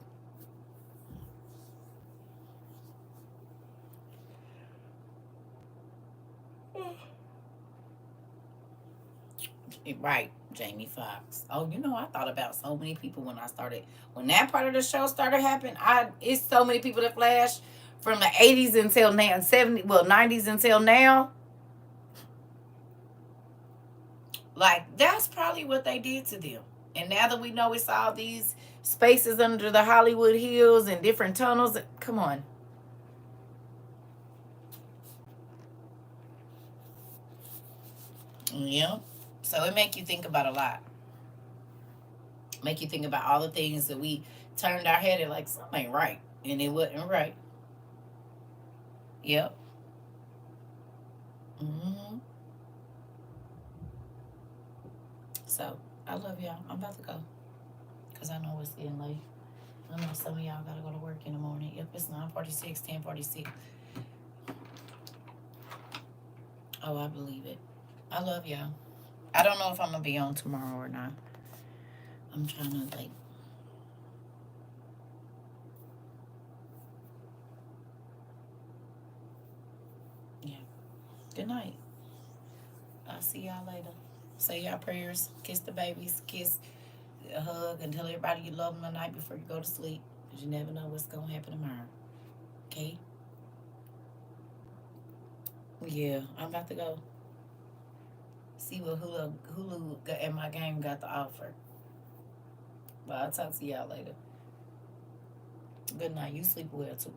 Right, Jamie Foxx. Oh, I thought about so many people when that part of the show started happening. It's so many people that flashed from the 80s until now, 90s until now. Like, that's probably what they did to them. And now that we know it's all these spaces under the Hollywood Hills and different tunnels, come on. Yeah. So it make you think about a lot. Make you think about all the things that we turned our head at, like, something ain't right. And it wasn't right. Yep. hmm So I love y'all. I'm about to go. Because I know it's getting late. I know some of y'all got to go to work in the morning. Yep, it's 9:46, 10:46. Oh, I believe it. I love y'all. I don't know if I'm going to be on tomorrow or not. I'm trying to, like, yeah. Good night. I'll see y'all later. Say y'all prayers. Kiss the babies. Kiss, a hug, and tell everybody you love them the night before you go to sleep. Because you never know what's going to happen tomorrow. Okay? Yeah, I'm about to go see what Hulu and my game got to offer. But I'll talk to y'all later. Good night. You sleep well, too.